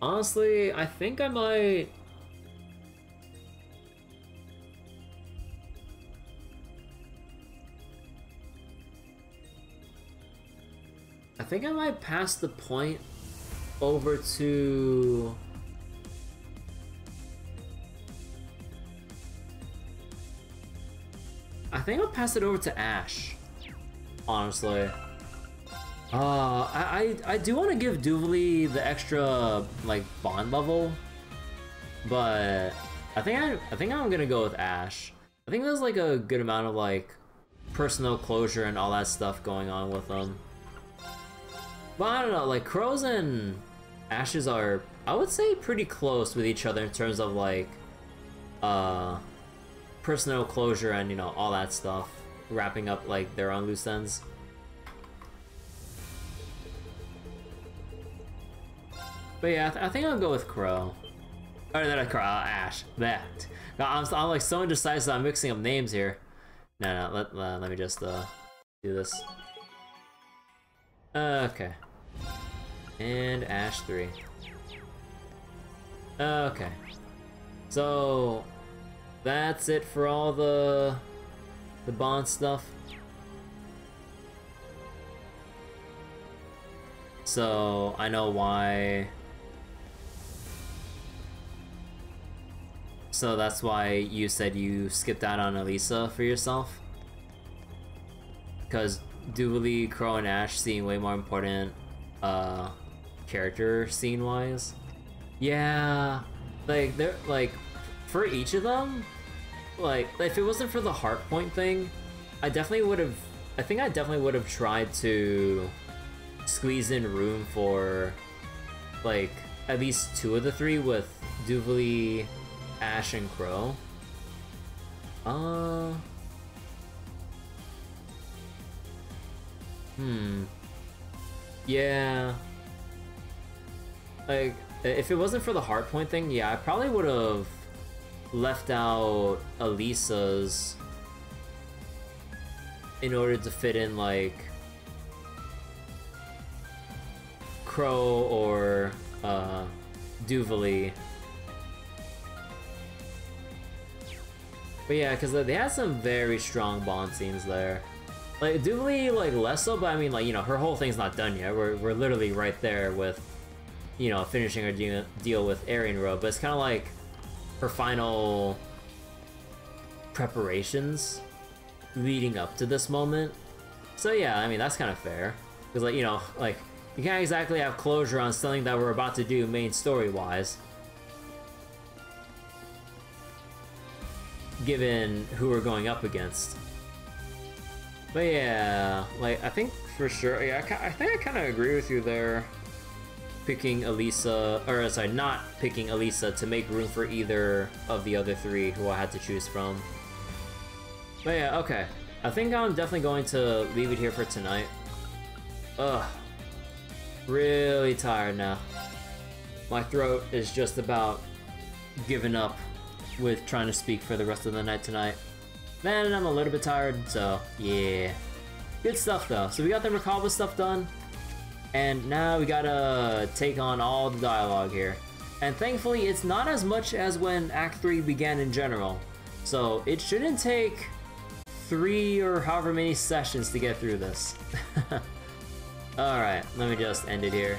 Honestly, I think I might... I think I might pass the point over to... I think I'll pass it over to Ash, honestly. I do want to give Duvalie the extra, like, bond level, but I think I'm gonna go with Ash. I think there's like a good amount of like personal closure and all that stuff going on with them. But I don't know, like Crows and Ashes are, I would say, pretty close with each other in terms of like personal closure and, you know, all that stuff, wrapping up like their own loose ends. But yeah, I think I'll go with Crow. Or not Crow, Ash. That. I'm like so indecisive. I'm mixing up names here. No, let me just do this. Okay. And Ash 3. Okay. So that's it for all the bond stuff. So I know why. So that's why you said you skipped out on Alisa for yourself? Because Duvalie, Crow, and Ash seem way more important character scene-wise. Yeah, like they're like for each of them, like if it wasn't for the heart point thing, I definitely would have. I think I definitely would have tried to squeeze in room for like at least 2 of the 3 with Duvalie, Ash, and Crow. Yeah. Like, if it wasn't for the heart point thing, yeah, I probably would have left out Alisa's in order to fit in, like, Crow or, Duvalie. But yeah, because they had some very strong bond scenes there. Like, Duvalie, like, less so, but I mean, like, you know, her whole thing's not done yet. We're literally right there with, you know, finishing her deal with Aryan Road, but it's kind of like her final preparations leading up to this moment. So yeah, I mean, that's kind of fair. Because, like, you know, like, you can't exactly have closure on something that we're about to do main story-wise, given who we're going up against. But yeah, like, I think for sure, yeah, I think I kind of agree with you there. Picking Alisa, or sorry, not picking Alisa to make room for either of the other 3 who I had to choose from. But yeah, okay. I think I'm definitely going to leave it here for tonight. Ugh. Really tired now. My throat is just about giving up with trying to speak for the rest of the night tonight. Then I'm a little bit tired, so yeah. Good stuff though. So we got the Merkabah stuff done, and now we gotta take on all the dialogue here. And thankfully, it's not as much as when Act 3 began in general. So it shouldn't take 3 or however many sessions to get through this. Alright, let me just end it here.